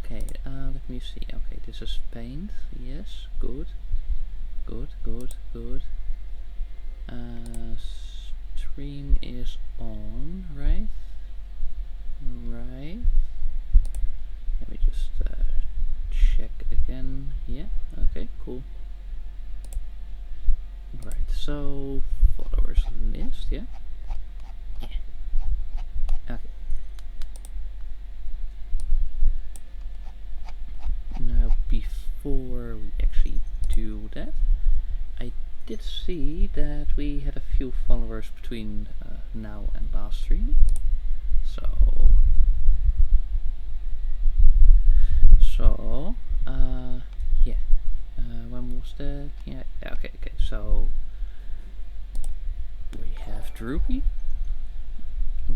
Okay, let me see. Okay, this is paint. Yes, good. Good, good, good. Stream is on, right? Right. Let me just check again. Yeah, okay, cool. Right, so followers list, yeah? Yeah. Okay. Now, before we actually do that, I did see that we had a few followers between now and last stream. So, yeah. When was that? Yeah, okay, so we have Droopy,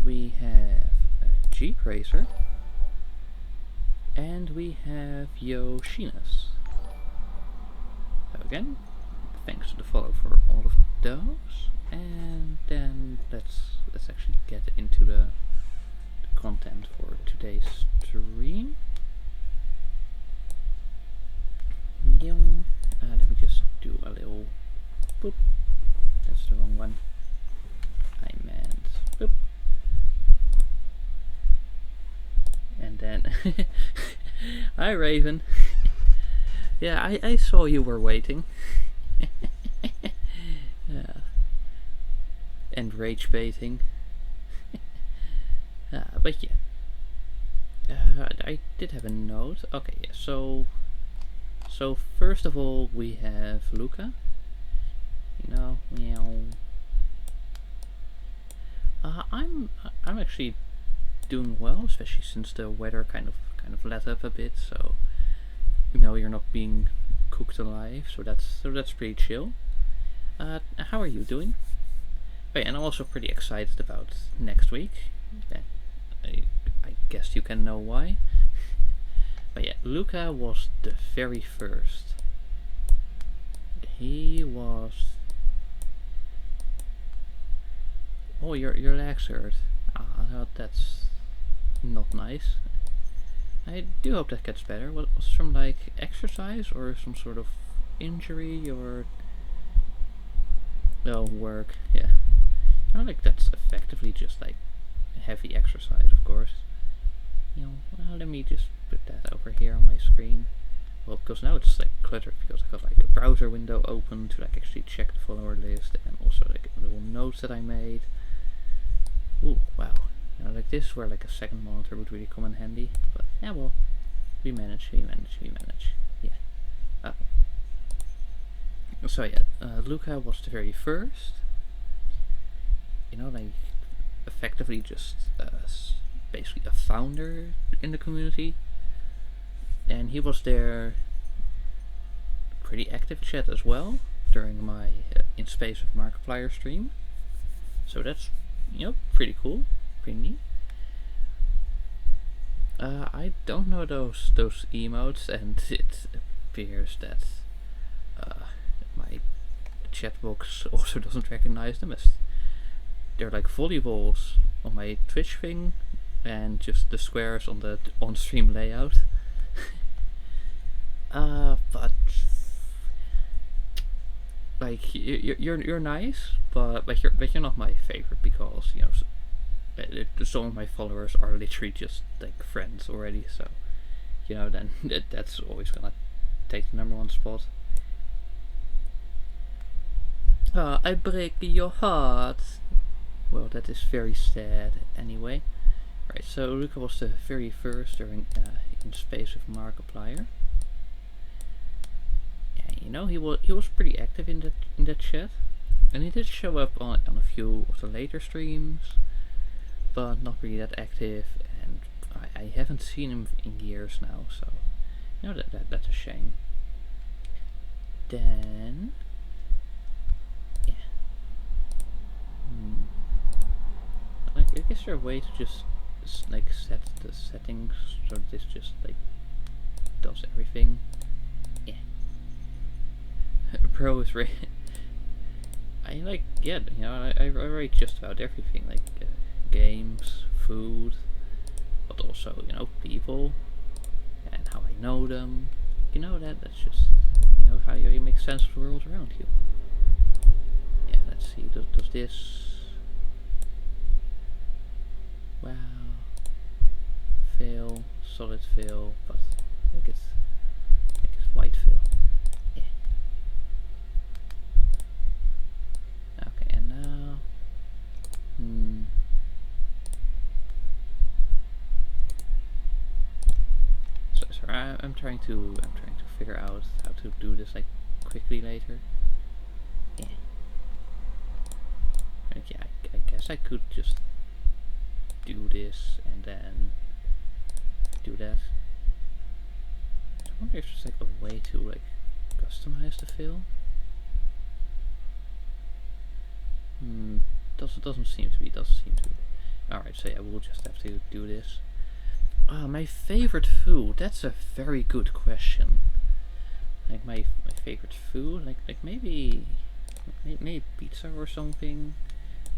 we have Jeep Racer, and we have Yoshinas. So again, thanks to the follow for all of those, and then let's actually get into the content for today's stream. Let me just do a little boop. That's the wrong one. I meant boop. And then hi Raven. Yeah, I saw you were waiting. Yeah. And rage baiting. But yeah. I did have a note. Okay, yeah, so first of all we have Luca. You know, meow. I'm actually doing well, especially since the weather kind of let up a bit, so you know, you're not being cooked alive, so that's pretty chill. How are you doing? Oh, yeah, and I'm also pretty excited about next week. I guess you can know why. But yeah, Luca was the very first. He was. Oh, your legs hurt. That's not nice. I do hope that gets better. Was it from like exercise or some sort of injury or work? Yeah, I like that's effectively just like heavy exercise, of course. You know, well, let me just put that over here on my screen. Well, because now it's like cluttered because I got like a browser window open to like actually check the follower list and also like little notes that I made. Ooh, wow. You know, like this is where like a second monitor would really come in handy. But yeah, well, we manage. Yeah. Okay. So yeah, Luca was the very first. You know, like effectively just basically a founder in the community, and he was there pretty active chat as well during my In Space of Markiplier stream. So that's, you know, pretty cool, pretty neat. I don't know those emotes, and it appears that my chat box also doesn't recognize them, as they're like volleyballs on my Twitch thing, and just the squares on the on-stream layout. But like you're nice, but you're not my favorite because, you know, some of my followers are literally just like friends already. So, you know, then that's always gonna take the #1 spot. I break your heart. Well, that is very sad. Anyway, right. So Luca was the very first during In Space of Markiplier. You know, he was pretty active in that chat, and he did show up on a few of the later streams, but not really that active. And I haven't seen him in years now, so you know that's a shame. Then yeah, like I guess there's a way to just like set the settings so this just like does everything. Yeah. Bro is I like, yeah, you know, I rate just about everything, like games, food, but also, you know, people, and know them. You know that's just how you make sense of the world around you. Yeah, let's see. Does this? Wow. Fail, solid fail, but make it white fail. Yeah. Okay, and now. Sorry, I'm trying to figure out how to do this like quickly later. Yeah. Okay, I guess I could just do this and then do that. I wonder if there's like a way to like customize the fill. Doesn't seem to be. Alright, so yeah, we'll just have to do this. My favorite food. That's a very good question. Like my favorite food, like maybe pizza or something.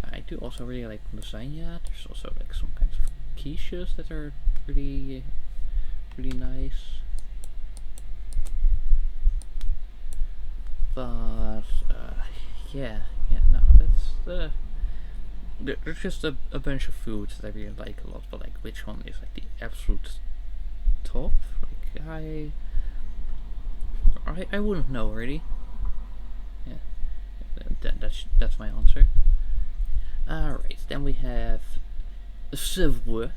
I do also really like lasagna. There's also like some kinds of quiches that are really nice. But yeah, no, that's there's just a bunch of foods that I really like a lot. But like, which one is like the absolute top? Like I wouldn't know really. Yeah, that's my answer. Alright, then we have SVW,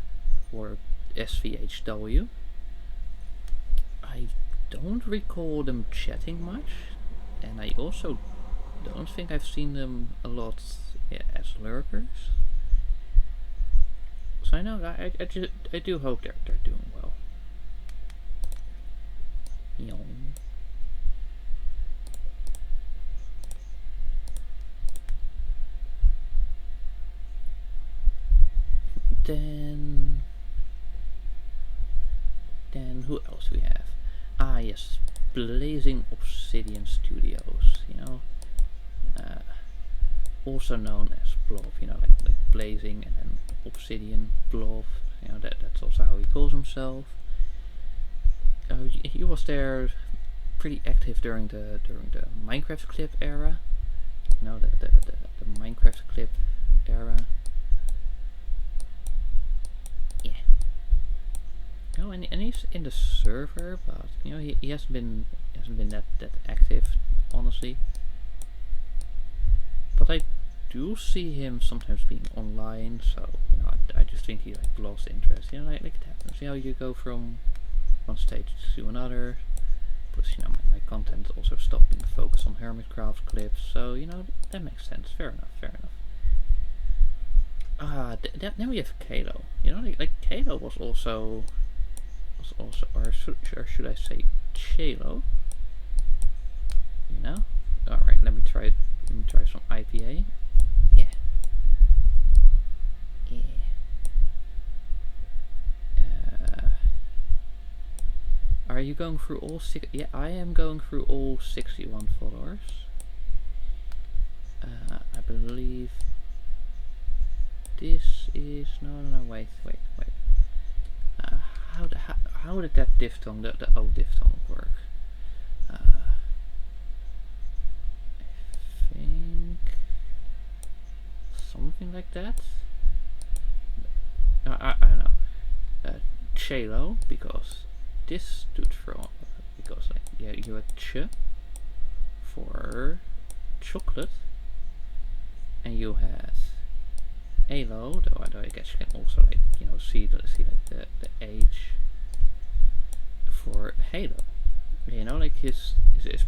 or SVHW. I don't recall them chatting much, and I also don't think I've seen them a lot as lurkers. So I know I do hope they're doing well. Then who else we have? Ah yes, Blazing Obsidian Studios. Also known as Blob. Like Blazing and then Obsidian Blob. That's also how he calls himself. He was there pretty active during the Minecraft clip era. The Minecraft clip era. Yeah. And he's in the server, but he hasn't been that active, honestly. But I do see him sometimes being online, so I just think he like lost interest. Like it happens. You go from one stage to another. Plus, my content also stopped being focused on Hermitcraft clips, so that makes sense. Fair enough. Then we have Kalo. Like Kalo was also, or should I say Chalo? Alright, let me try some IPA. Yeah. Are you going through all six? Yeah, I am going through all 61 followers. I believe this is no wait. How did that diphthong, the O diphthong work? I think something like that. I don't know. Chalo, because this stood for you had ch for chocolate, and you had Halo, though I guess you can also see the H for Halo. Like his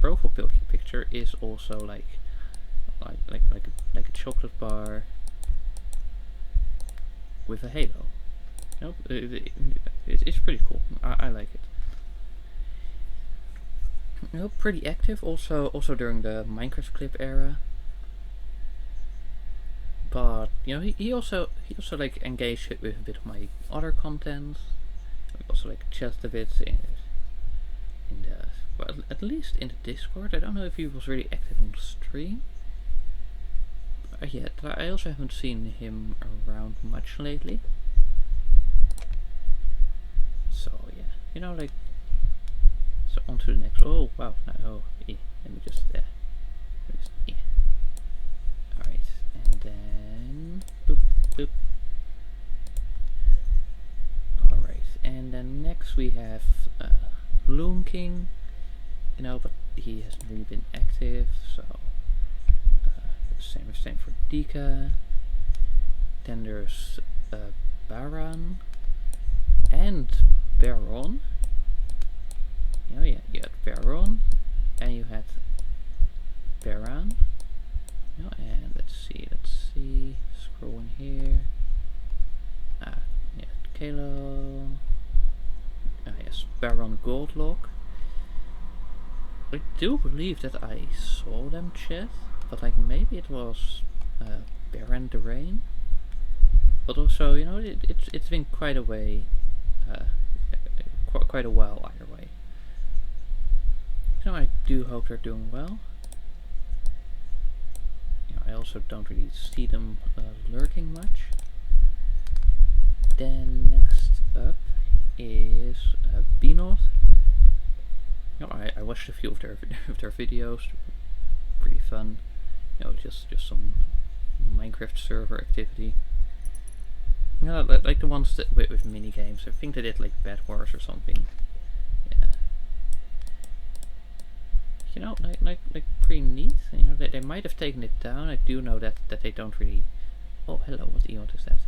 profile picture is also like a chocolate bar with a halo. It's pretty cool. I like it. Pretty active also during the Minecraft clip era. But he also like engaged with a bit of my other content. We also like chat a bit in the, well, at least in the Discord. I don't know if he was really active on the stream yet. I also haven't seen him around much lately. So yeah, like So on to the next. Oh wow! Oh, let me just. All right, and then boop boop. All right, and then next we have Loom King. You know, but he hasn't really been active, so same for Dika. Then there's Baran and Baron. You know, yeah, you had Baron and you had Baran. You know, and let's see, scrolling here. Yeah, Kalo. Yes, Baron Goldlock. I do believe that I saw them chat, but like maybe it was Baron the Rain. But also, you know, it's been quite a way, quite a while either way. You know, I do hope they're doing well. You know, I also don't really see them lurking much. Then next up is Binod. You know, I watched a few of their videos. Pretty fun. You know, just some Minecraft server activity. You know, like the ones that with mini games. I think they did like Bed Wars or something. Yeah. You know, like pretty neat. You know, they might have taken it down. I do know that they don't really. Oh, hello. What emote is that?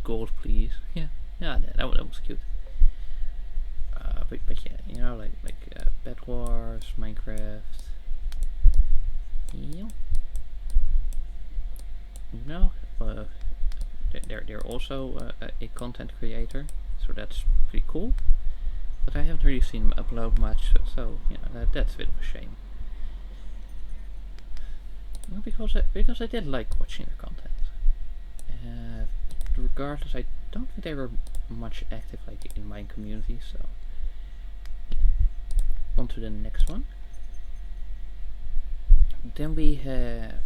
Gold, please. Yeah, that was cute. But yeah, you know, like Bed Wars, Minecraft. Yeah. No. They're also a content creator, so that's pretty cool. But I haven't really seen them upload much, so you know that's a bit of a shame. Well, because I did like watching their content. Regardless, I don't think they were much active like in my community. So yeah. On to the next one. Then we have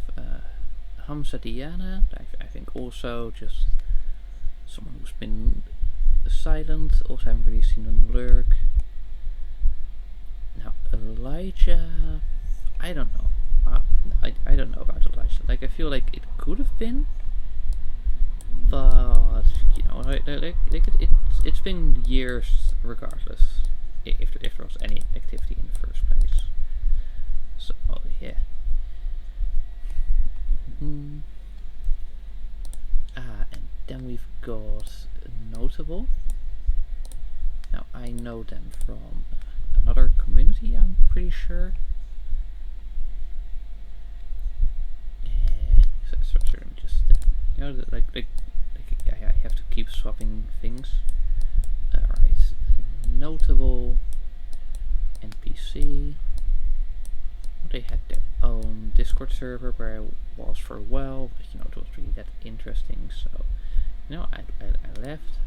Hamza Diana. I think also just someone who's been silent. Also haven't really seen him lurk. Now Elijah, I don't know. I don't know about Elijah. Like I feel like it could have been, but you know, it's been years regardless. If there was any activity in the first place. So yeah. And then we've got Notable. Now I know them from another community, I'm pretty sure. So just you know, like I have to keep swapping things. Alright, Notable NPC. They had their own Discord server where I was for a while, but you know, it was really that interesting, so you know, I left.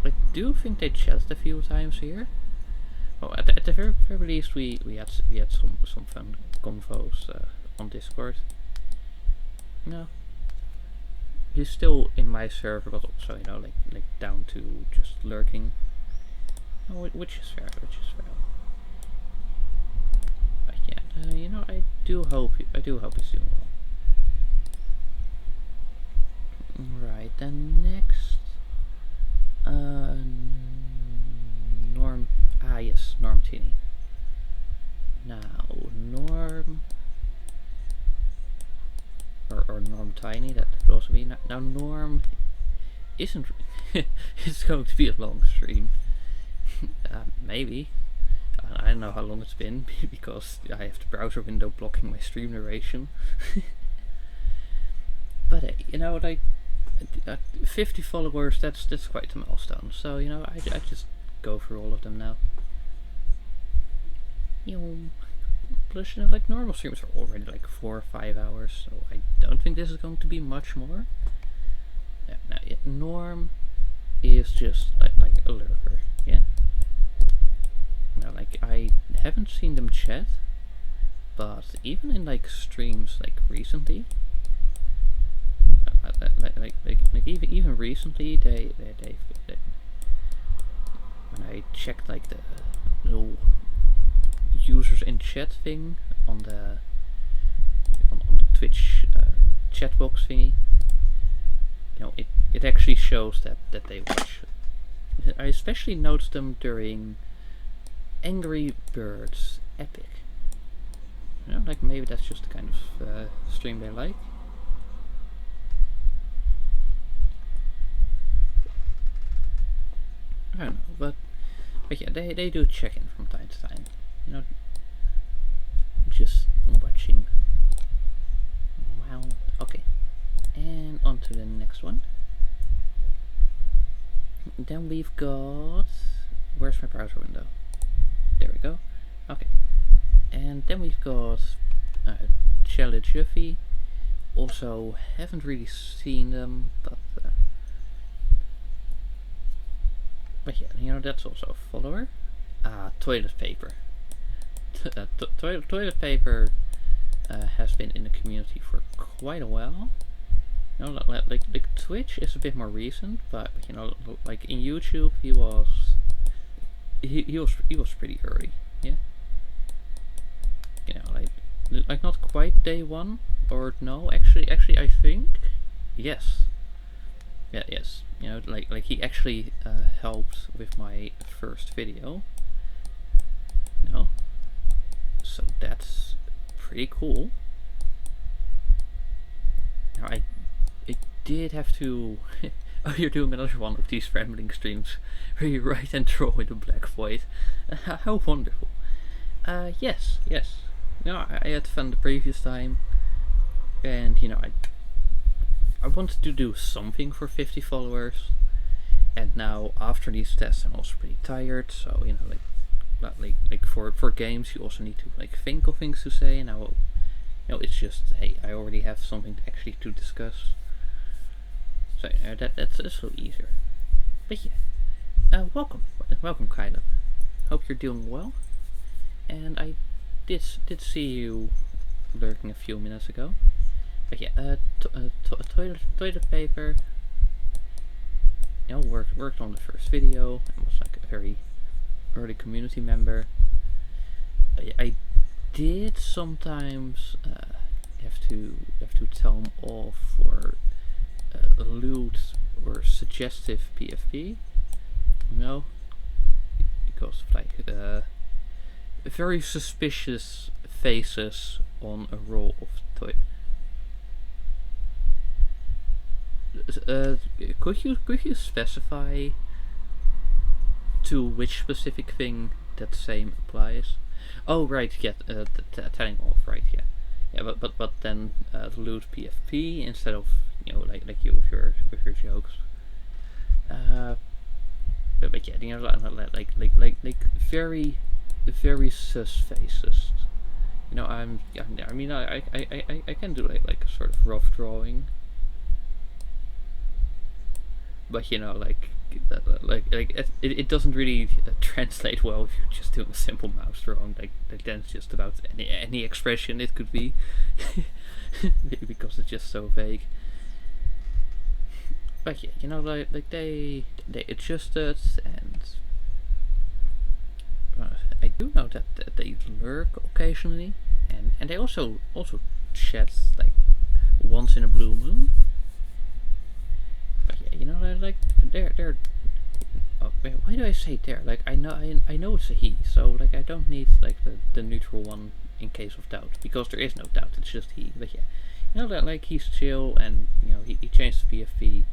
I do think they chatted a few times here. Well, at the very least, we had some fun convos on Discord. You know, he's still in my server, but also you know, like down to just lurking, which is fair. Yeah, you know, I do hope he's doing well. Right, then next, Norm. Yes, Norm Tini. Now Norm, or Norm Tiny. That could also be. Now Norm isn't. It's going to be a long stream. Maybe. I don't know how long it's been because I have the browser window blocking my stream narration. But you know, like 50 followers, that's quite a milestone. So you know, I just go through all of them now. You know, plus you know, like normal streams are already like 4 or 5 hours, so I don't think this is going to be much more. Now, Norm is just like a lurker, yeah. Now, like I haven't seen them chat, but even in like streams like recently, like even recently, they when I checked like the little users in chat thing on the Twitch chat box thingy, it actually shows that they watch. I especially noticed them during Angry Birds Epic. Like maybe that's just the kind of stream they like. I don't know, but yeah, they do check in from time to time. Just watching. Wow. Okay. And on to the next one. Then we've got... Where's my browser window? There we go. Okay. And then we've got Shelley Juffy. Also, haven't really seen them, but yeah, that's also a follower. Toilet paper. Toilet paper has been in the community for quite a while. Like Twitch is a bit more recent, but like in YouTube he was pretty early, yeah. Like not quite day one, or no, actually I think yes. Yeah, yes. Like he actually helped with my first video. So that's pretty cool. Now I did have to... Oh, you're doing another one of these rambling streams where you write and draw in the black void. How wonderful. Yes. I had fun the previous time, and I wanted to do something for 50 followers, and now after these tests I'm also pretty tired, so like for games you also need to like think of things to say, and now it's just, hey, I already have something actually to discuss, so that's a little easier. But yeah, welcome Kyla. Hope you're doing well, and I did see you lurking a few minutes ago. But yeah, toilet paper. Worked on the first video and was like a very early community member. I did sometimes have to tell him off for lewd or suggestive PFP. Because of like very suspicious faces on a roll of toilet. Could you specify to which specific thing that same applies? Oh right, yeah, telling off, right, yeah, but then lewd PFP instead of like you with your jokes. But yeah, like very sus faces. I mean I can do like a sort of rough drawing. But it doesn't really translate well if you're just doing a simple mouse drawing. Like then it's just about any expression it could be, because it's just so vague. But yeah, like they adjusted, and I do know that they lurk occasionally, and they also chat like once in a blue moon. But yeah, like they're. Oh, why do I say there? Like I know it's a he, so like I don't need like the neutral one in case of doubt, because there is no doubt. It's just he. But yeah, like he's chill, and he changed the PFP,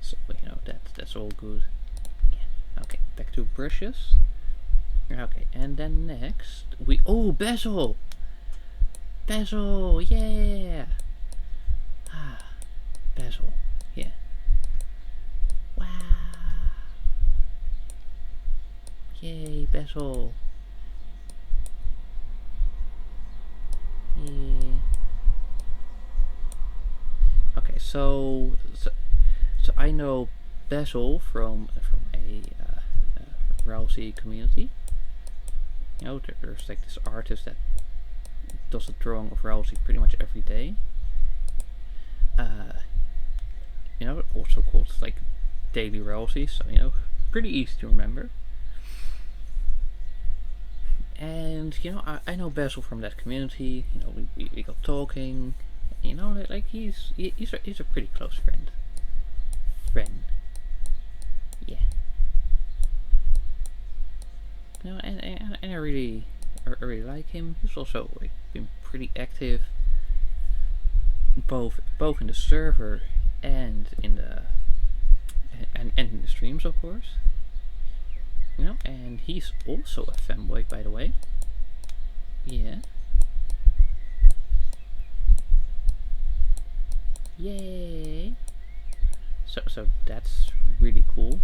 so that's all good. Yeah. Okay, back to brushes. Okay, and then next Basil, yeah. Basil, yeah. Wow. Yay, Basil. Yeah. Okay, so I know Basil from a Rousey community. There's like this artist that does a drawing of Rousey pretty much every day. Also called like Daily Rousey, so pretty easy to remember. And you know, I know Basil from that community. You know, we got talking. You know, like he's a pretty close friend. Yeah. You know, and I really like him. He's also like been pretty active, both in the server and in the and in the streams, of course. You know, and he's also a fanboy, by the way. Yeah. Yay! So that's really cool.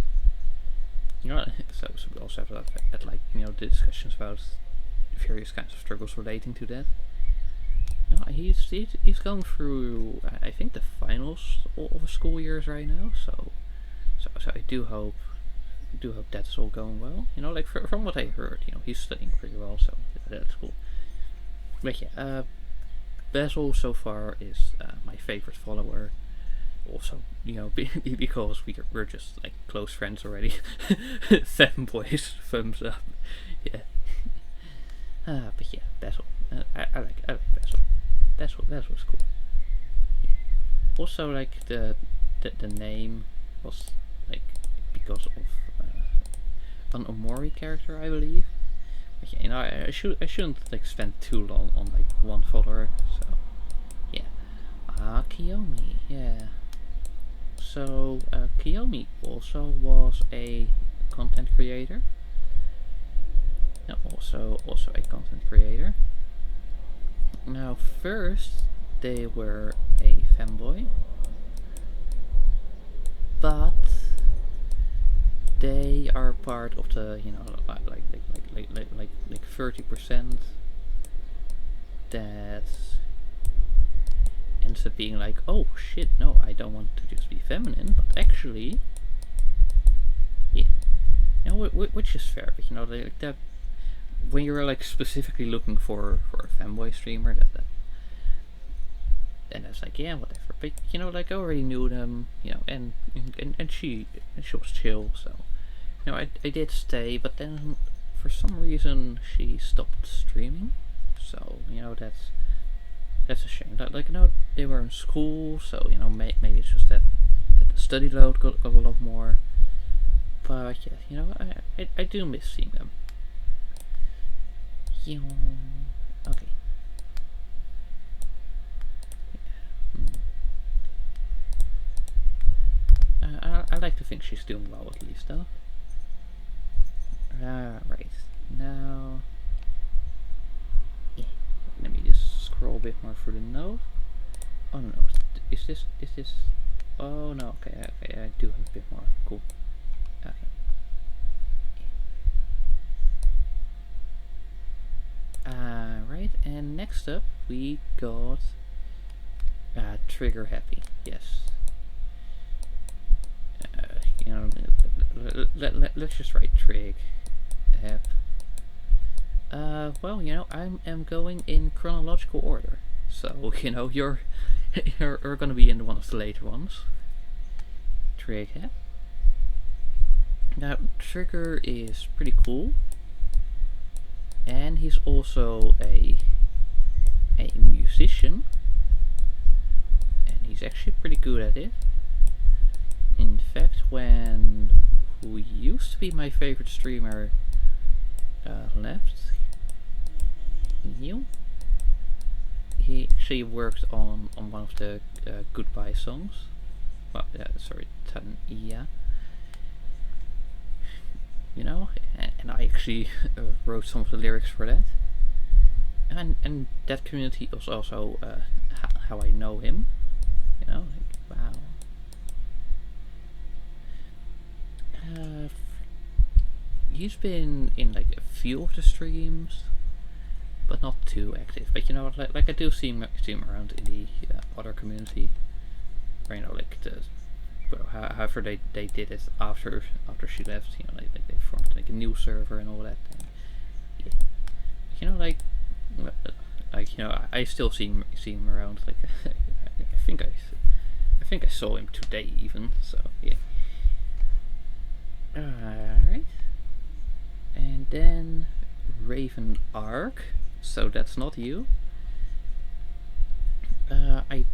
You know, so we also have at like you know discussions about various kinds of struggles relating to that. You know, he's going through I think the finals of school years right now. So I do hope that's all going well. You know, like from what I heard, you know, he's studying pretty well, so that's cool. But yeah, Basil so far is my favorite follower. Also, you know, because we're just like close friends already. Fanboys, thumbs up. Yeah. But yeah, Basil. I like Basil. That's what's cool. Yeah. Also, like the name was like because of an Omori character, I believe. But yeah, you know, I shouldn't like spend too long on like one follower. So yeah, Kiyomi, yeah. So Kiyomi also was a content creator. Also a content creator. Now first they were a fanboy, but they are part of the you know like 30% that ends up being like, oh shit, no, I don't want to just be feminine, but actually, yeah, you know, which is fair. But you know, like that when you're like specifically looking for a fanboy streamer, that and it's like, yeah, whatever. But you know, like I already knew them, you know, and she was chill, so you know, I did stay, but then for some reason she stopped streaming, so you know that's a shame. Like you know, they were in school, so you know maybe it's just that the study load got a lot more. But yeah, you know, I do miss seeing them. Okay. I like to think she's doing well at least, though. Right. Now, yeah. Let me just scroll a bit more through the note. Oh no, is this? Oh no, okay, I do have a bit more. Cool. Okay. Right, and next up we got Trigger Happy. Yes. You know, let's just write Trig Hap. Well, you know, I am going in chronological order, so you know you're gonna be in one of the later ones. Trig Hap. Now, Trigger is pretty cool, and he's also a musician, and he's actually pretty good at it. In fact, when who used to be my favorite streamer left, Neil, he actually worked on one of the Goodbye songs. Well, sorry, Tanya. You know, and I actually wrote some of the lyrics for that. And that community was also how I know him. You know, like wow. He's been in like a few of the streams, but not too active. But you know, like I do see him around in the other community. Or, you know, like however they did it after she left. You know, like they formed like a new server and all that. And, yeah. You know, like you know, I still see him around. Like I think I saw him today even. So yeah. Alright. And then Raven Arc, so that's not you. I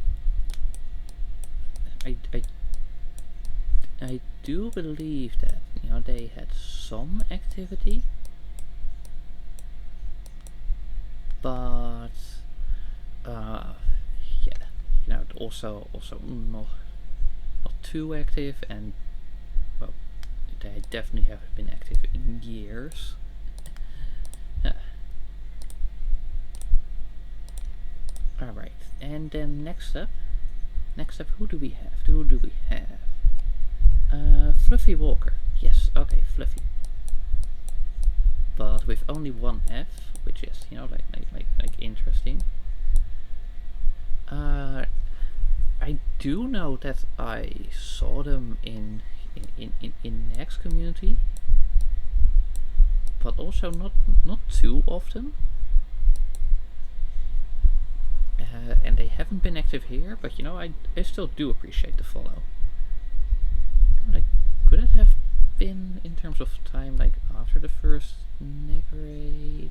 do believe that they had some activity, but yeah, also not too active, and well, they definitely haven't been active in years. Alright, and then next up, who do we have? Fluffy Walker. Yes, okay, Fluffy. But with only one F, which is, like interesting. I do know that I saw them in next community, but also not too often. And they haven't been active here, but I still do appreciate the follow. Like, could it have been in terms of time, like after the first neg raid?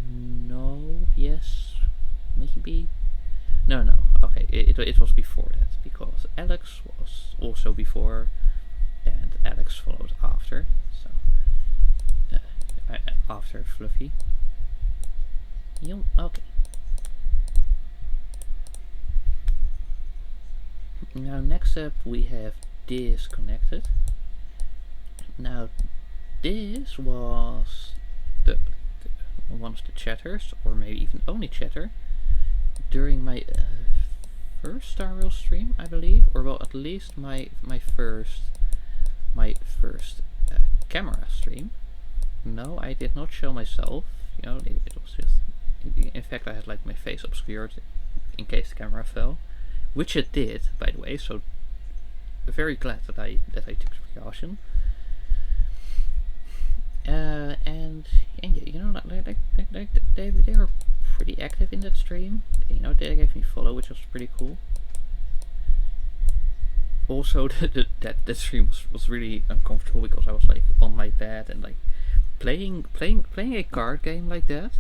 No, yes, maybe. No, okay, it was before that, because Alex was also before, and Alex followed after, so after Fluffy. Okay. Now next up we have Disconnected. Now this was the one of the chatters, or maybe even only chatter, during my first Star Rail stream, I believe, or well, at least my first camera stream. No, I did not show myself. It was just. In fact, I had like my face obscured in case the camera fell, which it did, by the way. So very glad that I took the precaution. And they were pretty active in that stream. They gave me follow, which was pretty cool. Also, that stream was really uncomfortable because I was like on my bed and like playing a card game like that.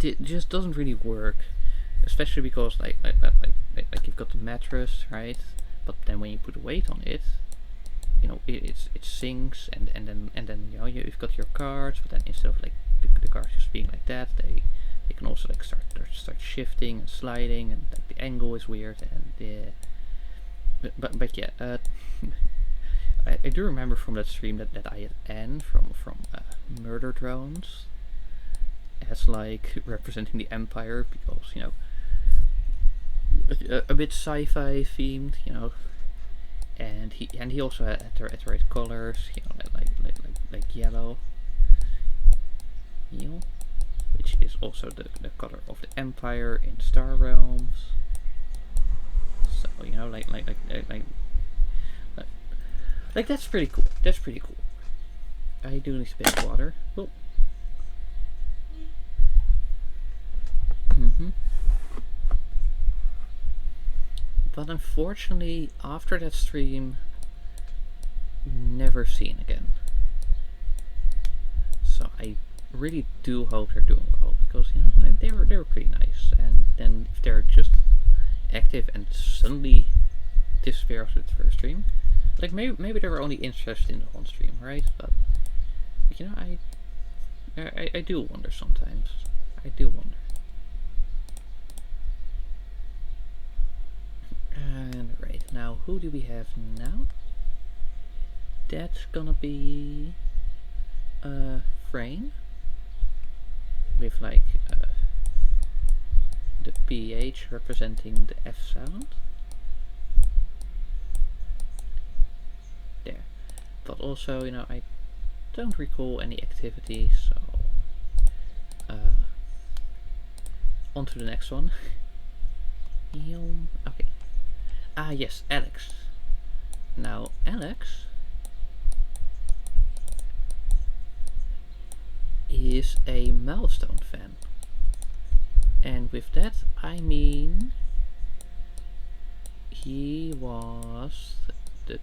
It just doesn't really work, especially because like you've got the mattress, right? But then when you put a weight on it, it sinks, and then you've got your cards, but then instead of like the cards just being like that, they can also like start shifting and sliding, and like the angle is weird, and but yeah, I do remember from that stream that I had Anne from Murder Drones as like representing the Empire, because a bit sci-fi themed, and he also had the right colors, like yellow, which is also the color of the Empire in Star Realms. So like that's pretty cool. I do need a bit of water. Oh. But unfortunately, after that stream, never seen again. So I really do hope they're doing well, because they were pretty nice. And then if they're just active and suddenly disappear after the first stream, like maybe they were only interested in the one stream, right? But I do wonder sometimes. I do wonder. And right, now who do we have now? That's gonna be Frame, with like the PH representing the F sound. There. But also, I don't recall any activity, so on to the next one. Okay. Ah, yes, Alex. Now, Alex is a Milestone fan. And with that, I mean he was the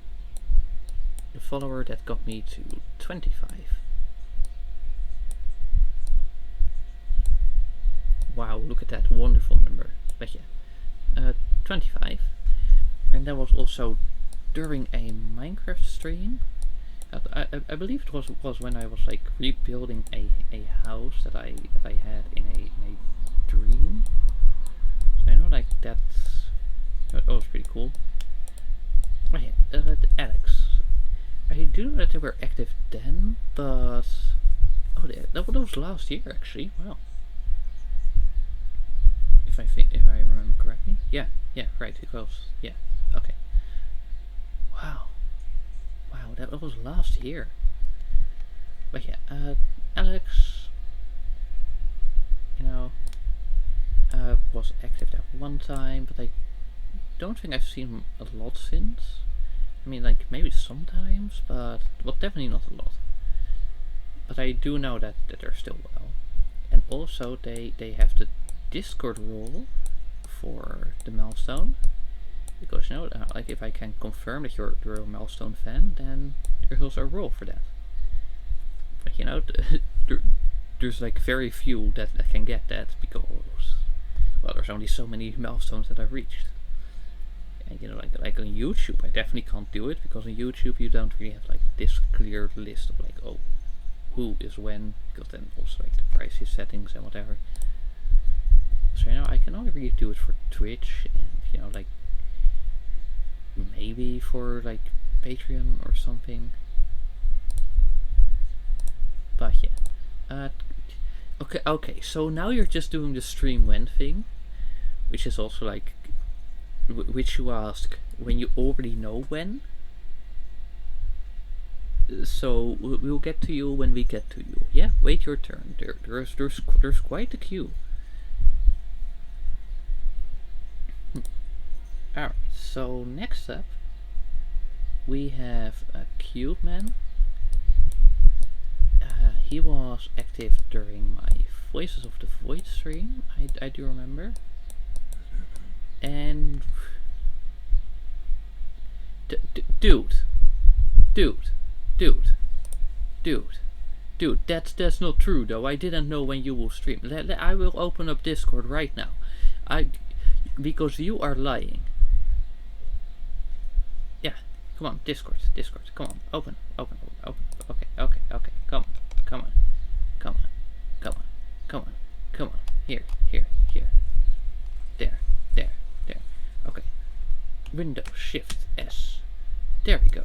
follower that got me to 25. wow, look at that wonderful number. But yeah, 25. And that was also during a Minecraft stream. I believe it was when I was like rebuilding a house that I had in a dream. So you know, like that was pretty cool. Oh yeah, Alex. I do know that they were active then, but oh, that was last year actually. Wow. If I remember correctly. Yeah, right. It was. Yeah. Okay. Wow. Wow, that was last year. But yeah, Alex, you know, was active at one time, but I don't think I've seen him a lot since. I mean, like, maybe sometimes, but well, definitely not a lot. But I do know that they're still well. And also, they have the Discord role for the milestone. Because, you know, like, if I can confirm that you're a milestone fan, then there's also a role for that. But, you know, there's like very few that can get that because, well, there's only so many milestones that I've reached. And you know, like on YouTube, I definitely can't do it because on YouTube you don't really have like this clear list of like, oh, who is when, because then also like the prices settings and whatever. So you know, I can only really do it for Twitch and you know, like maybe for like Patreon or something. But yeah, okay. So now you're just doing the stream when thing, which is also like, which you ask when you already know when. So we'll get to you when we get to you. Yeah, wait your turn. There's quite a queue. Alright, so next up we have a Cube Man. He was active during my Voices of the Void stream, I do remember. And dude, that's not true though. I didn't know when you will stream. I will open up Discord right now. Because you are lying. Yeah, come on, Discord, come on, open. Okay, come on. Here. There. Okay. Windows Shift S. There we go.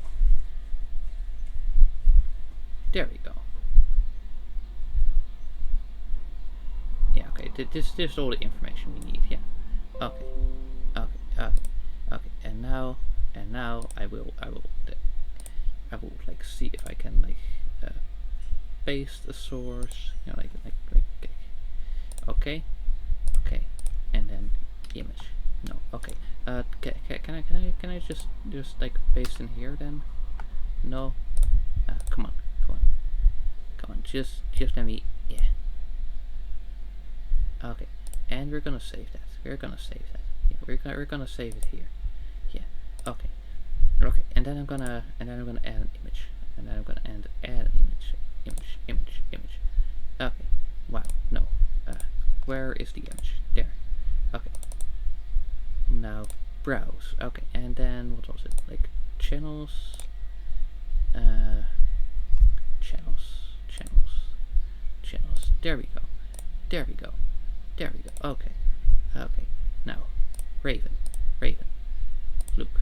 Yeah, okay. This is all the information we need. Yeah. Okay. And now I will like see if I can like paste a source. You know, like okay, and then image. No, okay. Can I just like paste in here then? No. Come on. Just let me. Yeah. Okay. And we're gonna save that. Yeah, we're gonna save it here. Yeah. Okay. And then I'm gonna add an image. And then I'm gonna add an image. Okay. Wow. No. Where is the image? There. Okay. Now browse. Okay. And then what was it? Like channels. Channels. There we go. Okay. Now, Raven. Luke.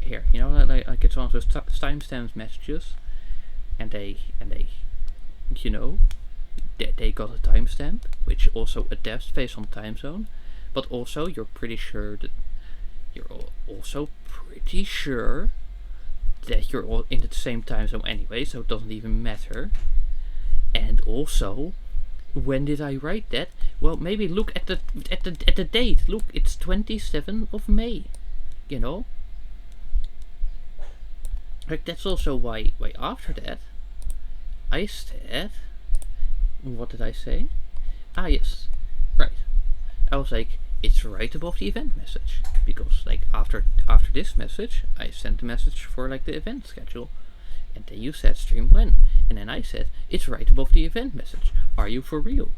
Here, you know, like it's one of those timestamp messages, and they, you know, they got a timestamp, which also adapts based on time zone, but also you're also pretty sure that you're all in the same time zone anyway, so it doesn't even matter. And also, when did I write that? Well, maybe look at the date. Look, it's 27th of May. You know, like that's also why after that I said, what did I say? Ah, yes, right. I was like, it's right above the event message, because like after this message I sent a message for like the event schedule, and then you said stream when, And then I said, it's right above the event message. Are you for real?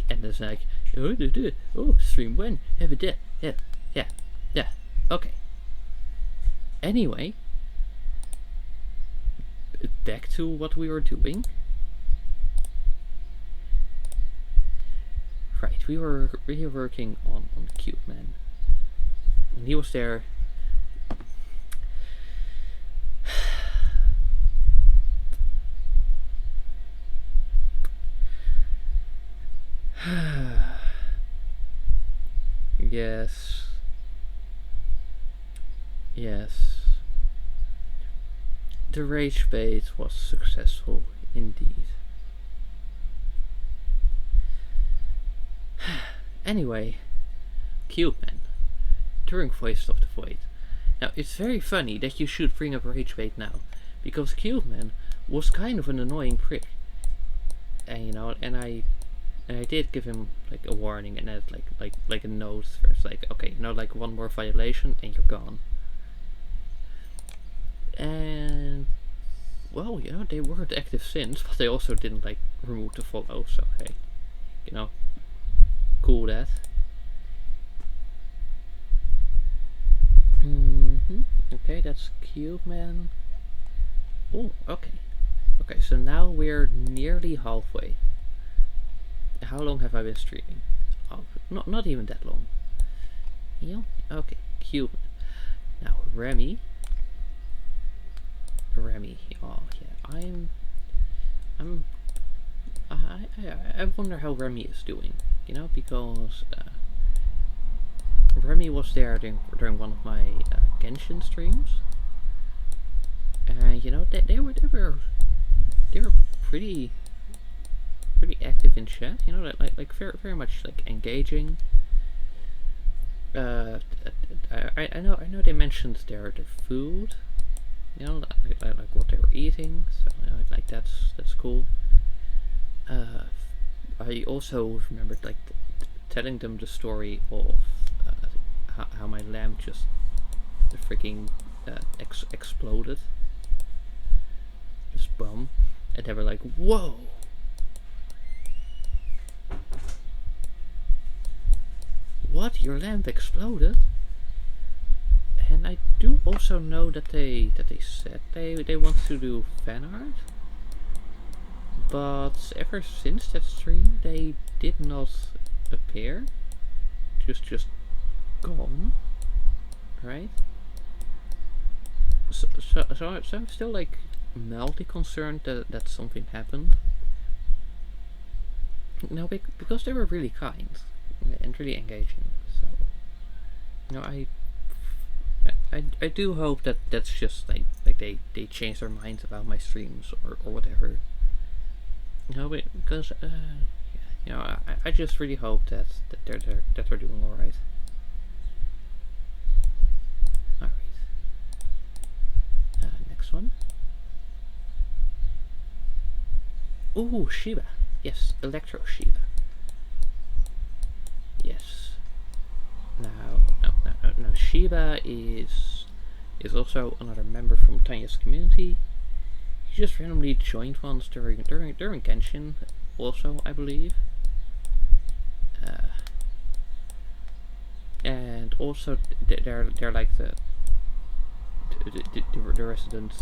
And it's like, oh, stream when? Have it there. Yeah. Okay. Anyway, back to what we were doing. Right, we were working on Cube Man. And he was there. Yes. The rage bait was successful indeed. Anyway, Cube Man, during Voice of the Void. Now, it's very funny that you should bring up rage bait now, because Cube Man was kind of an annoying prick. And and I did give him like a warning and like a note first, like, okay, like one more violation and you're gone. And well, they weren't active since, but they also didn't like remove the follow, so hey, cool that. Okay, that's Cube Man. Oh, okay. Okay, so now we're nearly halfway. How long have I been streaming? Oh, not even that long. Okay, Cube. Now Remy. Oh yeah, I wonder how Remy is doing. Because Remy was there during one of my Genshin streams, and they were pretty active in chat. Like very much like engaging. I know they mentioned their food. Like what they were eating. So like that's cool. I also remembered like telling them the story of how my lamp just freaking exploded. This bomb, and they were like, "Whoa!" What? Your lamp exploded? And I do also know that they said they want to do fan art, but ever since that stream they did not appear. Just gone, right? So I'm still like mildly concerned that something happened. No, because they were really kind and really engaging. So I do hope that that's just like they change their minds about my streams or whatever. Because I just really hope that they're doing all right. All right. Next one. Ooh, Shiba. Yes, Electro Shiba. Yes. No. Shiba is also another member from Tanya's community. He just randomly joined once during Genshin, also I believe. And also they're like the resident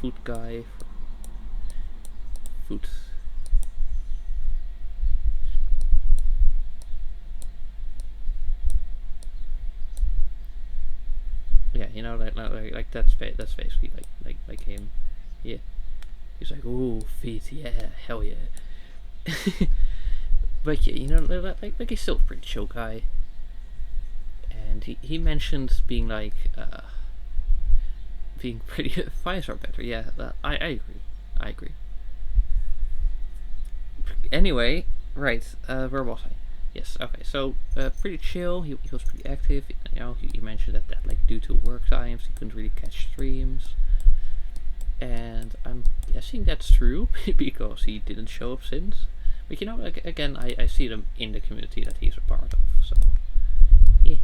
food guy. Food. Yeah, like that's basically like him. Yeah, he's like, ooh, feet, yeah, hell yeah. But yeah, like he's still a pretty chill guy. And he mentioned being like being pretty 5-star better. Yeah, I agree. Anyway, right, where was I? Yes, okay, so pretty chill. He was pretty active. He mentioned that like due to work times he couldn't really catch streams, and I'm guessing that's true because he didn't show up since. But again, I see them in the community that he's a part of, so yeah.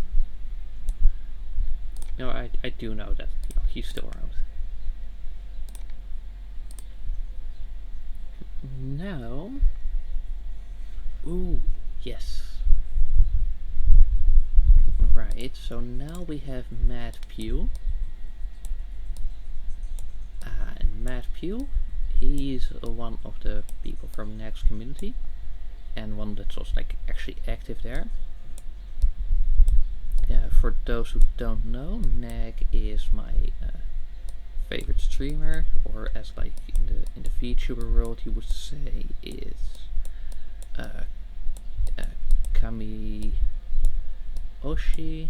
I do know that he's still around. now... Ooh, yes. Right, so now we have Matt Pugh. And Matt Pugh, he's one of the people from Nag's community. And one that's also like actually active there. Yeah, for those who don't know, Nag is my favorite streamer, or as like in the VTuber world you would say is Kami Oshi.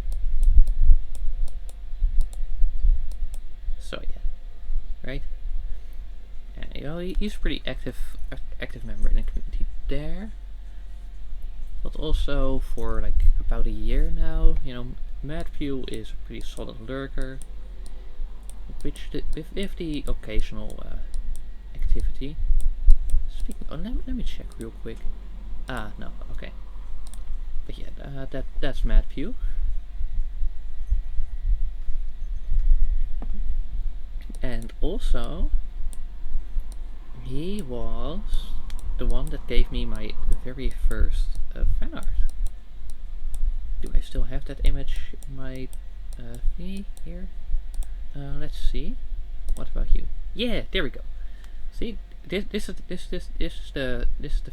So yeah, right? And you know, he's a pretty active member in the community there. But also for like about a year now, you know, Mad Pew is a pretty solid lurker, which with the occasional activity. Speaking, let me check real quick. No, okay. But yeah, that's Mad Pew. And also, he was the one that gave me my very first fan art. Do I still have that image in my thingy here? Let's see. What about you? Yeah, there we go. See, this is the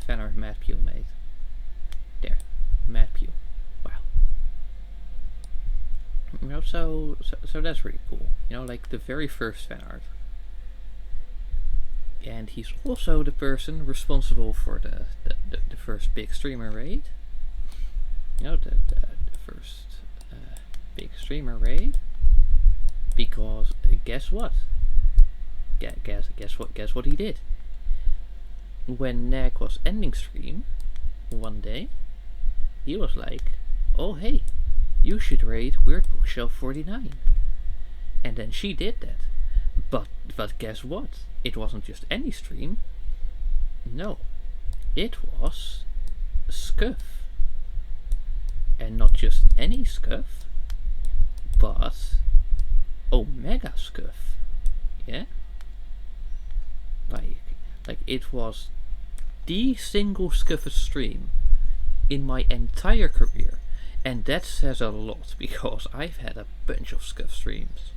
fan art Matt Pugh made. There, Matt Pugh. Wow. You know, so that's really cool. You know, like the very first fan art. And he's also the person responsible for the first big streamer raid. You know, the first big streamer raid. Because guess what? Guess what he did? When Nag was ending stream one day, he was like, "Oh hey, you should raid Weird Bookshelf 49." And then she did that. But guess what? It wasn't just any stream. No, it was Scuff. And not just any Scuff, but Omega Scuff. Yeah? Like it was the single Scuffest stream in my entire career. And that says a lot, because I've had a bunch of Scuff streams.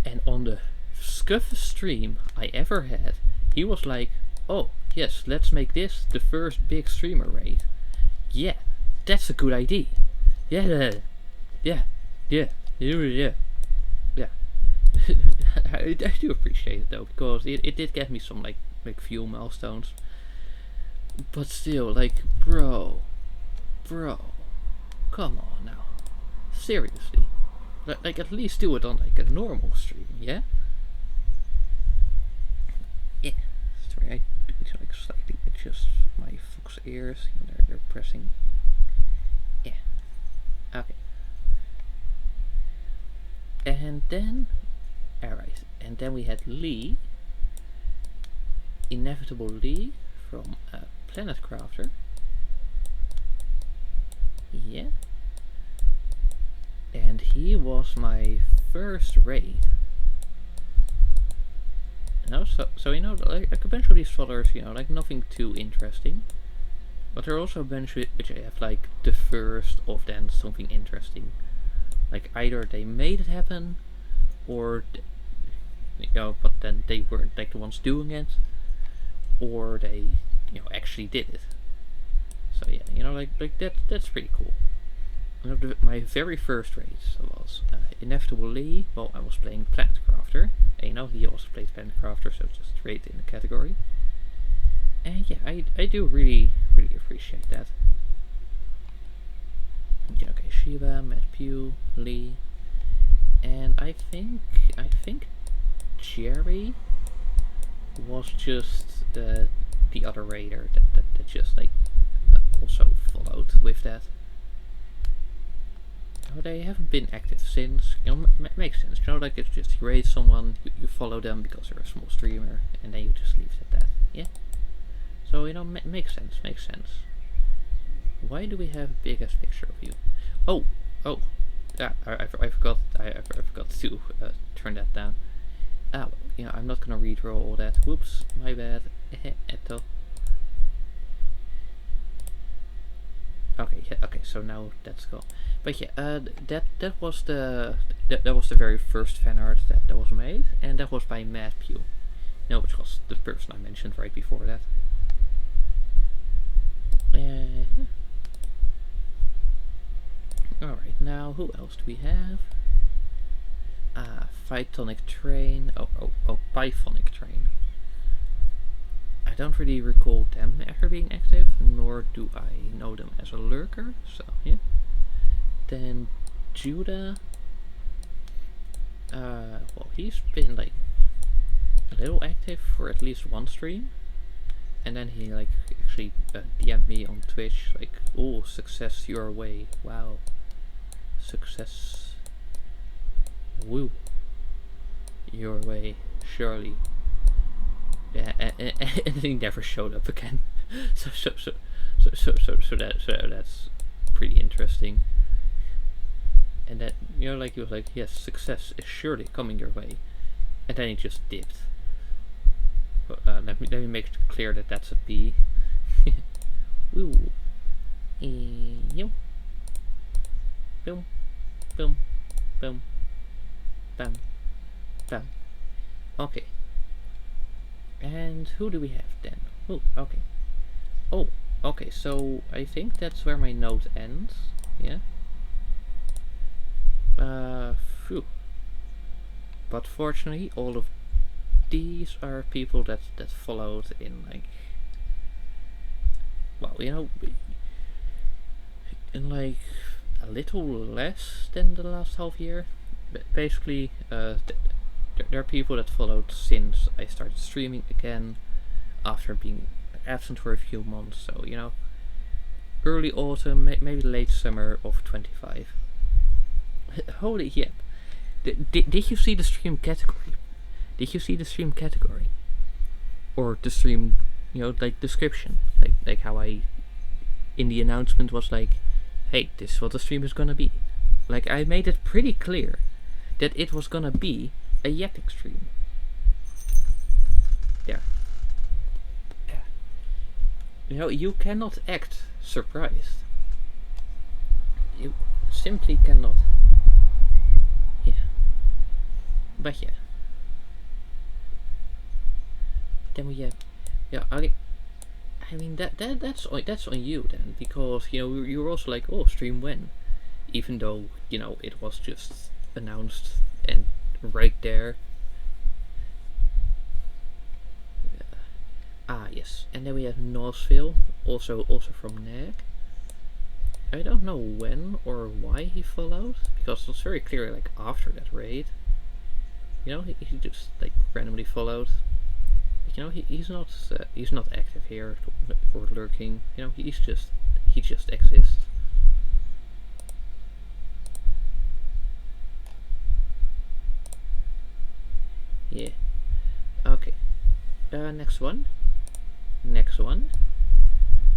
And on the Scuffest stream I ever had, he was like, "Oh, yes, let's make this the first big streamer raid." Yeah, that's a good idea. Yeah. I do appreciate it though, because it did get me some like few milestones. But still, like, bro, come on now, seriously, like at least do it on like a normal stream, yeah? Yeah, sorry, I need to like slightly adjust my Fox ears. They're pressing. Yeah, okay. And then, alright, and then we had Lee, Inevitable Lee from Planet Crafter. Yeah. And he was my first raid. No, so you know, like a bunch of these followers, you know, like nothing too interesting. But there are also a bunch which I have like the first of then something interesting. Like either they made it happen, or you know, but then they weren't like the ones doing it, or they, you know, actually did it. So yeah, you know, like that's pretty cool. You know, my very first raid was Inevitable Lee. Well, I was playing Planet Crafter, and you know, he also played Planet Crafter, so just raid in the category. And yeah, I do really appreciate that. Yeah, okay, Shiva, Matt Pugh, Lee, and I think Jerry was just the other raider that just like also followed with that. Oh, they haven't been active since. You know, makes sense. You know, like it's just you raid someone, you follow them because they're a small streamer, and then you just leave it at that. Yeah. So you know, makes sense. Why do we have a big ass picture of you? Oh, yeah, I forgot to turn that down. Oh, yeah, I'm not gonna redraw all that. Whoops, my bad. Eto. Okay, yeah, okay, so now that's gone. But yeah, that was the that was the very first fan art that was made, and that was by Matthew. No, which was the person I mentioned right before that. Alright, now who else do we have? Phytonic Train. Oh, Pythonic Train. I don't really recall them ever being active, nor do I know them as a lurker, so yeah. Then Judah. Well, he's been like a little active for at least one stream. And then he like actually DM'd me on Twitch like, oh, success your way. Wow. Success. Woo. Your way, surely. Yeah, and he never showed up again. so that's pretty interesting. And that, you know, like he was like, yes, success is surely coming your way, and then he just dipped. Let me make it clear that that's a P. Ooh. Boom. Boom. Boom. Boom. Bam. Bam. Okay. And who do we have then? Oh, okay. Oh, okay, so I think that's where my note ends. Yeah. Phew. But fortunately, all of these are people that followed in like, well, you know, in like a little less than the last half year. But basically, there are people that followed since I started streaming again after being absent for a few months. So, you know, early autumn, maybe late summer of 25. Holy yep. Did you see the stream category? Did you see the stream category? Or the stream, you know, like description? Like how I, in the announcement was like, hey, this is what the stream is gonna be. Like, I made it pretty clear that it was gonna be a yapping stream. There. Yeah. You know, you cannot act surprised. You simply cannot. Yeah. But yeah. Then we have, yeah, I mean that's on you then, because you know you were also like, oh, stream when, even though you know it was just announced and right there. Yes, and then we have Nosville, also from Nag. I don't know when or why he followed, because it was very clear like after that raid. You know, he just like randomly followed. You know, he's not active here or lurking. You know, he just exists. Yeah. Okay. Next one.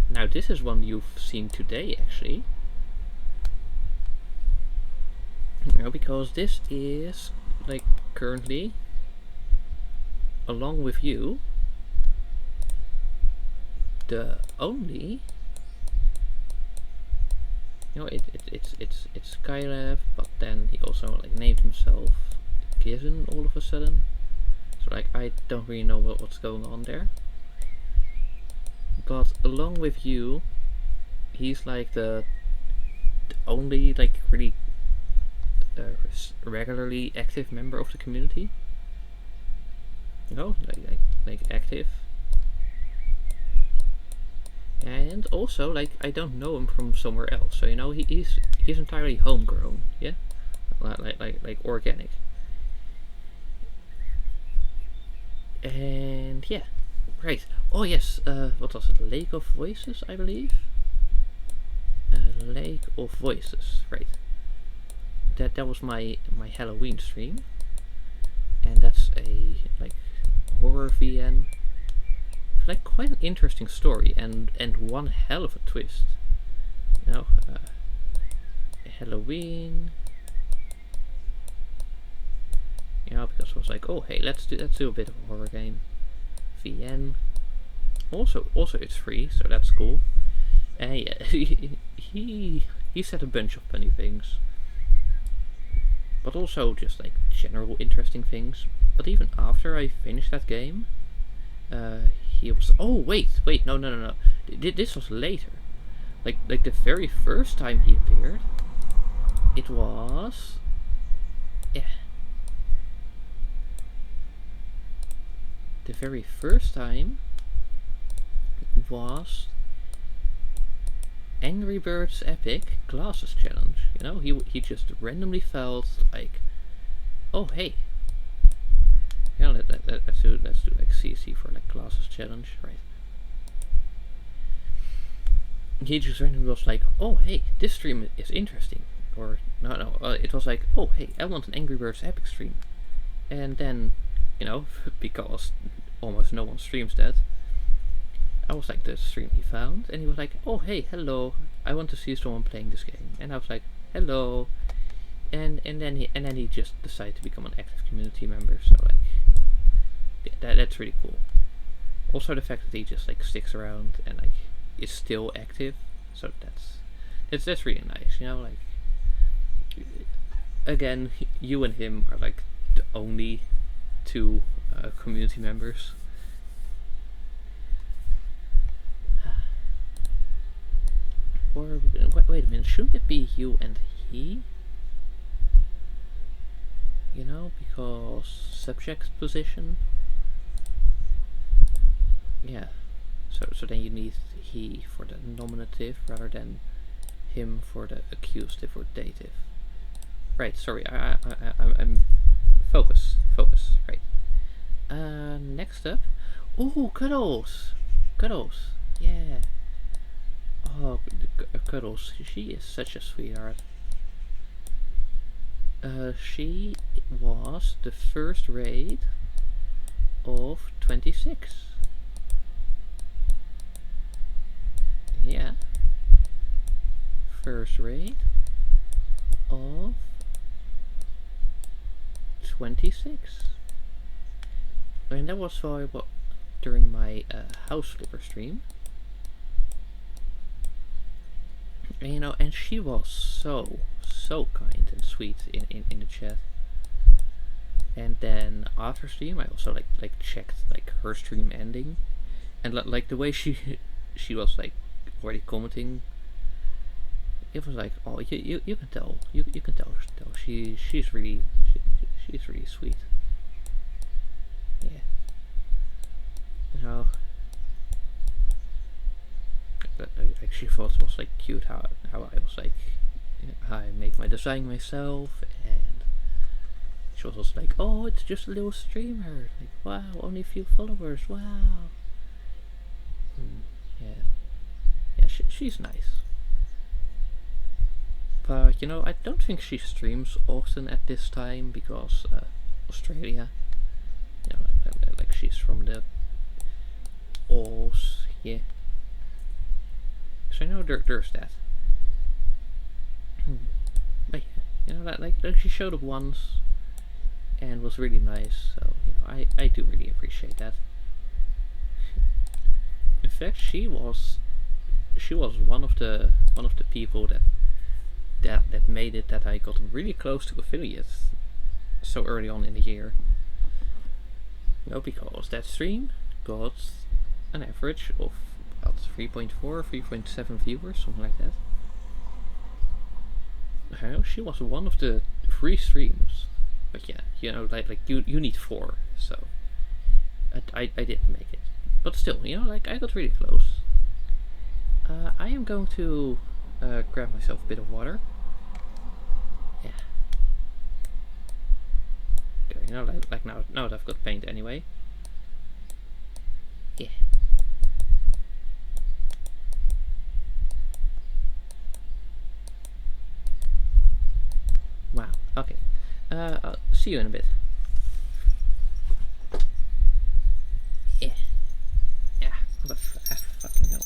Now this is one you've seen today, actually. You know, because this is like currently, along with you, the only, you know, it's Skylab, but then he also like named himself Given all of a sudden. So like I don't really know what's going on there. But along with you, he's like the only like really regularly active member of the community. You know, like active. And also, like, I don't know him from somewhere else, so you know he's entirely homegrown, yeah, like organic. And yeah, right. Oh yes, what was it? Lake of Voices, I believe. Lake of Voices, right? That was my Halloween stream, and that's a like horror VN. Like quite an interesting story and one hell of a twist. You know, Halloween. You know, because just was like, oh hey, let's do a bit of a horror game. VN. Also it's free, so that's cool. And yeah, he said a bunch of funny things, but also just like general interesting things. But even after I finished that game, he was. Oh wait, no. This was later. Like the very first time he appeared, it was. Yeah. The very first time was Angry Birds Epic Glasses Challenge. You know, he just randomly felt like, oh hey, yeah, let's do like CC for like Glasses Challenge, right? He just randomly was like, oh hey, this stream is interesting, or no, it was like, oh hey, I want an Angry Birds Epic stream, and then, you know, because almost no one streams that, I was like the stream he found, and he was like, oh hey, hello, I want to see someone playing this game, and I was like, hello, and then he just decided to become an active community member. So like, yeah, that's really cool. Also the fact that he just like sticks around and like is still active, so that's really nice, you know. Like, again, you and him are like the only two community members. Or wait a minute, shouldn't it be you and he? You know, because subject position. Yeah. So then you need he for the nominative rather than him for the accusative or dative. Right. Sorry. I'm focus. Right. Next up. Ooh, Cuddles. Yeah. Oh, Cuddles. She is such a sweetheart. She was the first raid of 26. Yeah. First raid of 26. And that was during my house flipper stream. And, you know, and she was so kind and sweet in the chat. And then after stream, I also like checked like her stream ending, and like the way she was like already commenting. It was like, oh, you can tell, you can tell she's really sweet. Yeah. So like she thought it was like cute how I was like, I made my design myself, and she was also like, oh, it's just a little streamer, like, wow, only a few followers, wow. Yeah, she's nice. But, you know, I don't think she streams often at this time because Australia, you know, like she's from the Oz, yeah. So I know there's that. But yeah, you know, like she showed up once and was really nice, so you know, I do really appreciate that. In fact, she was one of the people that made it that I got really close to affiliates so early on in the year. You know, because that stream got an average of about 3.4, 3.7 viewers, something like that. You know, she was one of the 3 streams. But yeah, you know, like you need 4, so I didn't make it. But still, you know, like I got really close. I am going to grab myself a bit of water. Yeah. Okay, you know, like now that I've got paint anyway. Yeah. Wow. Okay. I'll see you in a bit. Yeah. Yeah. What the fucking hell.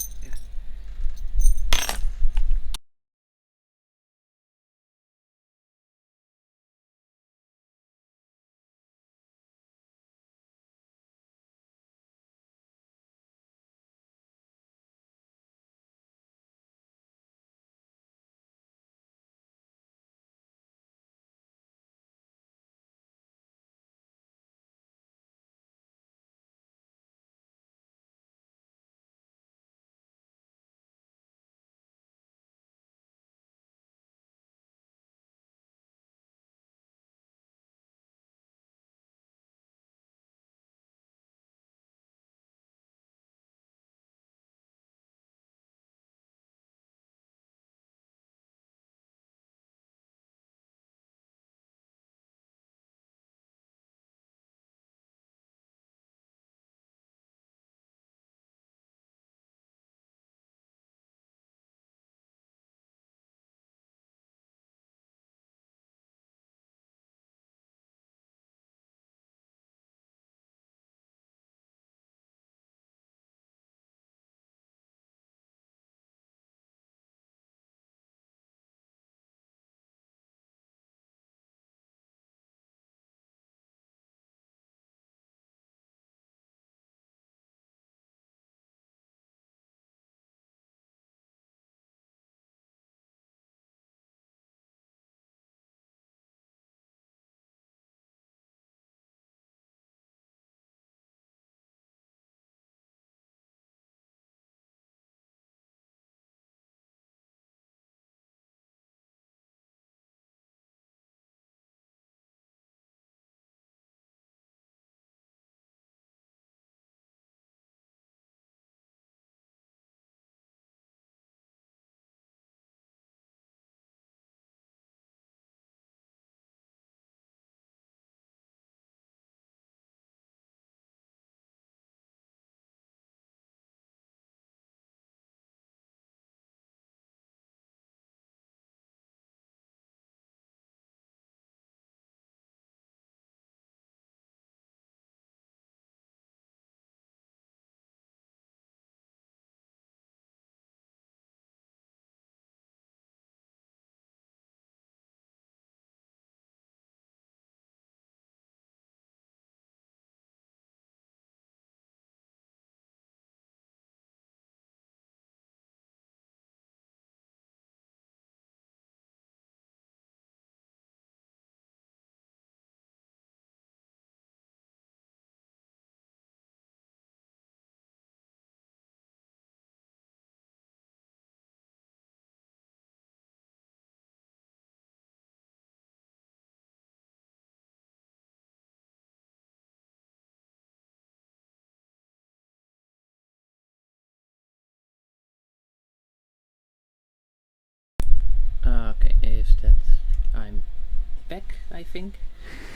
back, I think.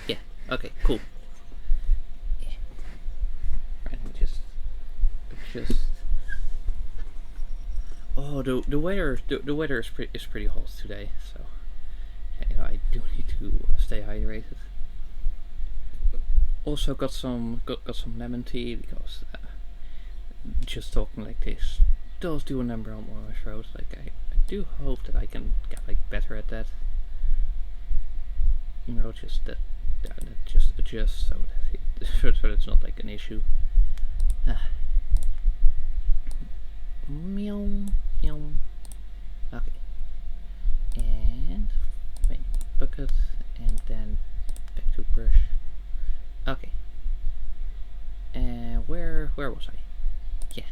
Yeah. Okay. Cool. Yeah. Right. Let me just. Oh, the weather is pretty hot today, so I do need to stay hydrated. Also got some lemon tea because just talking like this does do a number on my throat. Like I do hope that I can get like better at that. Just that just adjust so that so it's not like an issue. Meow, meow. Okay. And bucket, and then back to brush. Okay. And where was I? Yeah.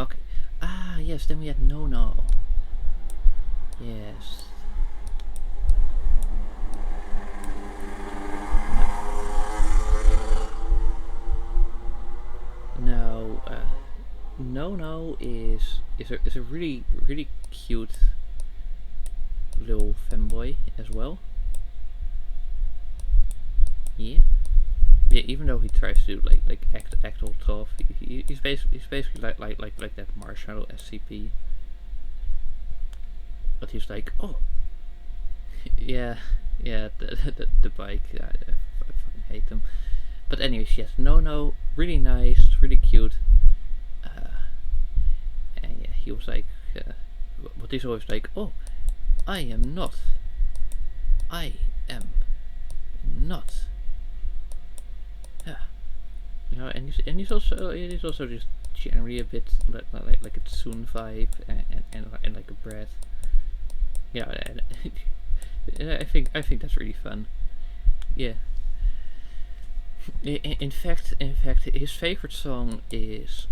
Okay. Ah, yes. Then we had no. Yes. No. No is a really cute little femboy as well. Yeah. Yeah, even though he tries to act all tough, he's basically like that Marshmallow SCP. But he's like, oh, yeah, the bike. I fucking hate them. But anyways, yes, no, really nice, really cute. And yeah, he was like, but he's always like, oh, I am not. Yeah. And he's also just generally a bit like a Tsun vibe and like a Brad. Yeah, and I think that's really fun. Yeah. In fact, his favorite song is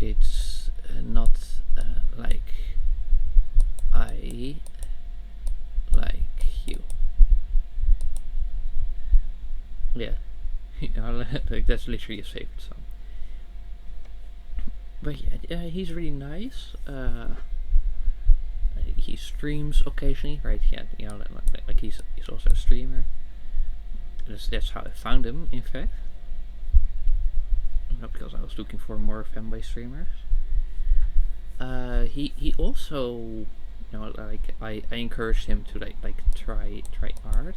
it's not like I like you. Yeah. Like that's literally his favorite song. But yeah, he's really nice. He streams occasionally, right? Yeah, like he's also a streamer. That's how I found him, in fact. Not because I was looking for more fanboy streamers. He also, like I encouraged him to like try art.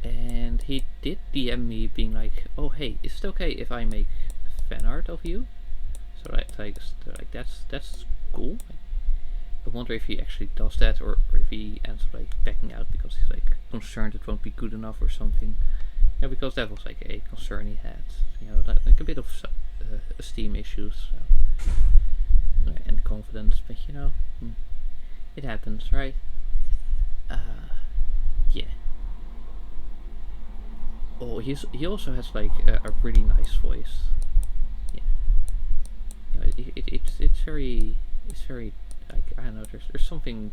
And he did DM me being like, oh hey, is it okay if I make fan art of you? So that's cool. I wonder if he actually does that, or if he ends up like backing out because he's like concerned it won't be good enough or something. Yeah, because that was like a concern he had. Like a bit of esteem issues and confidence, but it happens, right? Yeah. Oh, he also has like a really nice voice. Yeah. It's very like, I don't know. There's something.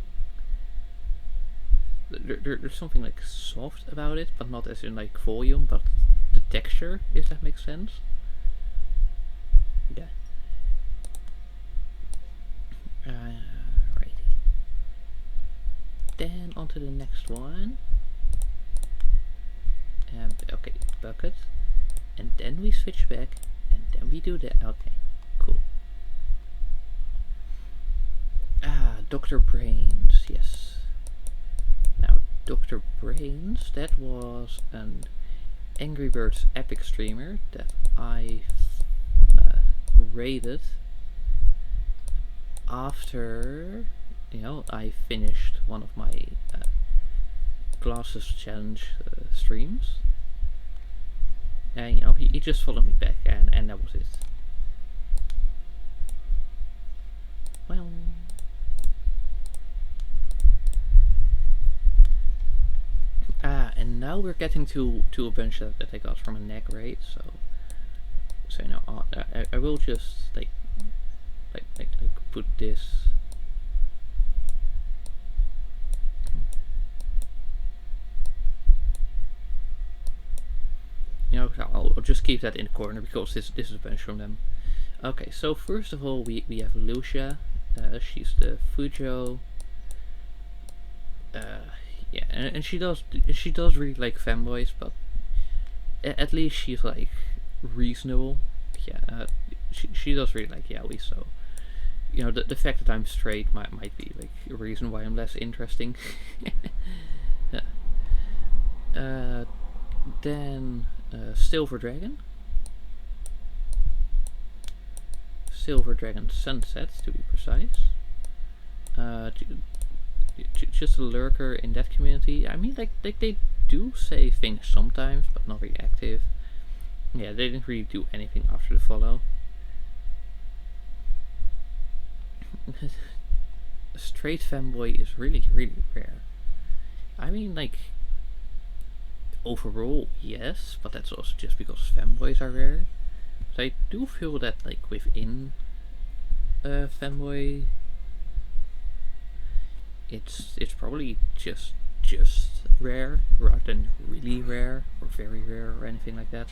There's something like soft about it, but not as in like volume, but the texture, if that makes sense. Yeah. Right. Then on to the next one. Okay, bucket, and then we switch back, and then we do that. Okay, cool. Dr. Brains, yes. Now, Dr. Brains, that was an Angry Birds epic streamer that I raided after, I finished one of my Glasses Challenge streams. And, he just followed me back, and that was it. Well... and now we're getting to a bunch that I got from a neck raid, so I will just like put this. I'll just keep that in the corner because this is a bunch from them. Okay, so first of all we have Lucia. She's the Fujo. Yeah, and she does really like fanboys, but at least she's like reasonable. Yeah, she does really like yaoi, so you know the fact that I'm straight might be like a reason why I'm less interesting. Yeah. Then Silver Dragon. Silver Dragon Sunset, to be precise. Just a lurker in that community. I mean, like they do say things sometimes, but not really active. Yeah, they didn't really do anything after the follow. A straight fanboy is really, really rare. I mean, like, overall, yes, but that's also just because fanboys are rare. But I do feel that, like, within a fanboy, it's probably just rare rather than really rare or very rare or anything like that.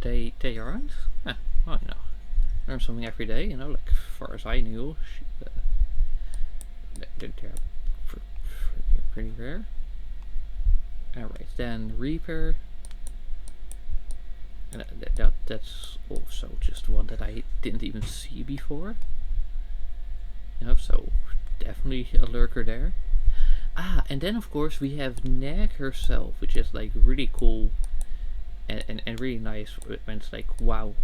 They aren't. Well, you know, learn something every day. You know, like as far as I knew, they're pretty rare. Alright, then Reaper. And that's also just one that I didn't even see before. You know, so definitely a lurker there. Ah, and then of course we have Nag herself, which is like really cool and really nice when it's like, wow,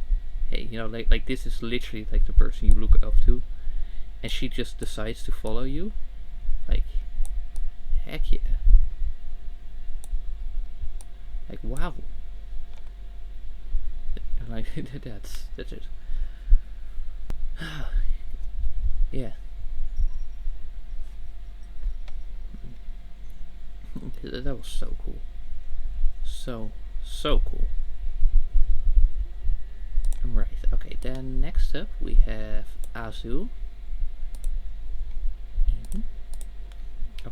hey, you know, like this is literally like the person you look up to, and she just decides to follow you. Like, heck yeah. Like, wow. Like that's it. Yeah. That was so cool. So cool. Right, okay, then next up we have Azu.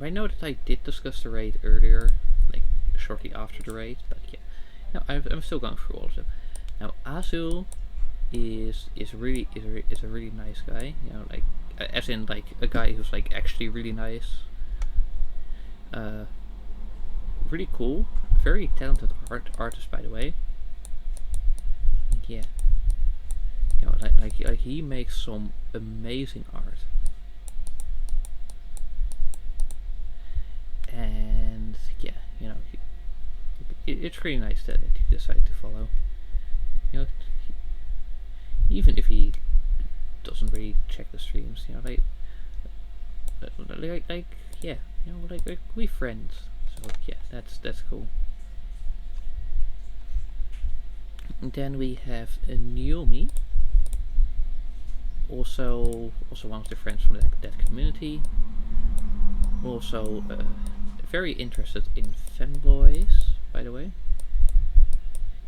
I know that I did discuss the raid earlier, like shortly after the raid, but yeah. No, I'm still going through all of them. Now Azu is a really nice guy, you know, like as in like a guy who's like actually really nice. Really cool, very talented artist, by the way. Yeah, you know, like he makes some amazing art, and yeah, you know, it's really nice that you decide to follow. You know, even if he doesn't really check the streams, you know, like yeah, you know, like we friends. So yeah, that's cool. And then we have Naomi, also one of the friends from that community. Also very interested in fanboys, by the way.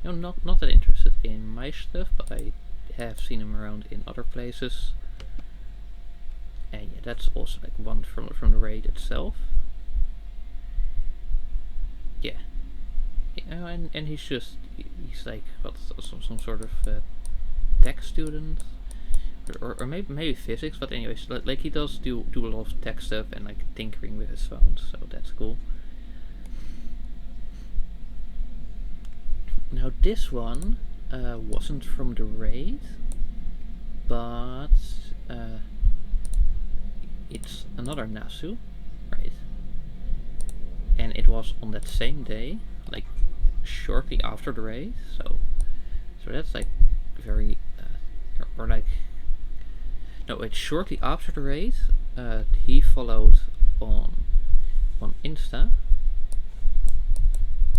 You know, not that interested in my stuff, but I have seen him around in other places. And yeah, that's also like one from the raid itself. Yeah, you know, and he's like what, some sort of tech student, or maybe physics, but anyways, like he does do a lot of tech stuff and like tinkering with his phones, so that's cool. Now this one wasn't from the raid, but it's another Nasu, right? And it was on that same day, like shortly after the raid, so that's like very or like no, it's shortly after the raid. He followed on Insta,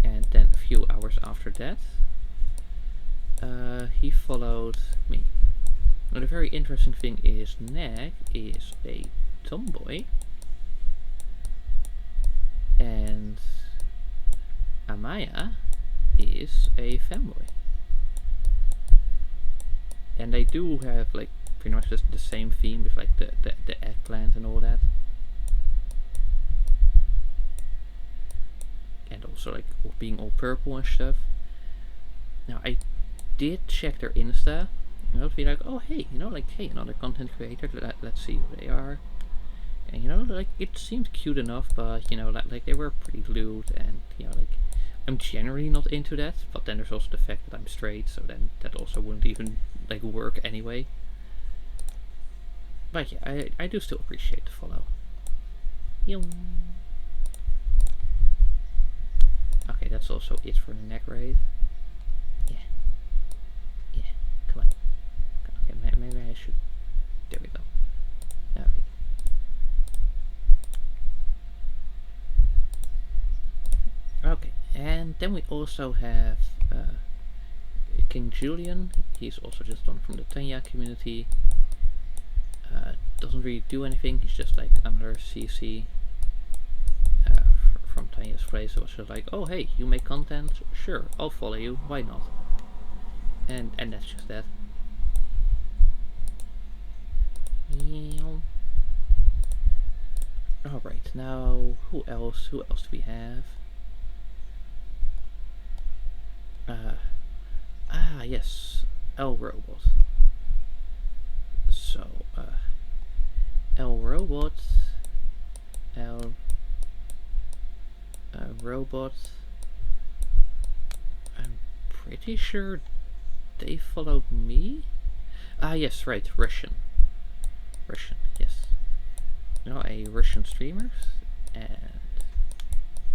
and then a few hours after that he followed me. Now the very interesting thing is Nag is a tomboy and Amaya is a fanboy, and they do have like pretty much the same theme with like the eggplant and all that, and also like being all purple and stuff. Now I did check their Insta, you know, to be like, oh hey, you know, like hey, another content creator, let's see who they are. And you know, like it seemed cute enough, but you know, like they were pretty lewd, and you know, like I'm generally not into that. But then there's also the fact that I'm straight, so then that also wouldn't even like work anyway. But yeah, I do still appreciate the follow. Okay, that's also it for the neck raid. Yeah. Yeah. Come on. Okay, maybe I should. There we go. Okay. Okay, and then we also have King Julian. He's also just one from the Tanya community. Doesn't really do anything. He's just like another CC from Tanya's place. So it was just like, oh hey, you make content? Sure, I'll follow you. Why not? And that's just that. Alright, now who else? Who else do we have? Yes, L Robot. So, L Robot, L Robot. I'm pretty sure they followed me. Yes, right, Russian, yes. You know, a Russian streamer, and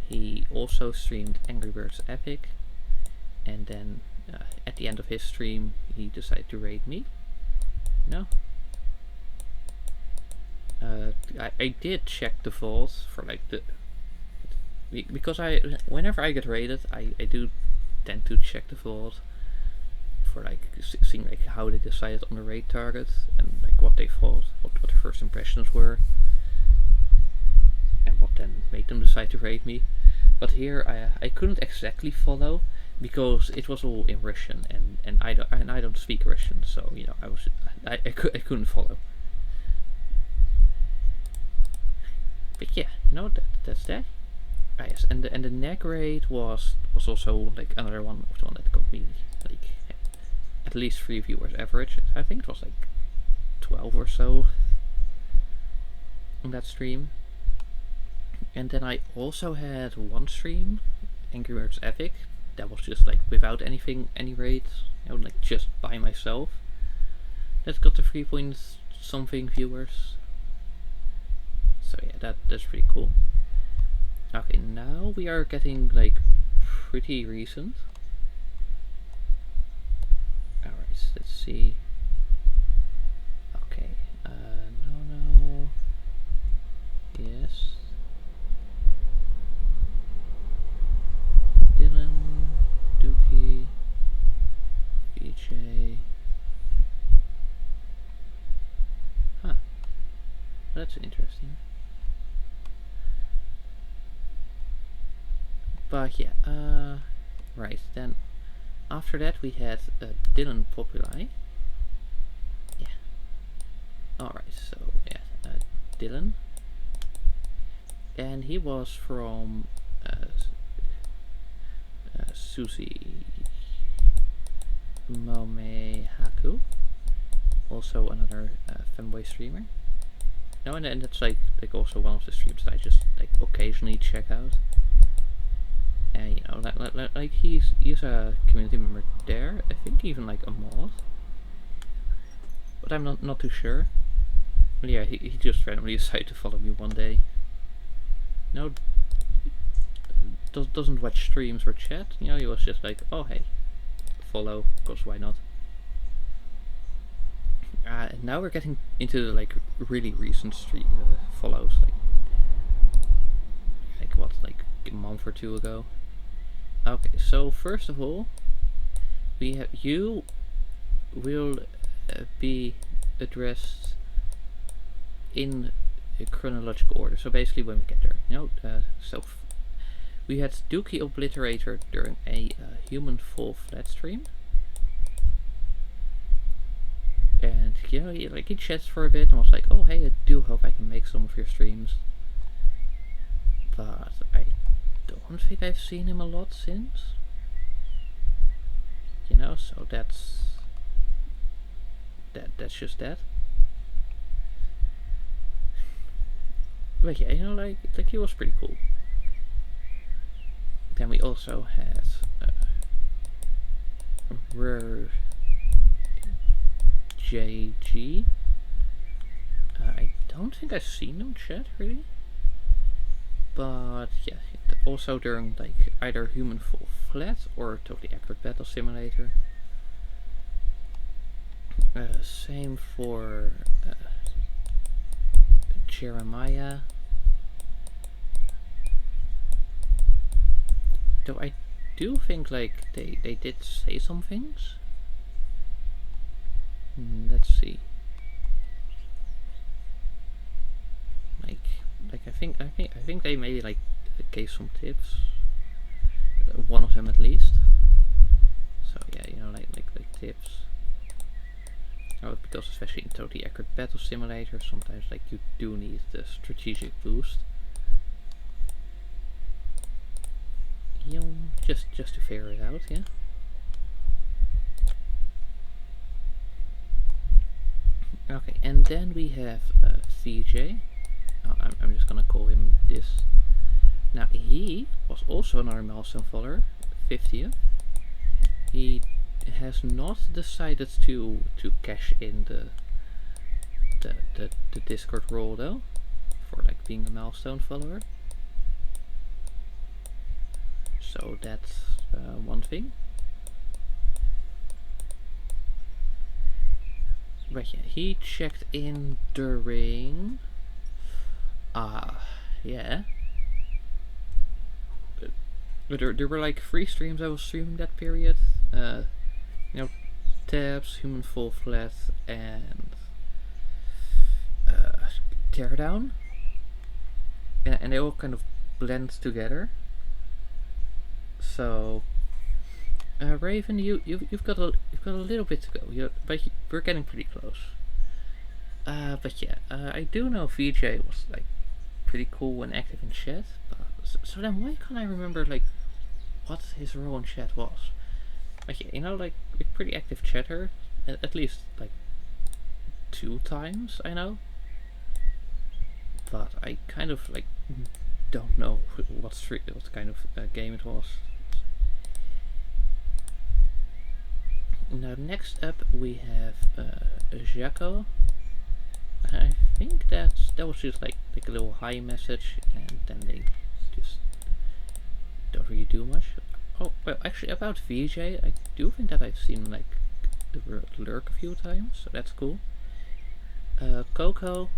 he also streamed Angry Birds Epic, and then at the end of his stream he decided to raid me. No. I did check the vault for like because whenever I get raided I do tend to check the vault for like seeing like how they decided on the raid target and like what they thought, what their first impressions were, and what then made them decide to raid me. But here I couldn't exactly follow because it was all in Russian, and I don't speak Russian, so you know I couldn't follow. But yeah, you know, that's that. Yes, and the neck raid was also like another one of the one that got me like at least 3 viewers average. I think it was like 12 or so on that stream. And then I also had one stream, Angry Birds Epic, that was just like without any raids, you know, like just by myself. That got the 3 point something viewers. So yeah, that's pretty cool. Okay, now we are getting like pretty recent. Alright, let's see. Okay, no. Yes. Dylan, Dookie, BJ. Huh. That's interesting. But yeah, right, then after that we had Dylan Populi. Yeah. Alright, so yeah, Dylan. And he was from Susie Mome Haku, also another fanboy streamer. No, and that's like also one of the streams that I just like occasionally check out. And you know, like he's a community member there. I think even like a mod, but I'm not too sure. But yeah, he just randomly decided to follow me one day. No, doesn't watch streams or chat. You know, he was just like, oh hey, follow, cause why not? Now we're getting into the like really recent follows, like what, like a month or 2 ago. Okay, so first of all, we have you will be addressed in a chronological order. So basically, when we get there, you know, so we had Dookie Obliterator during a human full flat stream, and you know, he chats for a bit and was like, "Oh hey, I do hope I can make some of your streams," but I don't think I've seen him a lot since. You know, so that's just that. But yeah, you know, like he was pretty cool. Then we also had Rare JG. I don't think I've seen them chat really, but yeah, also during like either Human Fall Flat or Totally Accurate Battle Simulator. Same for Jeremiah. Though I do think like they did say some things. Let's see. Like I think they maybe like gave some tips. One of them at least. So yeah, you know, like tips. Oh, because especially in Totally Accurate Battle Simulator, sometimes like you do need the strategic boost. You know, just to figure it out, yeah. Okay, and then we have CJ. I'm just gonna call him this. Now he was also another milestone follower, 50th. He has not decided to cash in the Discord role though, for like being a milestone follower. So that's one thing. But yeah, he checked in during yeah. There were like 3 streams I was streaming that period. You know, Tabs, Human Fall Flat, and Teardown. And they all kind of blend together. So Raven, you've got a little bit to go. But we're getting pretty close. But yeah, I do know VJ was like pretty cool and active in chat. But so then why can't I remember like what his role in chat was? Like yeah, you know, like a pretty active chatter, at least like 2 times I know. But I kind of like don't know what kind of game it was. Now next up we have Jaco. I think that was just like a little hi message, and then they just don't really do much. Oh well, actually about VJ, I do think that I've seen like the lurk a few times, so that's cool. Coco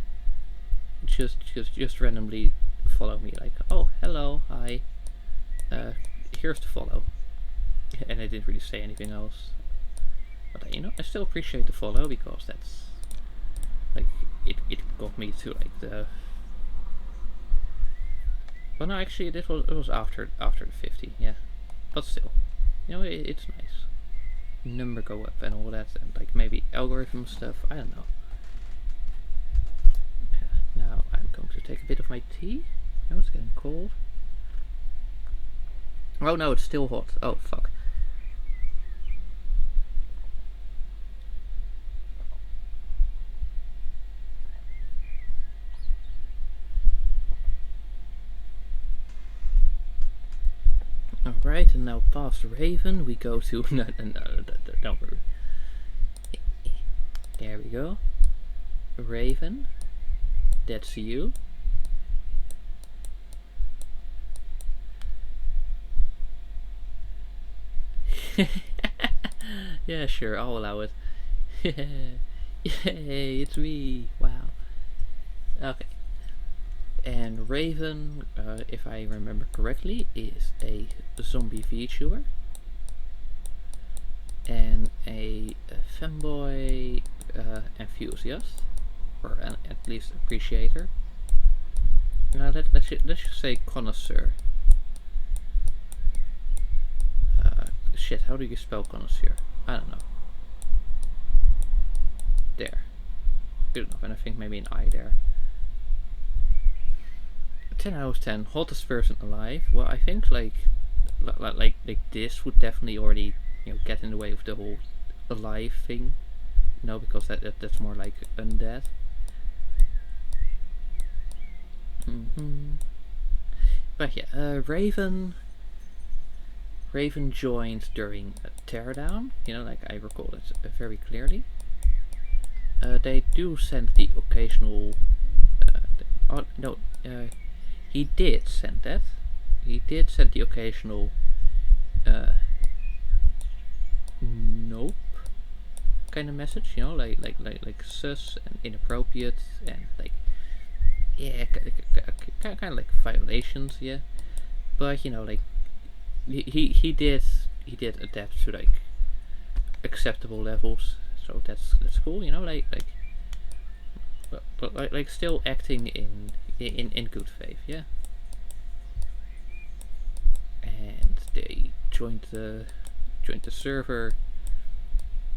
just randomly follow me like, oh hello, hi, here's the follow, and I didn't really say anything else. But you know, I still appreciate the follow because that's like it got me to like the. Well, no, actually, it was after the 50, yeah. But still, you know, it's nice. Number go up and all that, and like maybe algorithm stuff. I don't know. Now I'm going to take a bit of my tea. Oh, it's getting cold. Oh no, it's still hot. Oh fuck. Alright, and now past Raven, we go to. No, don't worry. There we go. Raven, that's you. Yeah, sure, I'll allow it. Yay, it's me. Wow. Okay. And Raven, if I remember correctly, is a zombie VTuber and a femboy enthusiast, or at least appreciator. Let's just say connoisseur. Shit, how do you spell connoisseur? I don't know. There. Good enough, and I think maybe an I there. 10 out of 10, hottest person alive. Well, I think like this would definitely already, you know, get in the way of the whole alive thing, you know, because that's more like undead. But yeah, Raven joined during a teardown. You know, like I recall it very clearly. They do send the occasional. Oh no, he did send that. He did send the occasional. Nope. Kind of message, you know, like sus and inappropriate and like, yeah, kind of like violations, yeah. But you know, like he did adapt to like acceptable levels, so that's cool, you know, but like still acting in good faith, yeah. And they joined the server,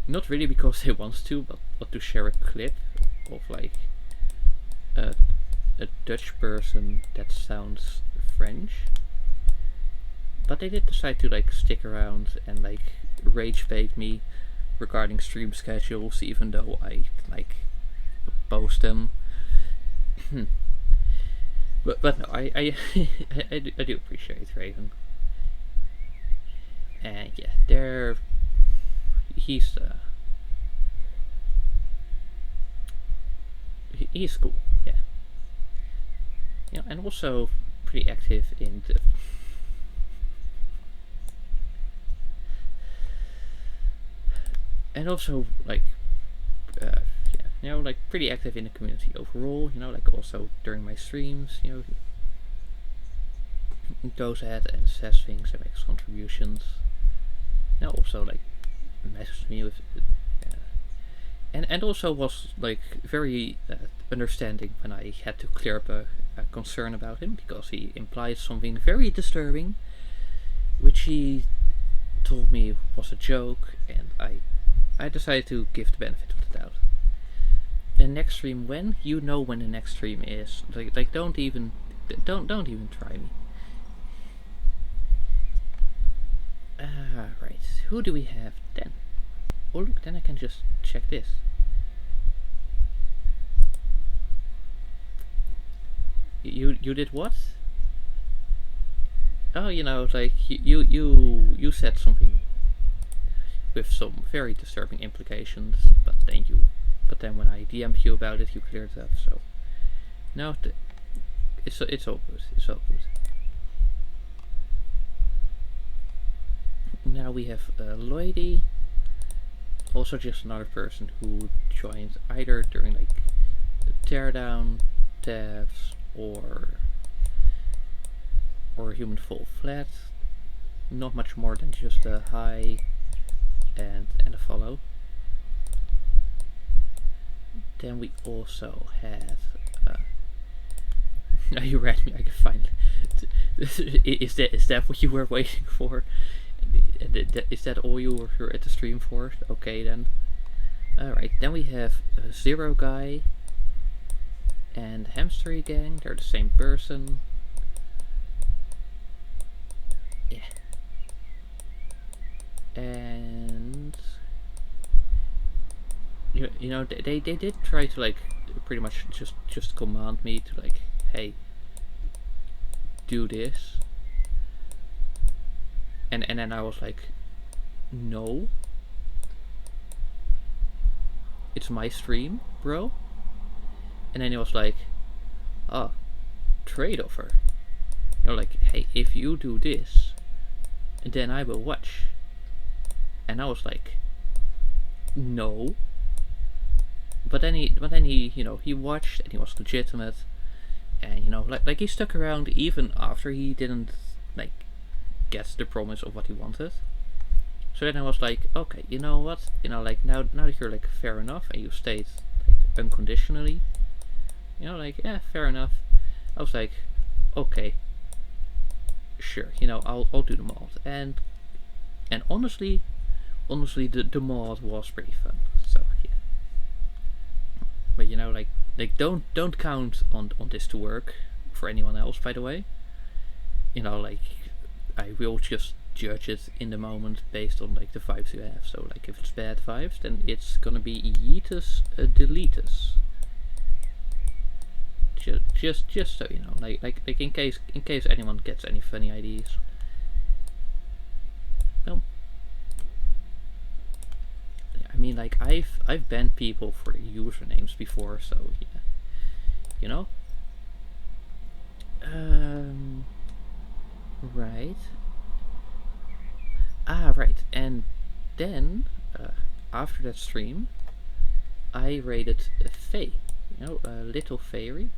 not really because they want to, but to share a clip of like a Dutch person that sounds French. But they did decide to like stick around and like rage bait me regarding stream schedules, even though I like post them. but no, I do appreciate Raven. And yeah, he's cool, yeah. You know, and also pretty active in the and also like yeah, you know, like pretty active in the community overall, you know, like also during my streams, you know, he goes ahead and says things and makes contributions. Now also like messaged me with and also was like very understanding when I had to clear up a concern about him, because he implied something very disturbing, which he told me was a joke, and I decided to give the benefit of the doubt. And next stream, when you know when the next stream is, like don't even try me. Right, who do we have then? Oh look, then I can just check this. You did what? Oh, you know, like you said something with some very disturbing implications, but then when I DM'd you about it, you cleared it up. So no, it's all good. It's all good. Now we have Lloydie, also just another person who joined either during like teardown, tabs, or human fall flat. Not much more than just a hi and a follow. Then we also had now you read me, I can find is that what you were waiting for? Is that all you were at the stream for? Okay then. Alright, then we have Zero Guy and Hamstery Gang. They're the same person. Yeah. And you know, they did try to like pretty much just command me to like, hey, do this. And then I was like, no, it's my stream, bro. And then he was like, oh, trade offer. You know, like, hey, if you do this, then I will watch. And I was like, no. But then he, you know, he watched and he was legitimate, and you know, like he stuck around even after he didn't like get the promise of what he wanted. So then I was like, okay, you know what, you know, like now that you're like fair enough and you stayed like unconditionally, you know, like, yeah, fair enough. I was like, okay, sure, you know, I'll do the mod. And honestly the mod was pretty fun. So yeah. But you know, like don't count on this to work for anyone else, by the way. You know, like I will just judge it in the moment based on like the vibes you have. So like if it's bad vibes, then it's gonna be yeetus deletus. just so you know, like in case anyone gets any funny ideas. Well, I mean, like I've banned people for their usernames before, so yeah, you know. Right. Right. And then after that stream, I raided Faye. You know, little fairy.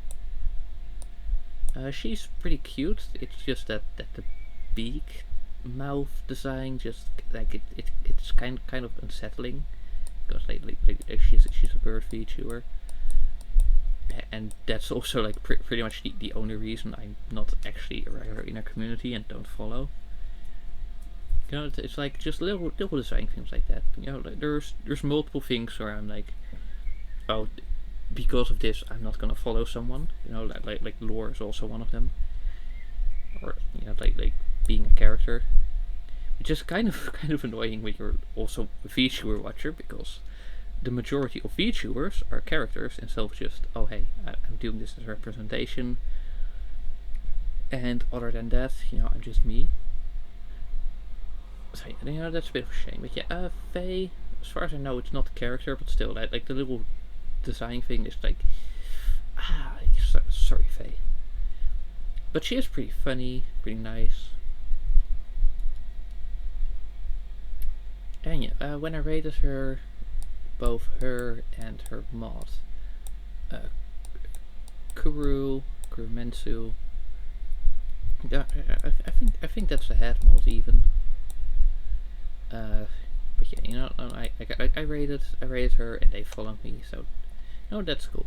She's pretty cute. It's just that the beak mouth design just like it's kind of unsettling because like she's a bird VTuber, and that's also like pretty much the only reason I'm not actually a regular in her community and don't follow. You know, it's like just little design things like that. You know, like there's multiple things where I'm like, oh, because of this, I'm not gonna follow someone. You know, like lore is also one of them, or you know, like being a character, which is kind of annoying when you're also a VTuber watcher because the majority of VTubers are characters instead of just, oh hey, I'm doing this as a representation, and other than that, you know, I'm just me. So you know, that's a bit of a shame. But yeah, Faye, as far as I know, it's not a character, but still, like the little design thing is like, sorry Faye. But she is pretty funny, pretty nice. And yeah, when I rated her, both her and her mod, Kurumensu. Yeah, I think that's the head mod even. But yeah, you know, I rated her and they followed me, so no, that's cool.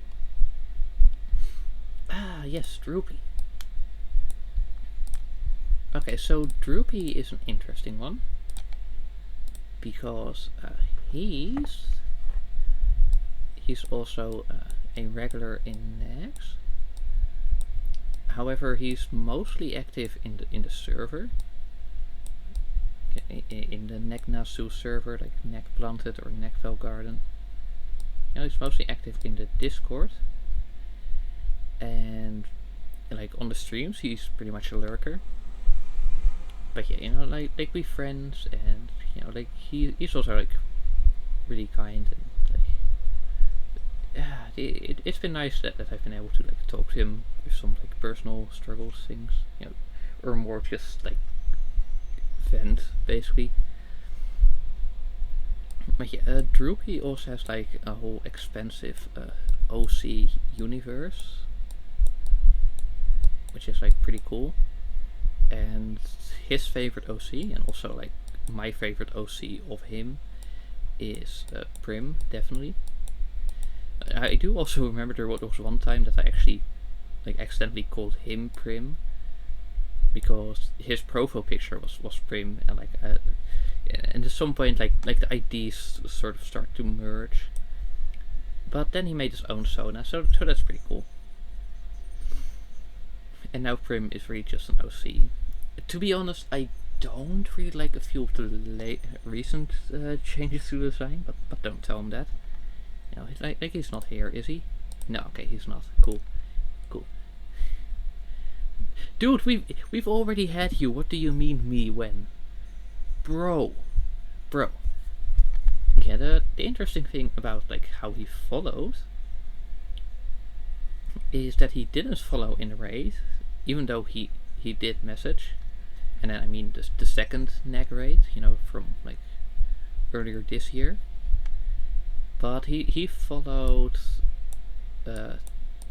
Yes, Droopy. Okay, so Droopy is an interesting one because he's also a regular in Nex. However, he's mostly active in the server, in the Neknasu server, like Neck Planted or Neckfell Garden. You know, he's mostly active in the Discord, and like on the streams, he's pretty much a lurker. But yeah, you know, like we friends, and you know, like he's also like really kind, and like it's been nice that I've been able to like talk to him with some like personal struggles things, you know, or more just like vent basically. But yeah, Droopy also has like a whole expensive OC universe, which is like pretty cool. And his favorite OC, and also like my favorite OC of him, is Prim, definitely. I do also remember there was one time that I actually like accidentally called him Prim because his profile picture was Prim, and like and at some point like the IDs sort of start to merge. But then he made his own Sona, so that's pretty cool. And now Prim is really just an OC. To be honest, I don't really like a few of the recent changes to the design, but don't tell him that. You know, like he's not here, is he? No, okay, he's not. Cool. Dude, we've already had you. What do you mean me when? Bro. Yeah, the interesting thing about like how he follows is that he didn't follow in the raid, even though he did message. And then I mean the second neg raid, you know, from like earlier this year. But he followed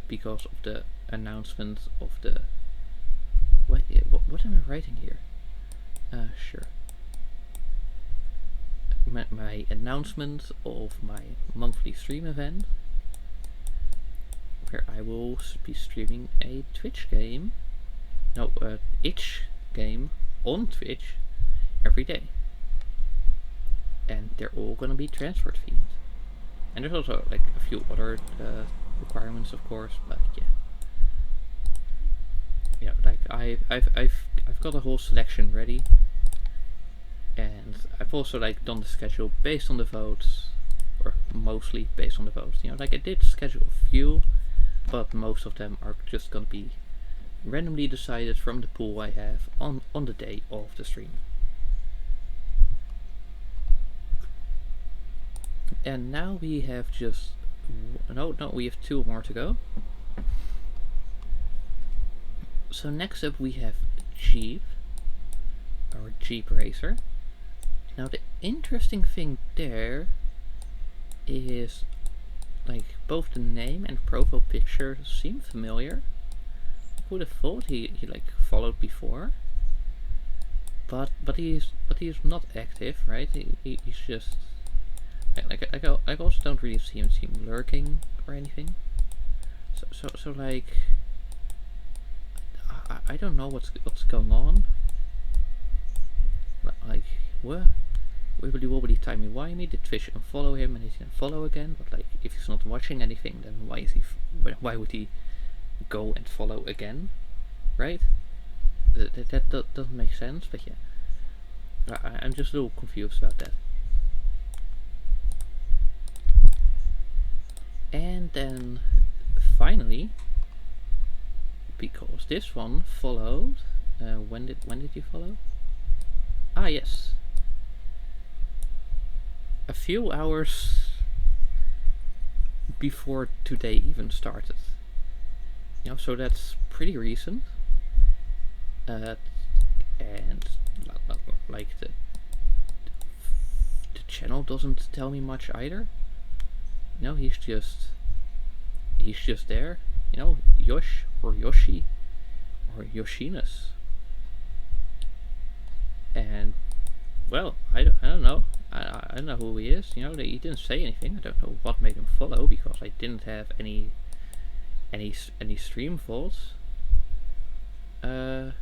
because of the announcement of the what am I writing here? Sure. My announcement of my monthly stream event, where I will be streaming a Twitch game, itch game on Twitch every day, and they're all gonna be transport themed. And there's also like a few other requirements, of course, but yeah, like I've got a whole selection ready, and I've also like done the schedule based on the votes, or mostly based on the votes. You know, like I did schedule a few, but most of them are just gonna be randomly decided from the pool I have on the day of the stream. And now we have just we have 2 more to go. So next up we have Jeep, or Jeep Racer. Now the interesting thing there is, like, both the name and profile picture seem familiar. I would have thought he like followed before, but he's not active, right? He's just I also don't really see him lurking or anything. So like, I don't know what's going on. Like, what? Wibbly wobbly timey wimey, did Fish unfollow him and he's gonna follow again? But like, if he's not watching anything, then why would he go and follow again? Right? That doesn't make sense, but yeah. I'm just a little confused about that. And then finally, because this one followed, when did you follow? Ah, yes, a few hours before today even started. So that's pretty recent. And like the channel doesn't tell me much either. He's just there. Yosh or Yoshi or Yoshinus. And well, I don't know. I don't know who he is. He didn't say anything. I don't know what made him follow, because I didn't have any stream faults. Yeah.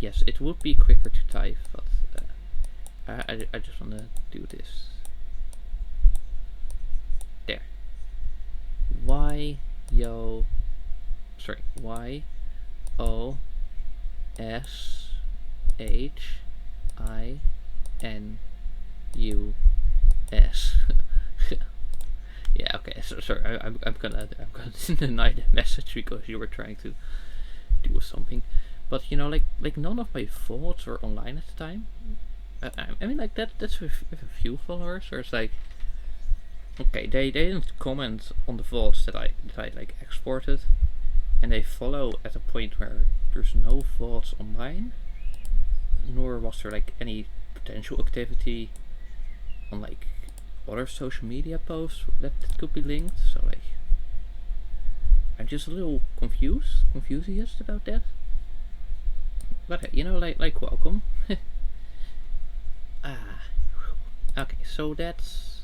Yes, it would be quicker to type, but I just want to do this. There. Y O S H I N U S. Yeah, okay. So sorry, I'm gonna deny the message because you were trying to do something. But like none of my thoughts were online at the time. I mean, like that's with a few followers, or it's like, okay, they didn't comment on the VODs that I like exported, and they follow at a point where there's no VODs online, nor was there like any potential activity on like other social media posts that could be linked. So like, I'm just a little confused about that. But like welcome. Okay, so that's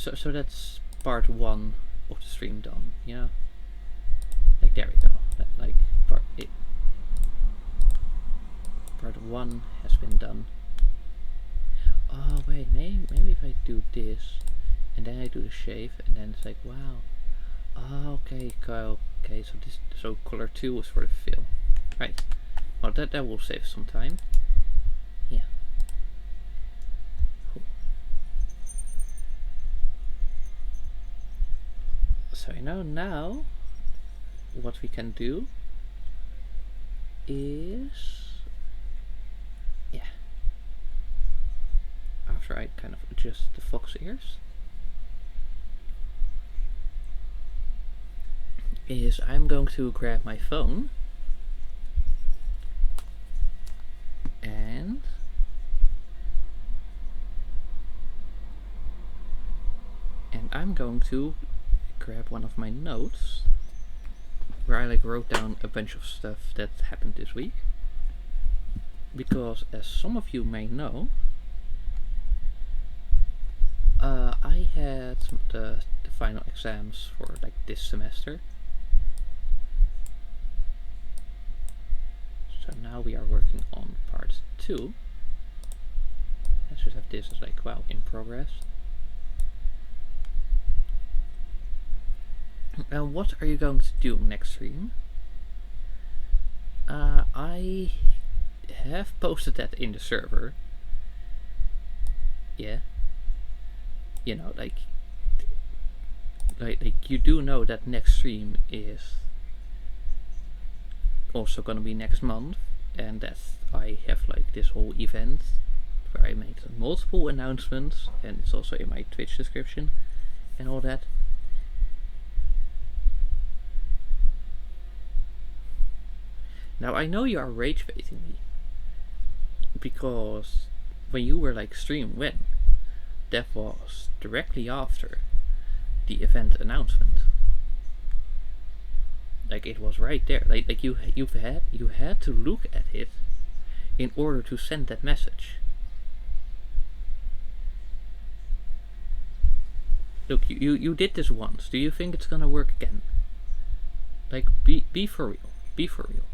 that's part 1 of the stream done. Like, there we go. Like part 1 has been done. Oh wait, maybe if I do this and then I do the shave, and then it's like, wow. Oh, okay, Kyle. Okay, so color 2 was for the fill, right? Well, that will save some time. Yeah. Cool. So now what we can do is, yeah, after I kind of adjust the fox ears, is I'm going to grab my phone and I'm going to grab one of my notes where I like wrote down a bunch of stuff that happened this week, because as some of you may know, I had the final exams for like this semester. So now we are working on part 2. Let's just have this as like, wow, in progress. And what are you going to do next stream? I have posted that in the server. Yeah. Like, like you do know that next stream is also gonna be next month, and that I have like this whole event where I made multiple announcements, and it's also in my Twitch description and all that. Now I know you are rage baiting me, because when you were like stream when, that was directly after the event announcement. Like it was right there. Like you had to look at it in order to send that message. Look, you did this once. Do you think it's gonna work again? Like be for real. Be for real.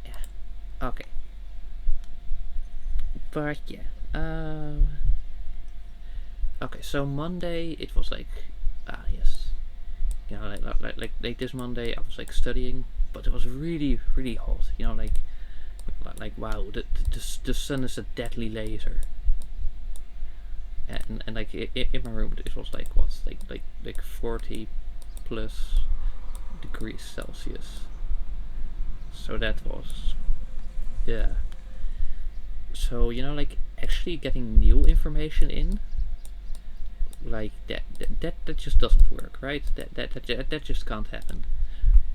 Yeah. Okay. But yeah. Okay, so Monday it was like, yes, you know, like this Monday I was like studying, but it was really hot. You know, like wow, the sun is a deadly laser. And like in my room it was like what, like 40 plus degrees Celsius. So that was, yeah. So you know, like actually getting new information in, like that just doesn't work, right? That just can't happen.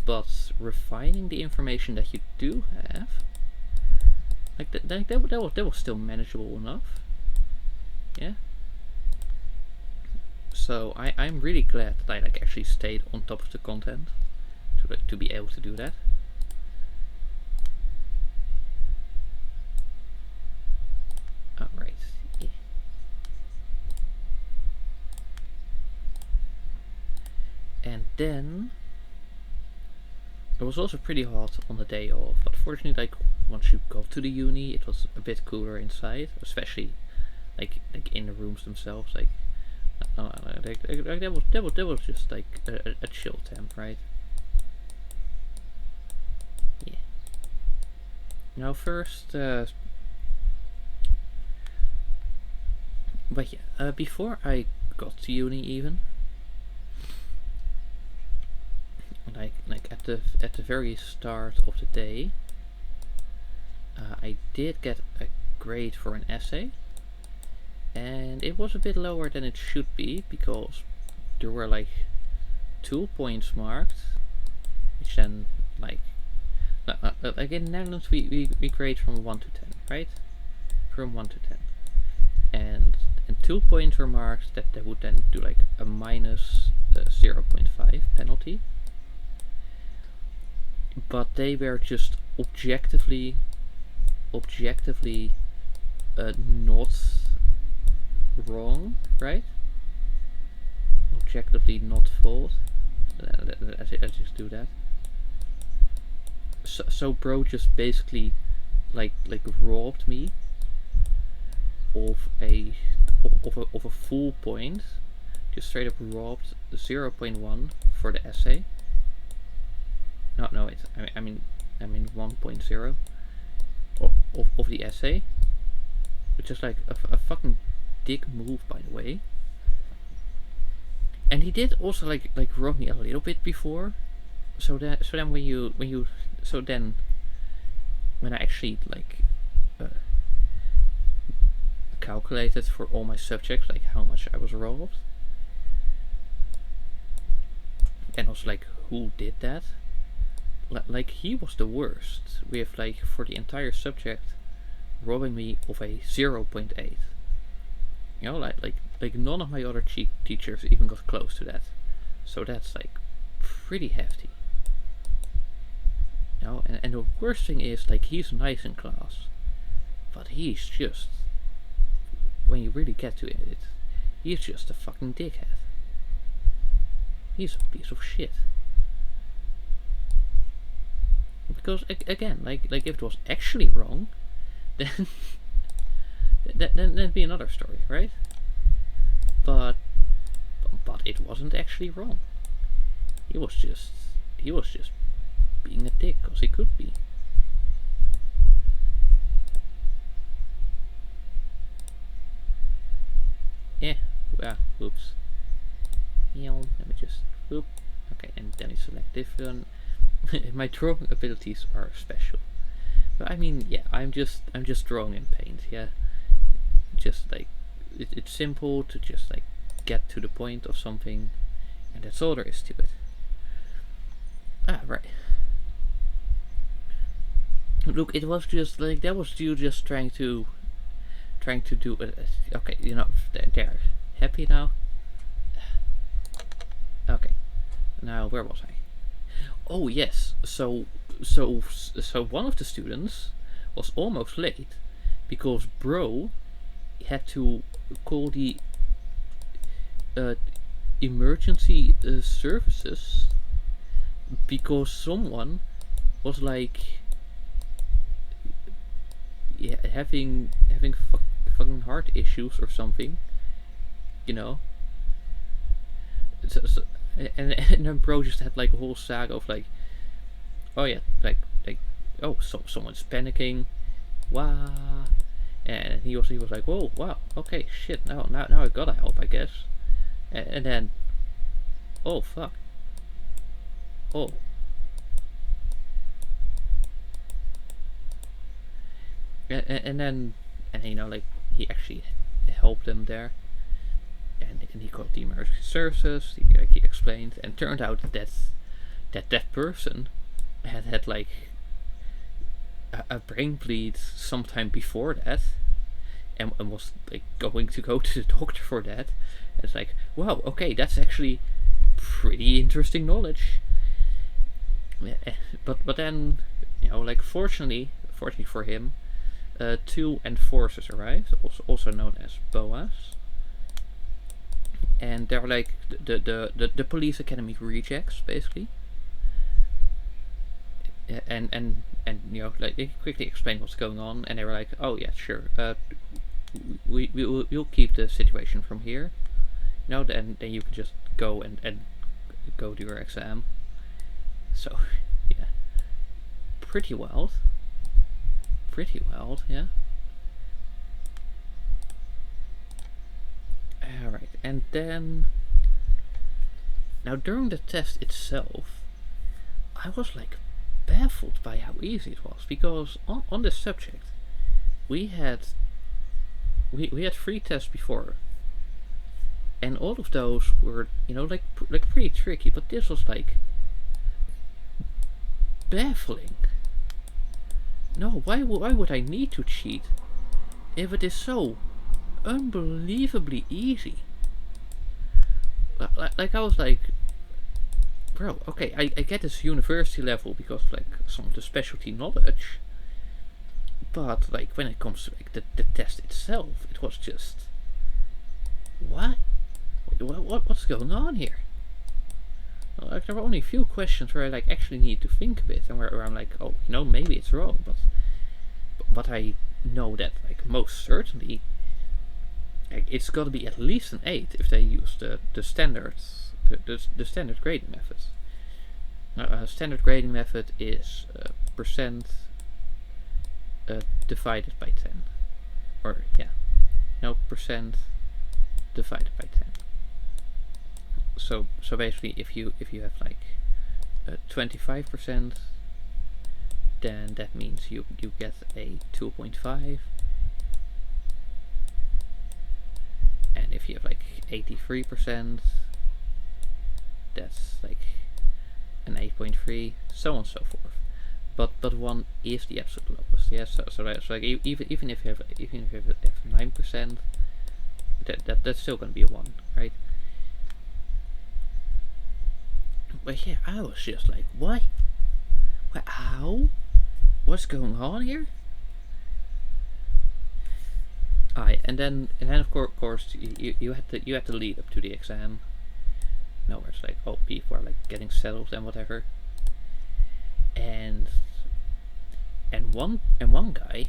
But refining the information that you do have, like that was still manageable enough. Yeah. So I'm really glad that I like actually stayed on top of the content to be able to do that. Alright. Yeah. And then it was also pretty hot on the day off, but fortunately, like once you got to the uni, it was a bit cooler inside, especially like in the rooms themselves. Like that was just like a chill temp, right? Yeah. Now first, but yeah, before I got to uni even, like at the very start of the day, I did get a grade for an essay, and it was a bit lower than it should be because there were like 2 points marked, which then like in the Netherlands we grade from 1 to 10, right? From 1 to 10, and 2 points were marked that they would then do like a minus 0.5 penalty. But they were just objectively not wrong, right? Objectively not fault. I just do that. So bro just basically like robbed me of a full point. Just straight up robbed 0.1 for the essay. No, wait. I mean 1.0 of the essay, which is like a fucking dick move, by the way. And he did also like rob me a little bit before, so then when I actually like calculated for all my subjects like how much I was robbed, and also like who did that. Like he was the worst with like for the entire subject robbing me of a 0.8. You know, like none of my other teachers even got close to that. So that's like pretty hefty. You know, and the worst thing is like he's nice in class, but he's just, when you really get to it, he's just a fucking dickhead. He's a piece of shit. Because again, like if it was actually wrong, then that'd be another story, right? But it wasn't actually wrong. He was just being a dick because he could be. Yeah. Oops. Let me just whoop. Okay, and then we select different. My drawing abilities are special. But I mean, yeah, I'm just drawing in paint. Yeah, just like it's simple to just like get to the point of something, and that's all there is to it. Right. Look, it was just like that was you just trying to do it. Okay, there. Happy now? Okay. Now where was I? Oh yes. So one of the students was almost late because bro had to call the uh, emergency services because someone was like having fucking heart issues or something, you know. So, and then bro just had like a whole saga of like, oh yeah, like oh, so someone's panicking, wow, and he was like, whoa, wow, okay, shit, now I gotta help, I guess, and then, oh fuck, oh, and then like he actually helped them there, and he called the emergency services. He explained, and turned out that person had like a brain bleed sometime before that, and was like going to go to the doctor for that. And it's like, wow, okay, that's actually pretty interesting knowledge. But then, like fortunately for him, two enforcers arrived, also known as BOAs, and they're like the police academy rejects basically. And like they quickly explained what's going on, and they were like, oh yeah, sure, we'll keep the situation from here. Then you can just go and go to your exam. So yeah, pretty wild, yeah. Alright, and then now during the test itself, I was like baffled by how easy it was, because on this subject we had 3 tests before, and all of those were like pretty tricky, but this was like baffling. No, why would I need to cheat if it is so unbelievably easy? Like I was like, bro, okay, I get this university level because of like some of the specialty knowledge, but like when it comes to like the test itself, it was just what's going on here? Like there were only a few questions where I like actually need to think a bit, and where I'm like, oh, maybe it's wrong, but I know that like most certainly it's got to be at least an 8 if they use the standards the standard grading methods. Standard grading method is percent divided by 10, or percent divided by 10. So basically, if you have like 25%, then that means you get a 2.5, and if you have like 83%, that's like an 8.3, so on and so forth. But 1 is the absolute lowest. Yeah, so like even if you have 9%, that's still gonna be a 1, right? But yeah, I was just like, what? How? What's going on here? And then of course you had to lead up to the exam. Where it's like, oh, people are like getting settled and whatever. And one guy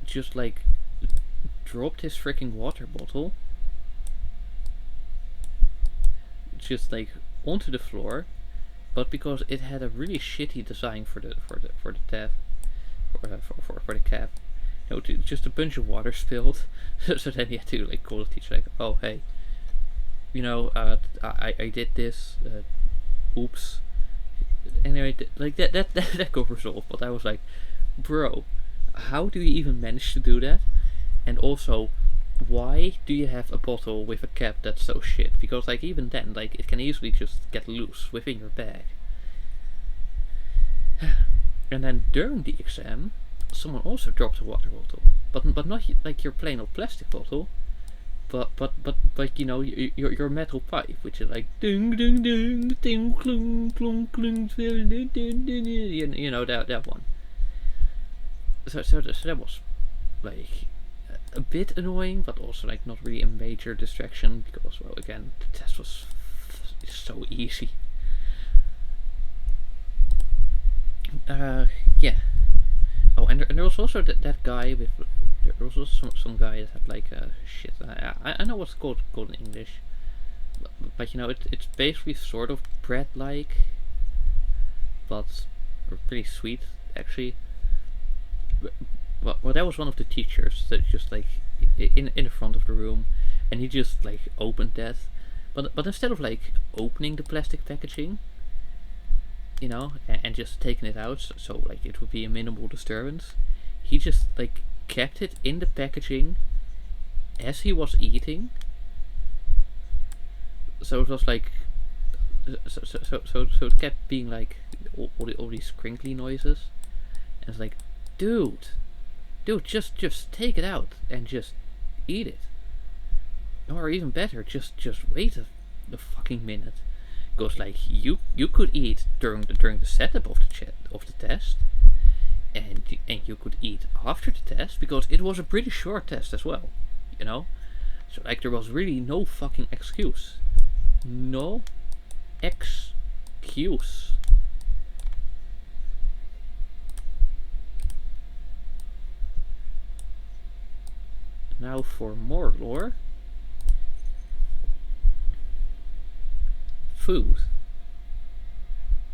just like dropped his freaking water bottle just like onto the floor, but because it had a really shitty design for the tab, for the cap, just a bunch of water spilled. So then he had to like call the teacher, like, oh hey, I did this. Oops. Anyway, like that got resolved. But I was like, bro, how do you even manage to do that? And also, why do you have a bottle with a cap that's so shit? Because like even then, like it can easily just get loose within your bag. And then during the exam, someone also dropped a water bottle, but not like your plain old plastic bottle, but your metal pipe, which is like ding ding ding ding klung klung klung, that one. So that was like a bit annoying, but also like not really a major distraction because, well, again, the test was so easy. Yeah. Oh, and there was also that guy with. There was also some guy that had like shit. I know what's called in English, but it's basically sort of bread like, but pretty sweet actually. Well, that was one of the teachers that just like in the front of the room, and he just like opened that, but instead of like opening the plastic packaging, and just taking it out, so like it would be a minimal disturbance, he just like kept it in the packaging as he was eating. So it was like, so it kept being like all these crinkly noises, and it's like, dude, just take it out and just eat it, or even better, just wait a fucking minute. Because like you could eat during the setup of the test, and you could eat after the test because it was a pretty short test as well, So like there was really no fucking excuse, no excuse. Now for more lore. Food.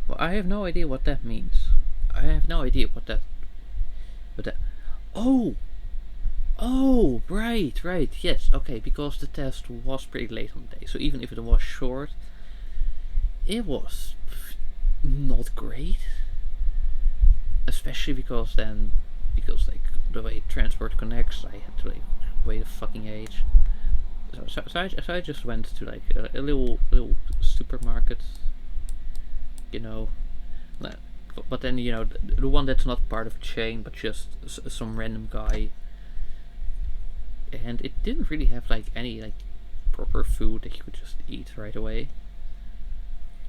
Well, I have no idea what that means. I have no idea what that. Oh, right, yes, okay, because the test was pretty late on the day, so even if it was short, it was not great. Especially because like the way transport connects, I had to like wait a fucking age. So I just went to like a little supermarket, but then the one that's not part of a chain, but just some random guy, and it didn't really have like any like proper food that you could just eat right away.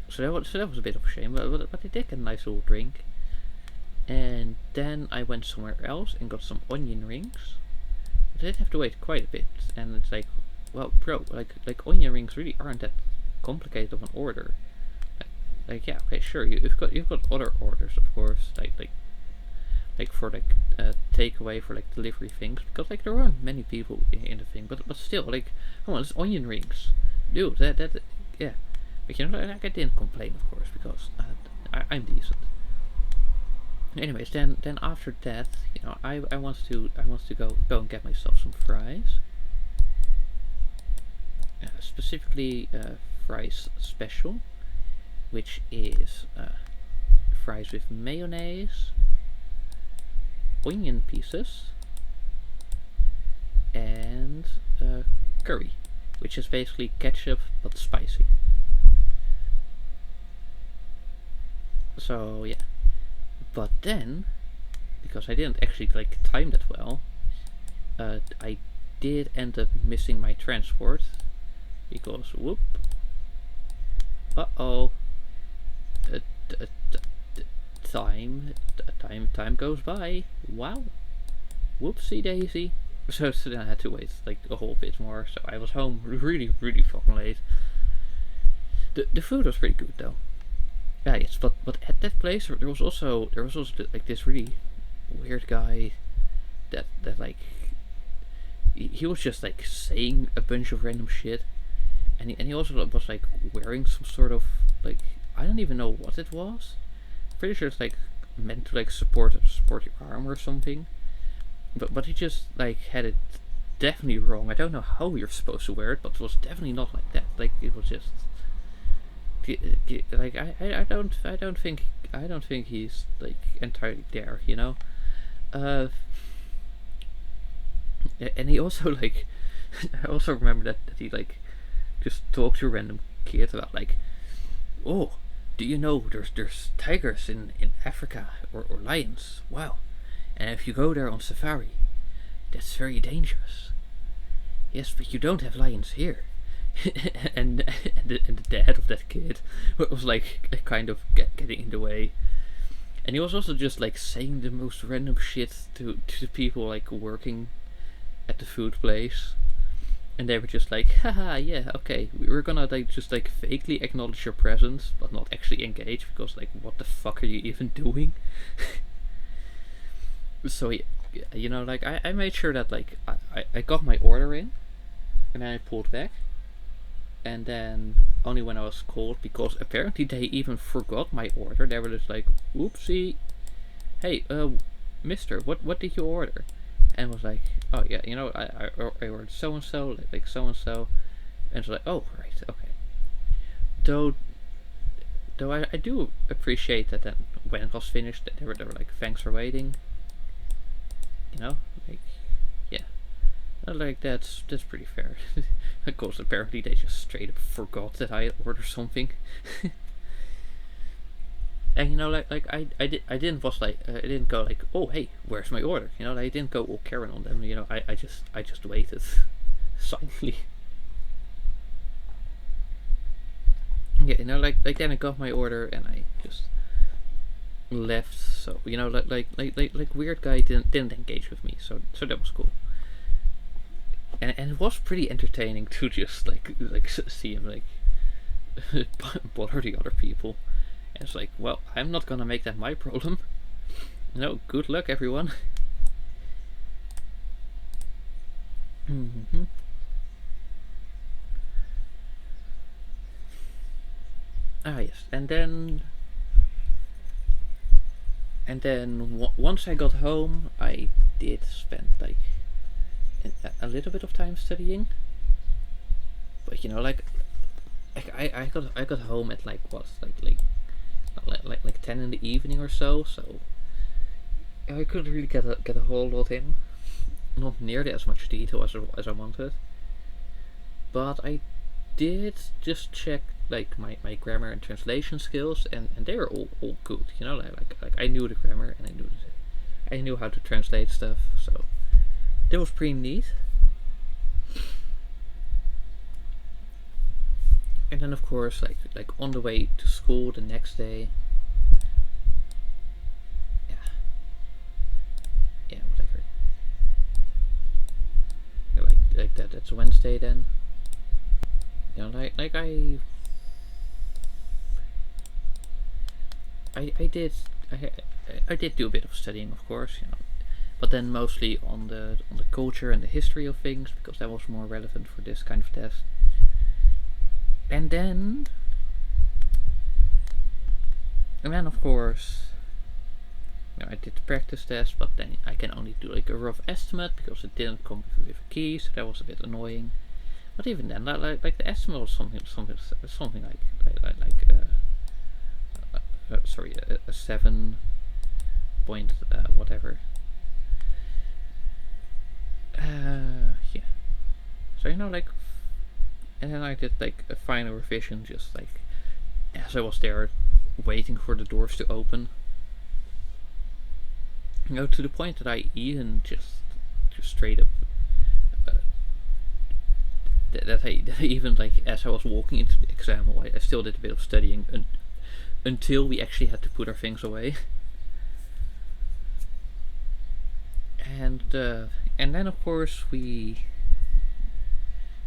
So that was a bit of a shame, but they did get a nice little drink. And then I went somewhere else and got some onion rings. But I did have to wait quite a bit, and it's like, well, bro, like onion rings really aren't that complicated of an order. Like yeah, okay, sure, you've got other orders, of course, like for like takeaway for like delivery things, because like there aren't many people in the thing, but still, like, come on, it's onion rings, dude. That yeah, but like I didn't complain, of course, because I'm decent. Anyways, then after that, I wanted to go and get myself some fries. Specifically, fries special, which is fries with mayonnaise, onion pieces, and curry, which is basically ketchup but spicy. So yeah. But then, because I didn't actually like time that well, I did end up missing my transport because whoop, time goes by. Wow, whoopsie daisy. So then I had to wait like a whole bit more. So I was home really fucking late. The food was pretty good though. Yeah, yes, but at that place there was also like this really weird guy that like he was just like saying a bunch of random shit, and he also was like wearing some sort of like, I don't even know what it was. Pretty sure it's like meant to like support your arm or something. but he just like had it definitely wrong. I don't know how you're supposed to wear it, but it was definitely not like that. Like it was just like I don't think he's like entirely there, you know. Uh, and he also like I also remember that he like just talked to a random kid about like, oh, do you know there's tigers in Africa or lions? Wow, and if you go there on safari, that's very dangerous. Yes, but you don't have lions here. And the dad of that kid was like kind of getting in the way, and he was also just like saying the most random shit to the people like working at the food place, and they were just like, haha, yeah, okay, we're gonna like just like vaguely acknowledge your presence but not actually engage, because like what the fuck are you even doing? So you know, like I made sure that like I got my order in, and then I pulled back, and then only when I was called, because apparently they even forgot my order. They were just like, oopsie, hey, mister, what did you order? And was like, oh yeah, you know, I ordered so and so, like so and so, and it's like, oh right, okay. Though I do appreciate that then when it was finished, they were like, thanks for waiting, you know, like, yeah, like that's pretty fair. Of course, apparently they just straight up forgot that I had ordered something. And you know, like I didn't was like I didn't go like, oh hey, where's my order? You know, I didn't go all Karen on them. You know, I just waited silently. Yeah, you know, like then I got my order and I just left. So you know, like weird guy didn't engage with me. So that was cool. And it was pretty entertaining to just like see him like bother the other people. And it's like, well, I'm not gonna make that my problem. No, good luck, everyone. Mm-hmm. Ah, yes, and then once I got home, I did spend like a little bit of time studying. But you know, I got home at like what, like 10 in the evening or so. So I couldn't really get a whole lot in. Not nearly as much detail as I wanted. But I did just check like my grammar and translation skills, and they were all good. You know, like I knew the grammar and I knew how to translate stuff. So that was pretty neat. And then of course, like on the way to school the next day. Yeah, whatever. Yeah, like that's Wednesday then. You know, like I did I did do a bit of studying, of course, you know, but then mostly on the culture and the history of things, because that was more relevant for this kind of test. And then of course, you know, I did the practice test, but then I can only do like a rough estimate because it didn't come with a key, so that was a bit annoying. But even then, like the estimate was something like sorry, a 7 point whatever. Yeah. So you know, like, and then I did like a final revision, just like as I was there, waiting for the doors to open. You know, to the point that I even just straight up that I even like as I was walking into the exam hall, I still did a bit of studying until we actually had to put our things away. And then of course we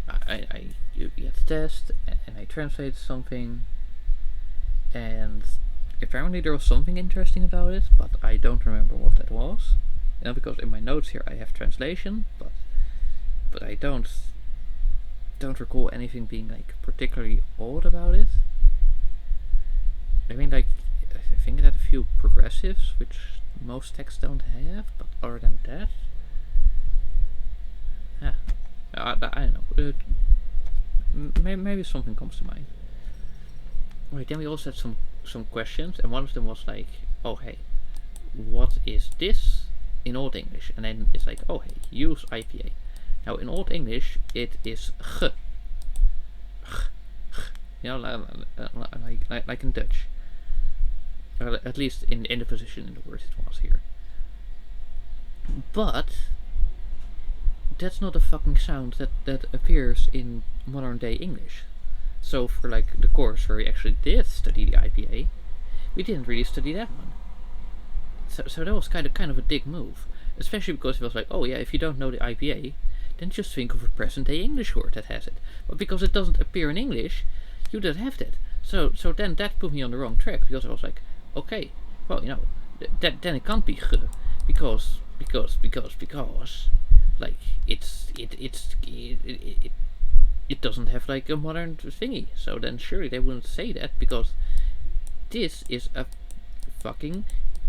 had the test, and I translated something, and apparently there was something interesting about it, but I don't remember what that was. You know, because in my notes here I have translation, but I don't recall anything being like particularly odd about it. I mean, like, I think it had a few progressives, which most texts don't have, but other than that, I don't know. Maybe something comes to mind. Right, then we also had some questions, and one of them was like, oh hey, what is this in Old English? And then it's like, oh hey, use IPA. Now in Old English it is g. You know, like in Dutch. Or at least in the position in the word it was here. But that's not a fucking sound that appears in modern day English. So for like the course where we actually did study the IPA, we didn't really study that one. So that was kind of a dick move, especially because it was like, oh yeah, if you don't know the IPA, then just think of a present day English word that has it. But because it doesn't appear in English, you don't have that. So then that put me on the wrong track, because I was like, okay, well, you know, then it can't be g, because like it doesn't have like a modern thingy. So then surely they wouldn't say that, because this is a fucking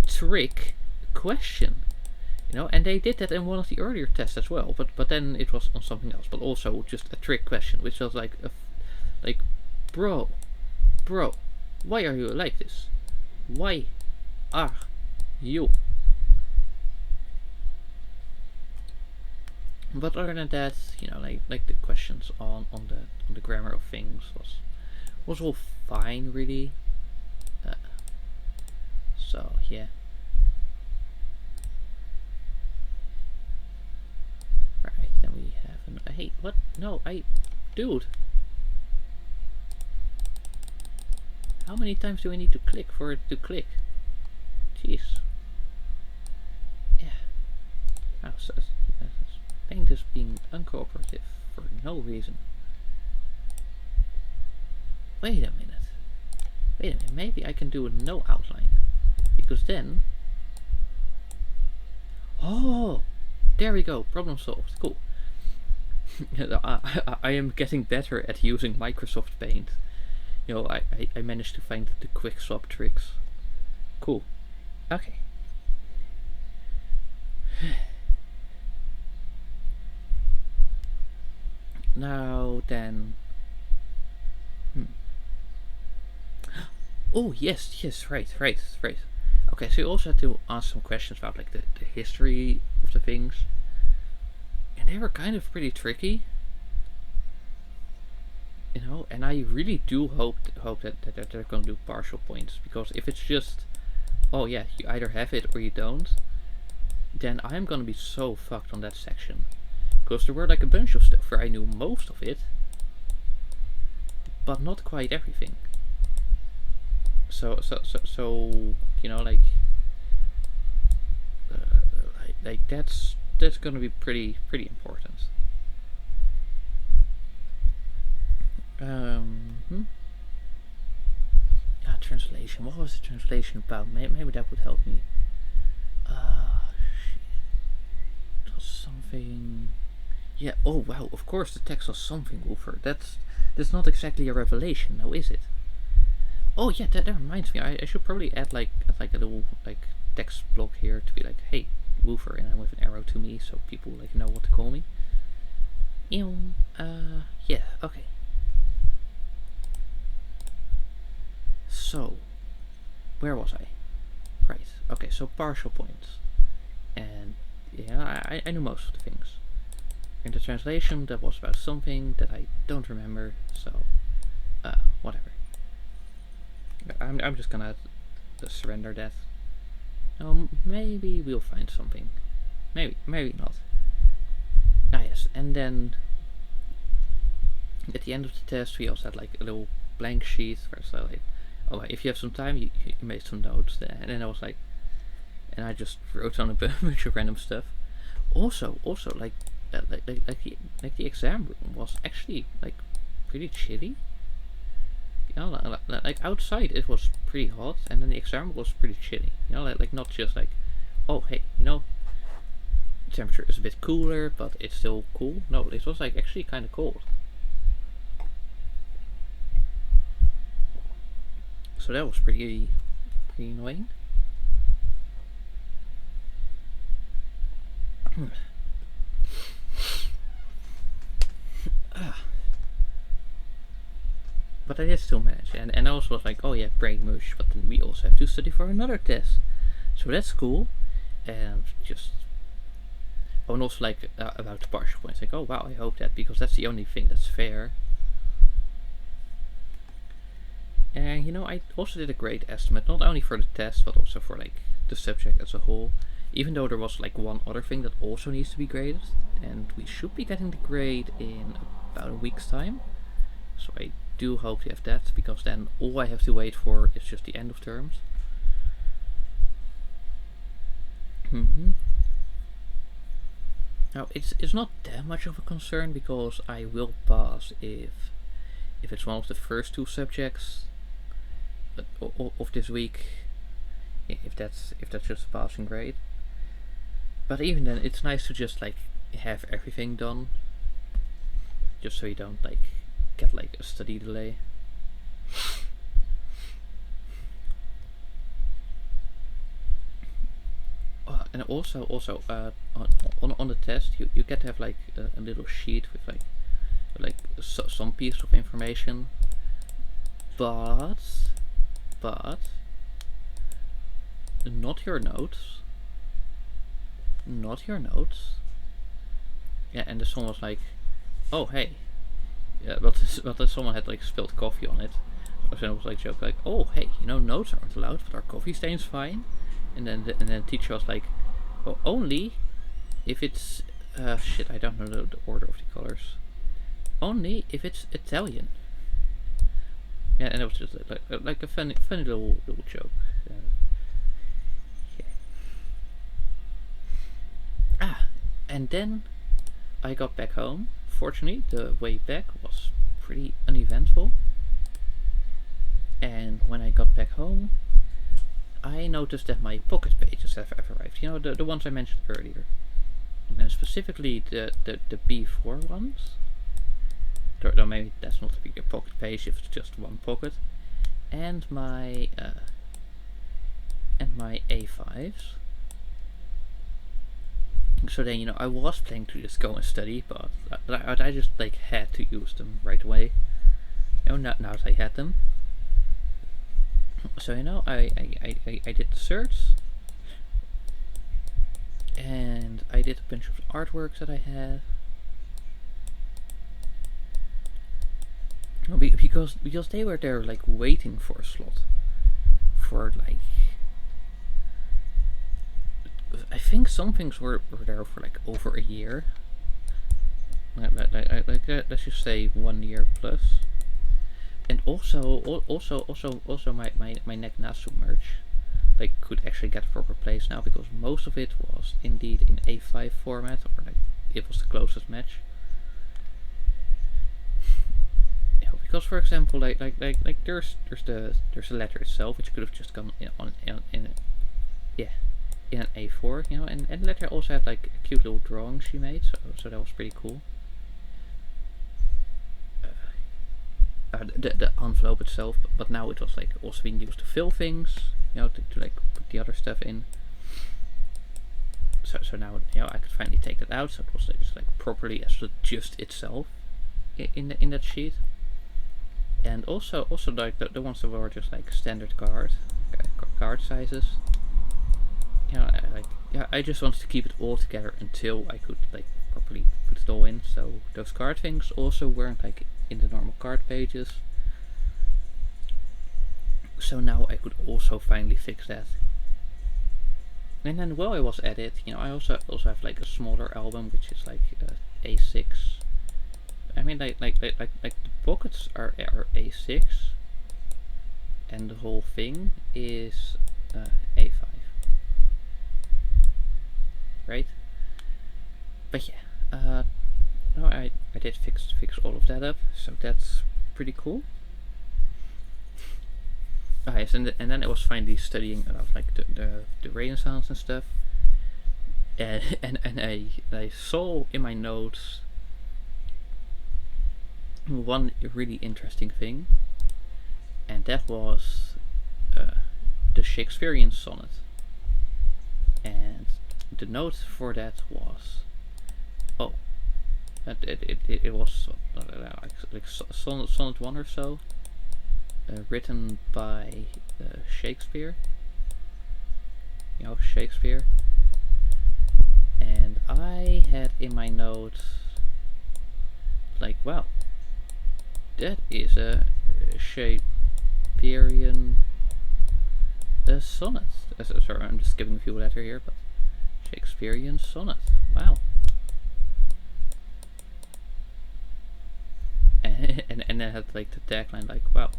trick question. You know, and they did that in one of the earlier tests as well, but then it was on something else, but also just a trick question, which was like bro, why are you like this? Why are you? But other than that, you know, like the questions on the grammar of things was all fine, really. So yeah. Right, then we have an. Hey, what? No, dude. How many times do I need to click for it to click? Jeez. Yeah. Oh, so Paint is being uncooperative for no reason. Wait a minute. Maybe I can do a no outline. Because then... Oh! There we go. Problem solved. Cool. I am getting better at using Microsoft Paint. You know, I managed to find the quick swap tricks. Cool. Okay. Now then... Oh, yes, right. Okay, so you also had to ask some questions about like the history of the things. And they were kind of pretty tricky. You know, and I really do hope that they're going to do partial points. Because if it's just, oh yeah, you either have it or you don't, then I'm going to be so fucked on that section. Because there were like a bunch of stuff where I knew most of it, but not quite everything. So you know, like that's gonna be pretty important. Translation. What was the translation about? Maybe that would help me. Shit. It was something. Yeah. Oh wow. Of course, the text was something, Wolfer. That's not exactly a revelation, now is it? Oh yeah, that reminds me. I should probably add like a little like text block here to be like, hey, Woofer, and I'm with an arrow to me, so people like know what to call me. Yeah, okay. So, where was I? Right. Okay, so partial points, and yeah, I knew most of the things. In the translation, that was about something that I don't remember. So, whatever. I'm just gonna surrender that. Maybe we'll find something. Maybe not. Ah yes, and then at the end of the test we also had like a little blank sheet where it's like, oh, if you have some time, you made some notes there. And then I was like, and I just wrote on a bunch of random stuff. Also like the exam room was actually like pretty chilly. You know, like outside it was pretty hot, and then the exam was pretty chilly. You know, like not just like, oh hey, you know, the temperature is a bit cooler, but it's still cool. No, it was like actually kind of cold. So that was pretty annoying. But I did still manage, and I also was like, oh yeah, brain mush, but then we also have to study for another test, so that's cool. And just, oh, and also like about the partial points, like, oh wow, I hope that, because that's the only thing that's fair. And you know, I also did a grade estimate, not only for the test, but also for like the subject as a whole. Even though there was like one other thing that also needs to be graded, and we should be getting the grade in about a week's time. So I do hope to have that, because then all I have to wait for is just the end of terms. Now it's not that much of a concern, because I will pass if it's one of the first two subjects of this week, if that's just a passing grade. But even then, it's nice to just like have everything done, just so you don't like get like a study delay. And also on the test, you get to have like a little sheet with like some piece of information, but not your notes. Not your notes. Yeah, and then someone was like, oh hey, yeah, but someone had like spilled coffee on it. So then it was like joke like, oh hey, you know, notes aren't allowed, but our coffee stain's fine. And then the teacher was like, well, only if it's shit, I don't know the order of the colors. Only if it's Italian. Yeah, and it was just like a funny little joke. Yeah. And then I got back home. Fortunately, the way back was pretty uneventful. And when I got back home, I noticed that my pocket pages have arrived. You know, the ones I mentioned earlier. And specifically the B4 ones. Though maybe that's not a bigger pocket page if it's just one pocket. And my A5s. So then, you know, I was planning to just go and study, but I just like had to use them right away. You know, now that I had them. So you know, I did the certs, and I did a bunch of artworks that I had. Because they were there like waiting for a slot for like, I think some things were there for like over a year. Let's just say 1 year plus. And also my neck nasu merch like could actually get a proper place now, because most of it was indeed in A5 format, or like it was the closest match. Yeah, because for example, like there's the letter itself, which could have just come in an A4, you know, and the letter also had like a cute little drawing she made, so that was pretty cool. The envelope itself, but now it was like also being used to fill things, you know, to like put the other stuff in. So now, you know, I could finally take that out, so it was just like properly as just itself in that sheet. And also like the ones that were just like standard card sizes. You know, I just wanted to keep it all together until I could like properly put it all in. So those card things also weren't like in the normal card pages. So now I could also finally fix that. And then while I was at it, you know, I also have like a smaller album, which is like A6. I mean, like the pockets are A6, and the whole thing is A5. Right? But yeah, no, I did fix all of that up, so that's pretty cool. Yes, and then I was finally studying about like the Renaissance and stuff, and I saw in my notes one really interesting thing, and that was the Shakespearean sonnet. And the note for that was, oh, It was like sonnet 1 or so, written by Shakespeare. You know, Shakespeare. And I had in my notes, like, wow, that is a Shakespearean sonnet. Sorry, I'm just giving a few letters here, but Shakespearean sonnet. Wow. And then I had like the tagline like, wow,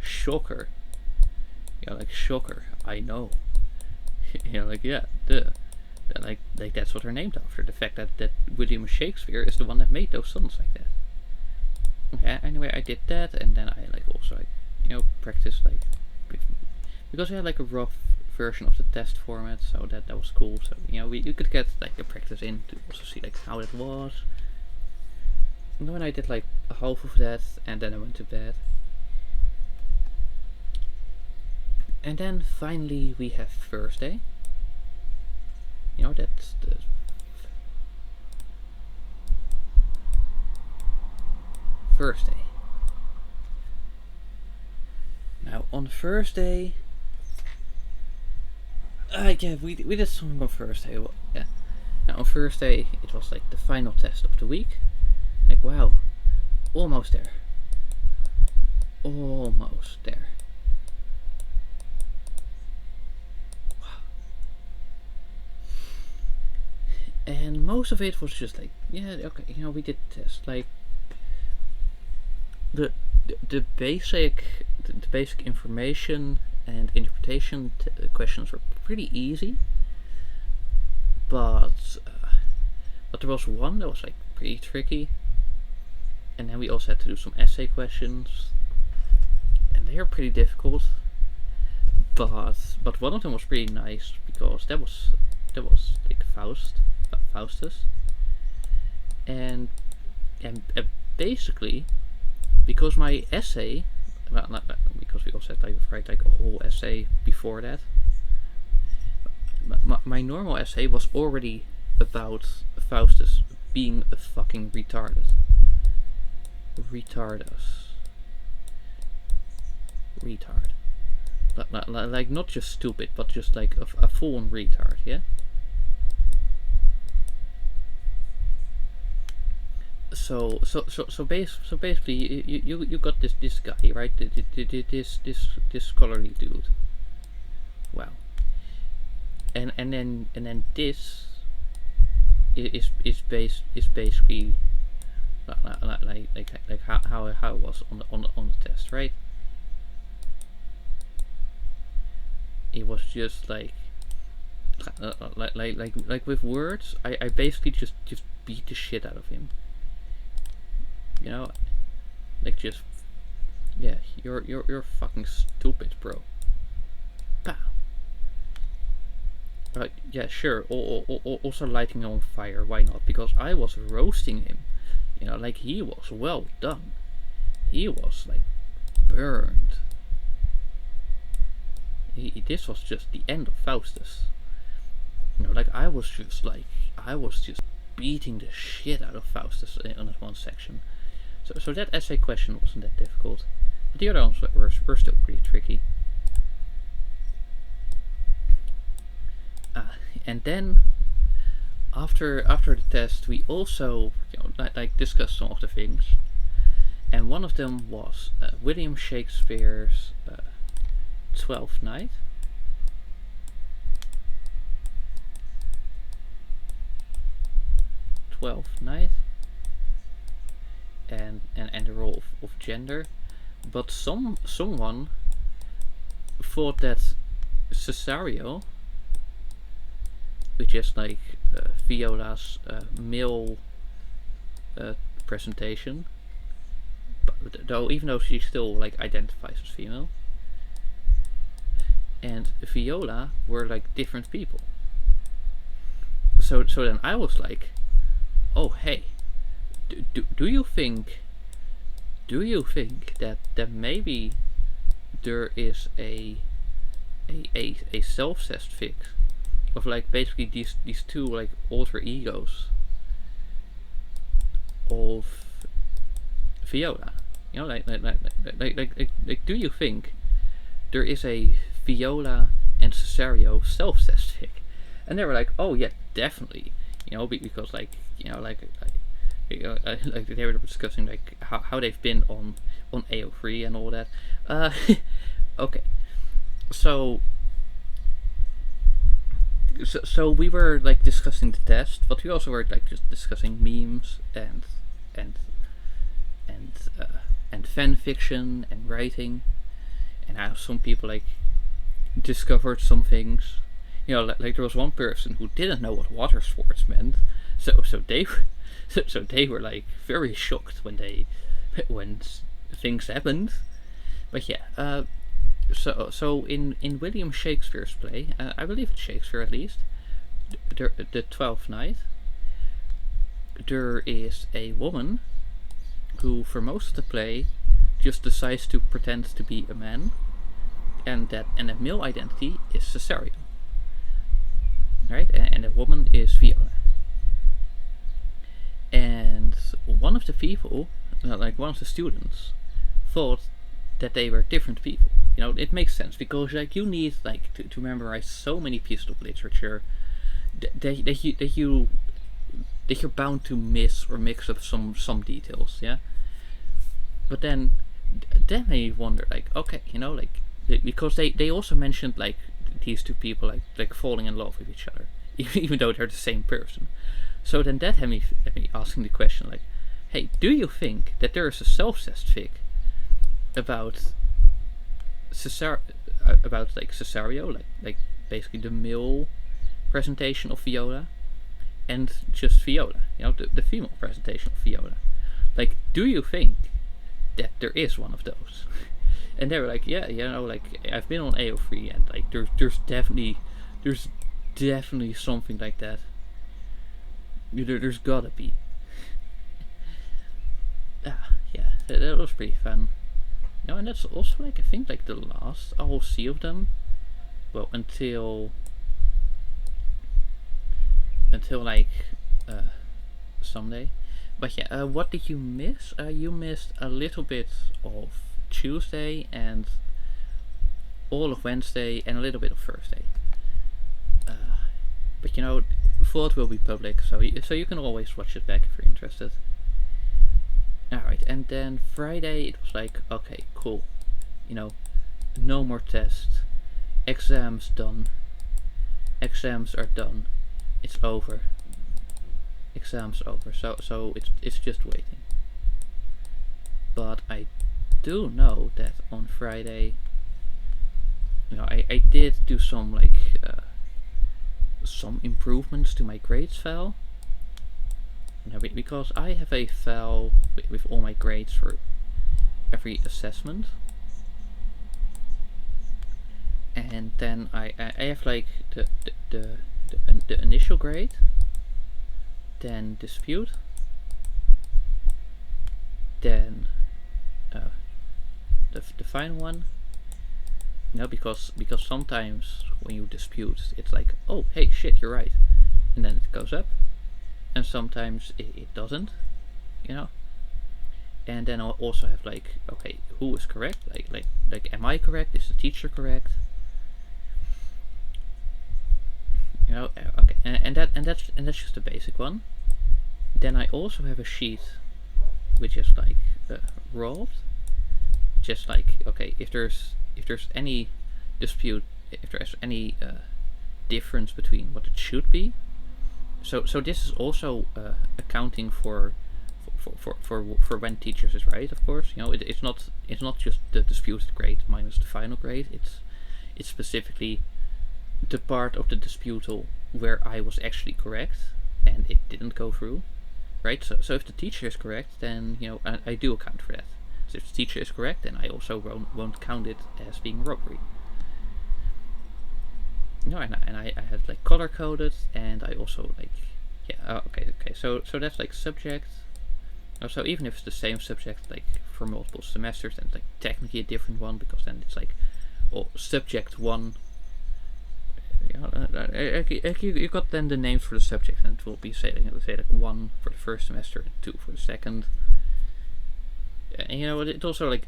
shocker. You know, like, shocker, I know. You know, like, yeah, duh. Like that's what they're named after. The fact that William Shakespeare is the one that made those songs like that. Okay, anyway, I did that, and then I like also like, you know, practiced like, because we had like a rough version of the test format, so that was cool. So, you know, you could get like a practice in to also see like how it was. And then I did like a half of that, and then I went to bed. And then finally we have Thursday. You know, that's the Thursday. Now on Thursday, yeah, we did something on Thursday. Well, yeah. Now on Thursday it was like the final test of the week. Like, wow, almost there. Almost there. And most of it was just like, yeah, okay, you know, we did test like the basic information and interpretation questions were pretty easy, but there was one that was like pretty tricky, and then we also had to do some essay questions, and they are pretty difficult. But one of them was pretty nice because that was like Faustus, and basically, because my essay, well, not because we also had to write like a whole essay before that. My normal essay was already about Faustus being a fucking retarded. Retard. Like not just stupid, but just like a full-on retard, yeah? So basically, you got this guy, right? This scholarly dude. Wow. And then this is basically like how it was on the test, right? It was just like with words, I basically just beat the shit out of him. You know, like, just, yeah, you're fucking stupid, bro. Pow. Right, yeah, sure. Also lighting on fire, why not? Because I was roasting him. You know, like, he was well done. He was like burned. This was just the end of Faustus. You know, like, I was just beating the shit out of Faustus in that one section. So that essay question wasn't that difficult, but the other ones were still pretty tricky. And then after the test, we also, you know, like discussed some of the things, and one of them was William Shakespeare's Twelfth Night. And the role of gender, but someone thought that Cesario, which is like Viola's male presentation, though even though she still like identifies as female, and Viola were like different people. So then I was like, oh hey, do you think that maybe there is a self-test fix of like basically these two like alter egos of Viola. You know, do you think there is a Viola and Cesario self-test fic? And they were like, oh yeah, definitely. You know, because like they were discussing like how they've been on AO3 and all that. Okay, so we were like discussing the test, but we also were like just discussing memes and and and fan fiction and writing, and how some people like discovered some things. You know, like there was one person who didn't know what water sports meant, so they were like very shocked when things happened. But yeah, so in William Shakespeare's play, I believe it's Shakespeare at least, the Twelfth Night, there is a woman who for most of the play just decides to pretend to be a man, and the male identity is Cesario, right? And the woman is Viola. And one of the people, like one of the students, thought that they were different people. You know, it makes sense because like you need like to memorize so many pieces of literature that you're bound to miss or mix up some details, yeah. But then that made me wonder, like, okay, you know, like because they also mentioned like these two people like falling in love with each other, even though they're the same person. So then that had me asking the question, like, hey, do you think that there is a self-test fic about like Cesario, like basically the male presentation of Viola, and just Viola, you know, the female presentation of Viola? Like, do you think that there is one of those? And they were like, yeah, you know, like I've been on AO3 and like there's definitely something like that. There's gotta be. Yeah, that was pretty fun. You know, and that's also like I think like the last I will see of them. Well, until like Sunday. But yeah, what did you miss? You missed a little bit of Tuesday and all of Wednesday and a little bit of Thursday. But you know, VOD will be public, so you can always watch it back if you're interested. Alright, and then Friday it was like, okay, cool. You know, no more tests. Exams done. Exams are done. It's over. Exams over. So it's just waiting. But I do know that on Friday, you know, I did do some like some improvements to my grades file. You know, because I have a file with all my grades for every assessment, and then I have like the initial grade, then dispute, then the final one. You know, because sometimes when you dispute, it's like, oh hey shit, you're right, and then it goes up, and sometimes it doesn't, you know. And then I'll also have like, okay, who is correct? Like am I correct? Is the teacher correct? You know, okay, and that's just the basic one. Then I also have a sheet which is like rolled, just like, okay, if there's any dispute, if there's any difference between what it should be. So this is also accounting for when teachers is right, of course. You know, it's not just the disputed grade minus the final grade. It's specifically the part of the disputal where I was actually correct and it didn't go through, right? So if the teacher is correct, then you know I do account for that. So if the teacher is correct, then I also won't count it as being robbery. No, and I have like color coded, and I also like, yeah, okay. So that's like subject. So even if it's the same subject like for multiple semesters, then it's like technically a different one, because then it's like, well, subject 1. You know, you got then the names for the subject, and it will be say like 1 for the first semester and 2 for the second. And you know it also like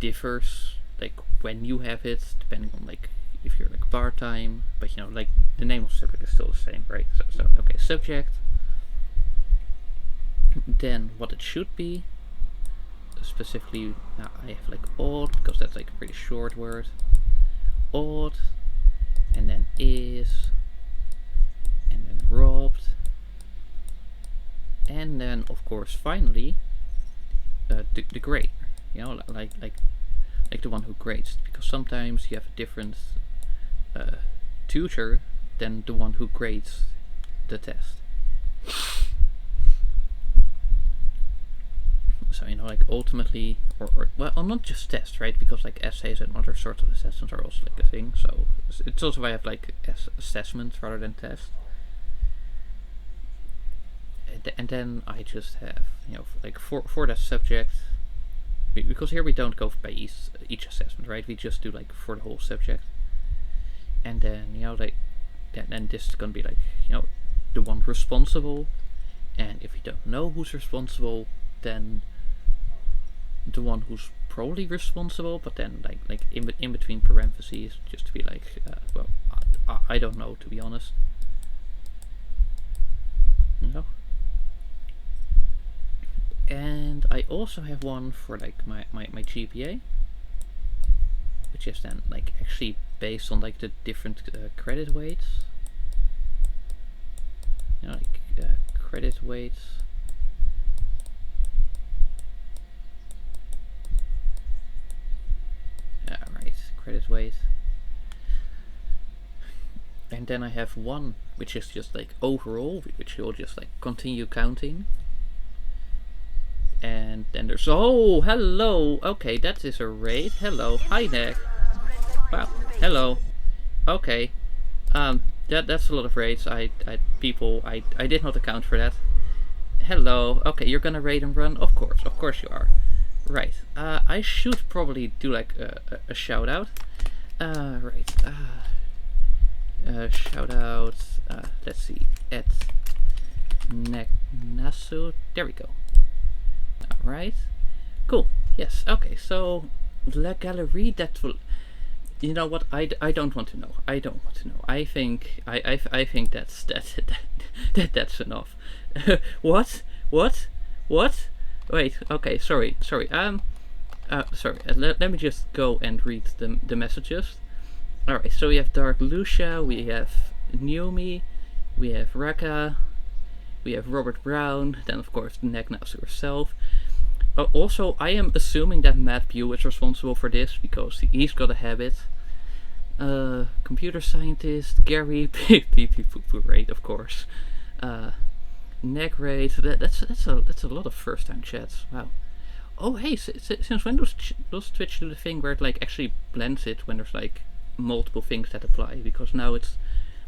differs like when you have it, depending on like if you're like part time. But you know like the name of the subject is still the same, right? So okay, subject. Then what it should be. Specifically, now I have like odd because that's like a pretty short word. Odd, and then is, and then robbed, and then of course finally the grade. You know, like the one who grades, because sometimes you have a different tutor than the one who grades the test. So you know, like ultimately, or well, not just tests, right? Because like essays and other sorts of assessments are also like a thing. So it's also why I have like assessments rather than tests. And then I just have, you know, like for that subject, because here we don't go by each assessment, right? We just do like for the whole subject. And then you know, like then this is gonna be like, you know, the one responsible. And if you don't know who's responsible, then the one who's probably responsible, but then like in between parentheses, just to be like, well, I don't know, to be honest. You know. And I also have one for like my GPA, which is then like actually based on like the different credit weights. You know, like credit weights. Right, credit weight. And then I have one which is just like overall, which you'll just like continue counting. And then there's, oh, hello. Okay, that is a raid. Hello. Hi there. Wow. Hello. Okay. That's a lot of raids. I did not account for that. Hello. Okay, you're gonna raid and run? Of course you are. Right. I should probably do like a shout out. Right. Shout out. Let's see. At Neknasu. There we go. Alright. Cool. Yes. Okay. So La Galerie, that will. You know what? I don't want to know. I don't want to know. I think that's that's enough. What? Wait. Okay. Sorry. Sorry. Let me just go and read the messages. All right. So we have Dark Lucia. We have Naomi. We have Raka. We have Robert Brown. Then of course Neknasu herself. Also, I am assuming that Matt Pugh is responsible for this because he's got a habit. Computer scientist Gary Rate, of course. Neck Rate. That's a lot of first time chats. Wow. Oh hey, since when does Twitch do the thing where it like actually blends it when there's like multiple things that apply? Because now it's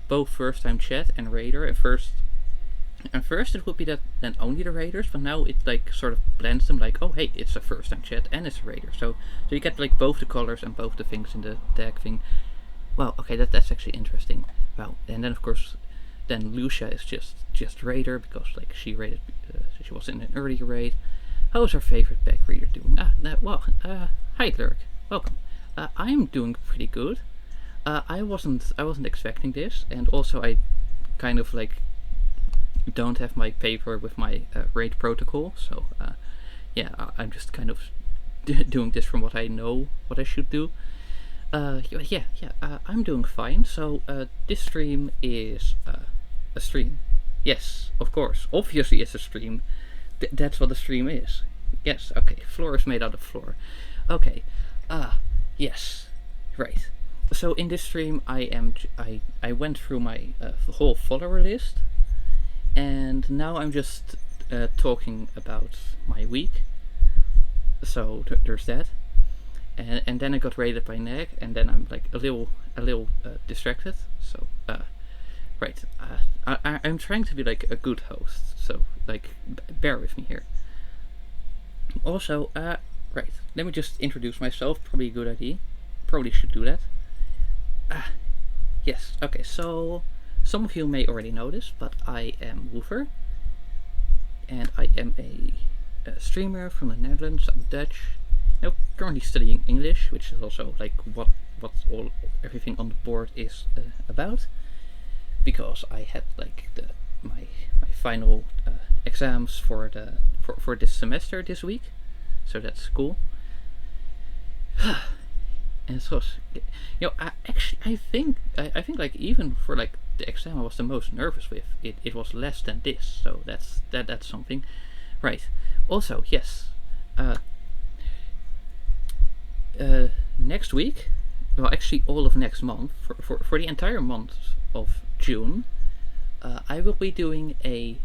both first time chat and Raider. At first it would be that then only the raiders, but now it like sort of blends them like, oh hey, it's a first time chat and it's a raider. So you get like both the colors and both the things in the tag thing. Well, okay, that's actually interesting. Wow, and then of course, then Lucia is just raider because like she raided, she was in an earlier raid. How's our favorite back reader doing? Hi Lurk, welcome. I'm doing pretty good. I wasn't expecting this, and also I kind of like don't have my paper with my raid protocol, so yeah, I'm just kind of doing this from what I know what I should do. I'm doing fine. So this stream is a stream. Yes, of course. Obviously it's a stream. That's what a stream is. Yes, okay. Floor is made out of floor. Okay. Yes. Right. So in this stream I went through my whole follower list. And now I'm just talking about my week. So there's that. And then I got raided by Neg, and then I'm like a little distracted. So right, I'm trying to be like a good host. So like bear with me here. Also, right, let me just introduce myself. Probably a good idea. Probably should do that. Yes. Okay. So some of you may already know this, but I am Woofer, and I am a streamer from the Netherlands. I'm Dutch. Now currently studying English, which is also like what all everything on the board is about, because I had like my final exams for this semester this week, so that's cool. And so, I think like even for like the exam I was the most nervous with, it was less than this, so that's something, right? Also, yes, uh, next week, well, actually all of next month, for the entire month of June, I will be doing a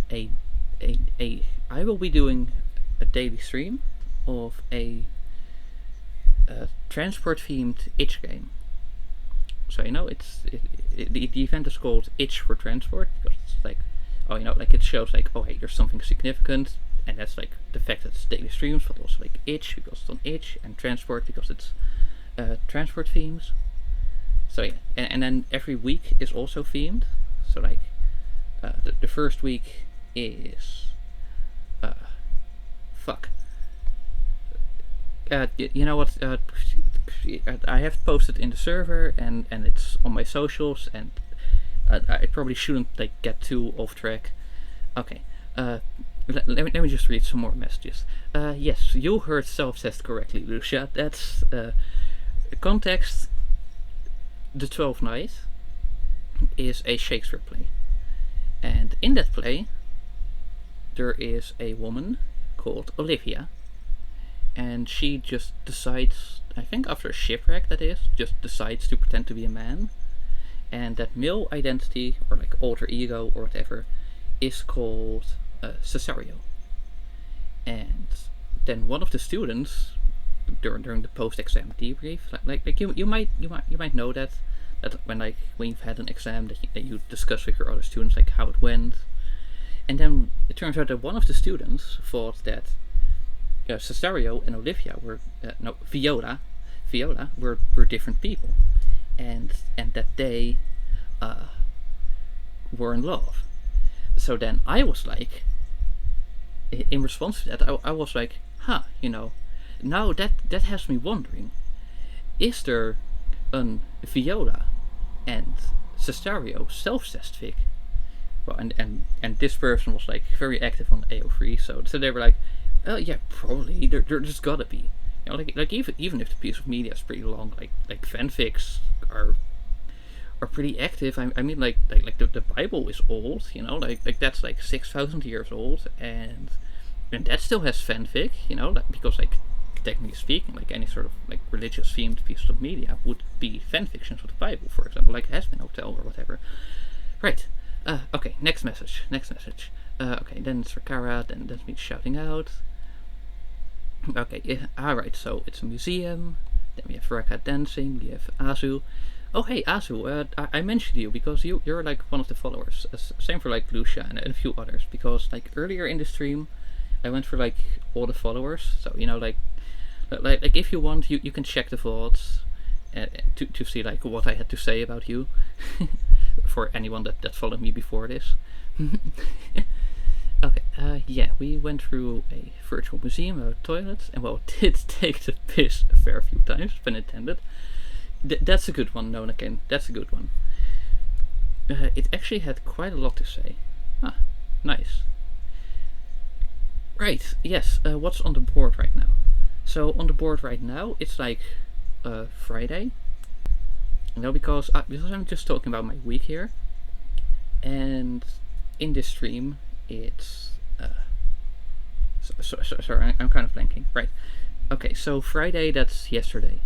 a I will be doing a daily stream of a transport themed itch game. So the event is called Itch for Transport because it's like, oh, like it shows like, oh, hey, there's something significant, and that's like the fact that it's daily streams, but also like itch because it's on itch, and transport because it's transport themes. So yeah, and then every week is also themed. So like the first week is fuck. You know what? I have posted in the server, and it's on my socials, and I probably shouldn't like get too off track. Okay. Let me just read some more messages. Yes, you heard self-test correctly, Lucia. That's context. The 12th Night is a Shakespeare play, and in that play, there is a woman called Olivia, and she just decides, I think after a shipwreck that is, just decides to pretend to be a man, and that male identity, or like alter ego or whatever, is called Cesario. And then one of the students during the post-exam debrief, like you might know that when you've had an exam that you discuss with your other students like how it went, and then it turns out that one of the students thought that Cesario and Olivia were no Viola were different people, and that they were in love. So then I was like, in response to that, I was like, huh, now that has me wondering, is there an Viola and Cesario self-test fic? Well, and this person was like very active on AO3, so they were like, yeah, probably there just gotta be, like even if the piece of media is pretty long, like fanfics are pretty active. I mean, like the Bible is old, like that's like 6,000 years old, and that still has fanfic, because like technically speaking, like any sort of like religious themed piece of media would be fanfictions of the Bible, for example, like Hazbin Hotel or whatever. Right. Okay. Next message. Okay. Then it's Rakara. Then that's me shouting out. Okay. Yeah, alright. So it's a museum. Then we have Raka dancing. We have Azu. Oh, hey, Azu. I mentioned you because you're like one of the followers. Same for like Lucia and a few others. Because like earlier in the stream, I went for like all the followers. So like if you want, you can check the VODs to see like what I had to say about you. For anyone that followed me before this. Okay, yeah, we went through a virtual museum about toilets, and well, it did take the piss a fair few times, pun intended. That's a good one, Nonakin. That's a good one. It actually had quite a lot to say. Ah, nice. Right, yes, what's on the board right now? So, on the board right now, it's like Friday. Because I'm just talking about my week here, and in this stream, it's sorry, I'm kind of blanking. Right. Okay, so Friday, that's yesterday.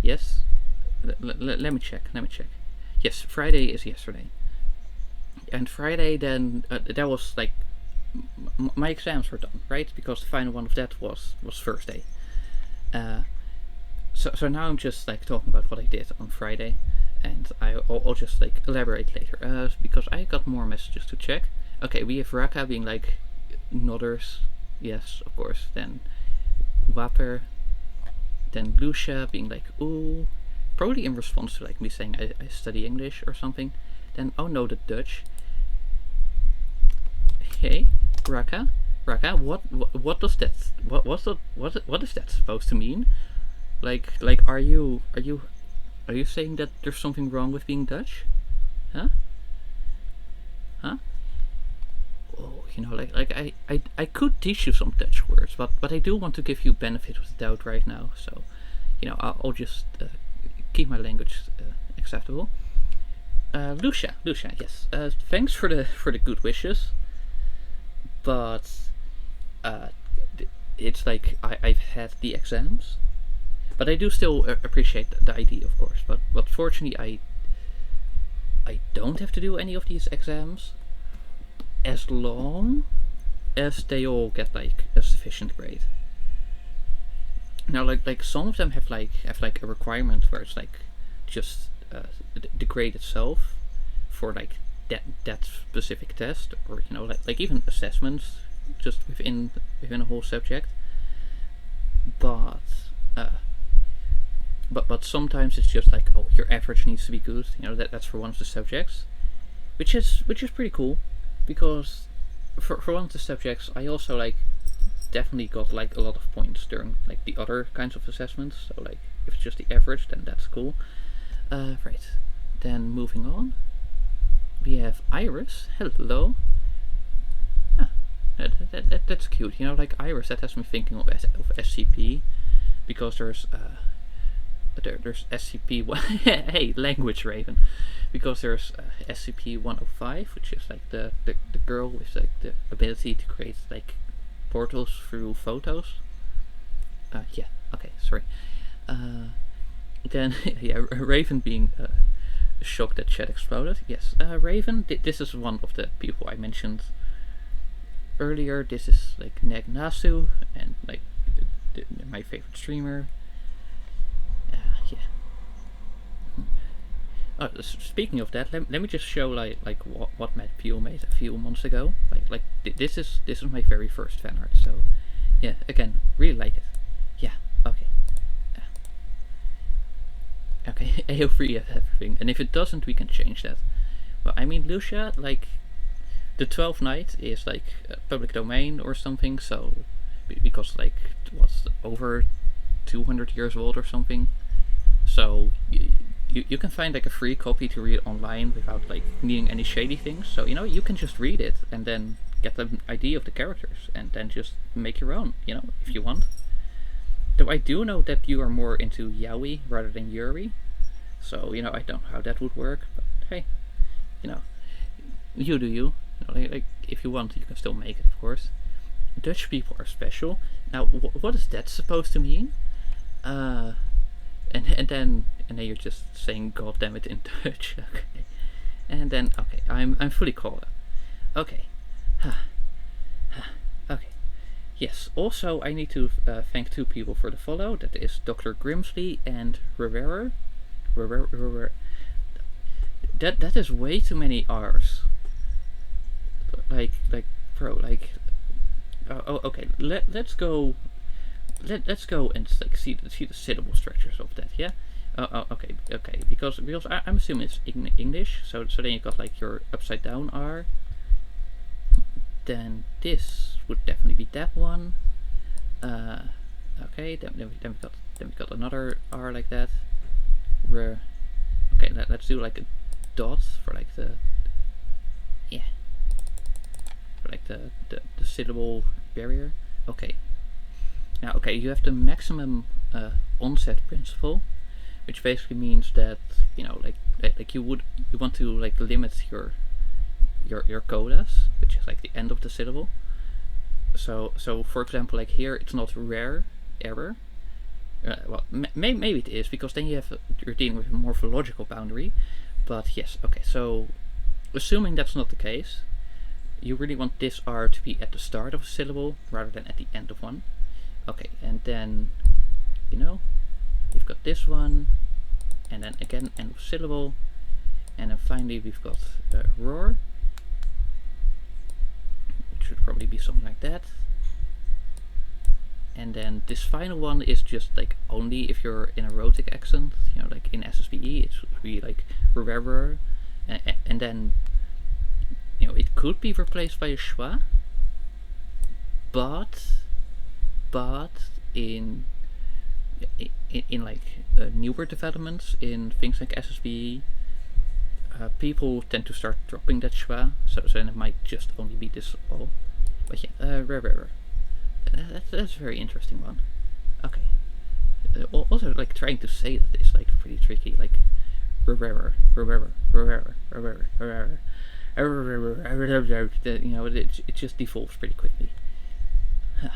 Yes. Let me check. Yes, Friday is yesterday. And Friday, then that was like my exams were done, right? Because the final one of that was Thursday. So now I'm just like talking about what I did on Friday, and I'll just like elaborate later, because I got more messages to check. Okay, we have Raka being like nodders, yes, of course. Then Wapper, then Lucia being like ooh, probably in response to like me saying I study English or something. Then oh no, the Dutch. Hey, Raka, what does that what is that supposed to mean? Like are you saying that there's something wrong with being Dutch? Huh? Huh? Oh, you know, I could teach you some Dutch words, but I do want to give you benefit of the doubt right now. So, you know, I'll just keep my language acceptable. Lucia, yes. Thanks for the good wishes, but uh, it's like I've had the exams, but I do still appreciate the idea, of course. But fortunately, I don't have to do any of these exams, as long as they all get like a sufficient grade. Now, like some of them have like a requirement where it's like just the grade itself for like that specific test, or you know, like even assessments just within a whole subject. But but sometimes it's just like, oh, your average needs to be good. You know, that's for one of the subjects, which is pretty cool, because for one of the subjects I also like definitely got like a lot of points during like the other kinds of assessments. So like if it's just the average, then that's cool. Right. Then moving on, we have Iris. Hello. Yeah, that's cute. You know, like Iris, that has me thinking of SCP, because there's SCP. Hey, language Raven. Because there's SCP-105, which is like the girl with like the ability to create like portals through photos. Yeah. Okay. Sorry. Then yeah, Raven being shocked that chat exploded. Yes, Raven. This is one of the people I mentioned earlier. This is like Nagnasu, and like my favorite streamer. Yeah. Speaking of that, let me just show like what Matt Peel made a few months ago. Like this is my very first fan art. So yeah, again, really like it. Yeah. Okay. Okay. AO3 everything, and if it doesn't, we can change that. Well, I mean, Lucia, like the 12th night is like public domain or something. So because like it was over 200 years old or something. So you can find like a free copy to read online without like needing any shady things. So you know, you can just read it and then get an idea of the characters and then just make your own, you know, if you want. Though I do know that you are more into yaoi rather than yuri, so you know, I don't know how that would work, but hey, you know, you do you. You know, like if you want, you can still make it, of course. Dutch people are special. Now, what is that supposed to mean? And then you're just saying "God damn it" in Dutch. Okay, and then okay, I'm fully caught up. Okay, okay. Yes. Also, I need to thank two people for the follow. That is Dr. Grimsley and Rivera. That is way too many R's. Like bro, like. Oh, okay. Let's go. Let's go and like see the syllable structures of that. Yeah. Okay. Because I'm assuming it's English. So then you got like your upside down R. Then this would definitely be that one. Okay. Then we got another R like that. Where. Okay. Let's do like a dot for like the. Yeah. For like the syllable barrier. Okay. Now, okay, you have the maximum onset principle, which basically means that, you know, like you want to like limit your codas, which is like the end of the syllable. So for example, like here it's not rare error. Well, maybe it is, because then you're dealing with a morphological boundary. But yes, okay. So assuming that's not the case, you really want this R to be at the start of a syllable rather than at the end of one. Okay, and then, you know, we've got this one, and then again end of syllable, and then finally we've got roar, which should probably be something like that. and then this final one is just like only if you're in a rhotic accent. You know, like in SSBE, it should be like rever, and then you know it could be replaced by a schwa, but in like newer developments in things like SSBE, people tend to start dropping that schwa, so then it might just only be this all. But yeah, rever. That's a very interesting one. Okay. Also, like trying to say that is like pretty tricky. Like, rever. You know, it just devolves pretty quickly. You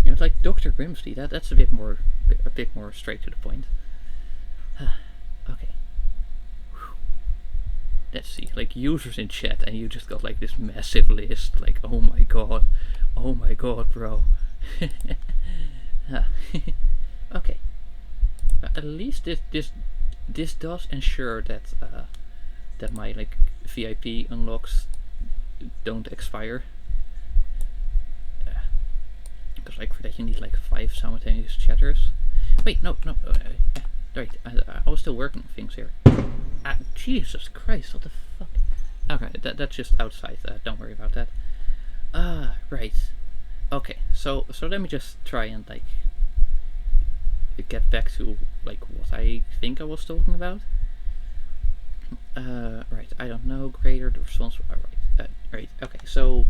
know, it's like Dr. Grimsby. That's a bit more straight to the point. Okay. Let's see, like users in chat, and you just got like this massive list. Like, oh my god, bro. Okay. At least this does ensure that that my like VIP unlocks don't expire. Because like for that you need like 5 simultaneous chatters. Wait, no. Right, I was still working on things here. Jesus Christ, what the fuck? Okay, that's just outside. Don't worry about that. Right. Okay, so let me just try and like get back to like what I think I was talking about. Right. I don't know. Greater the response. Right. Right. Okay. So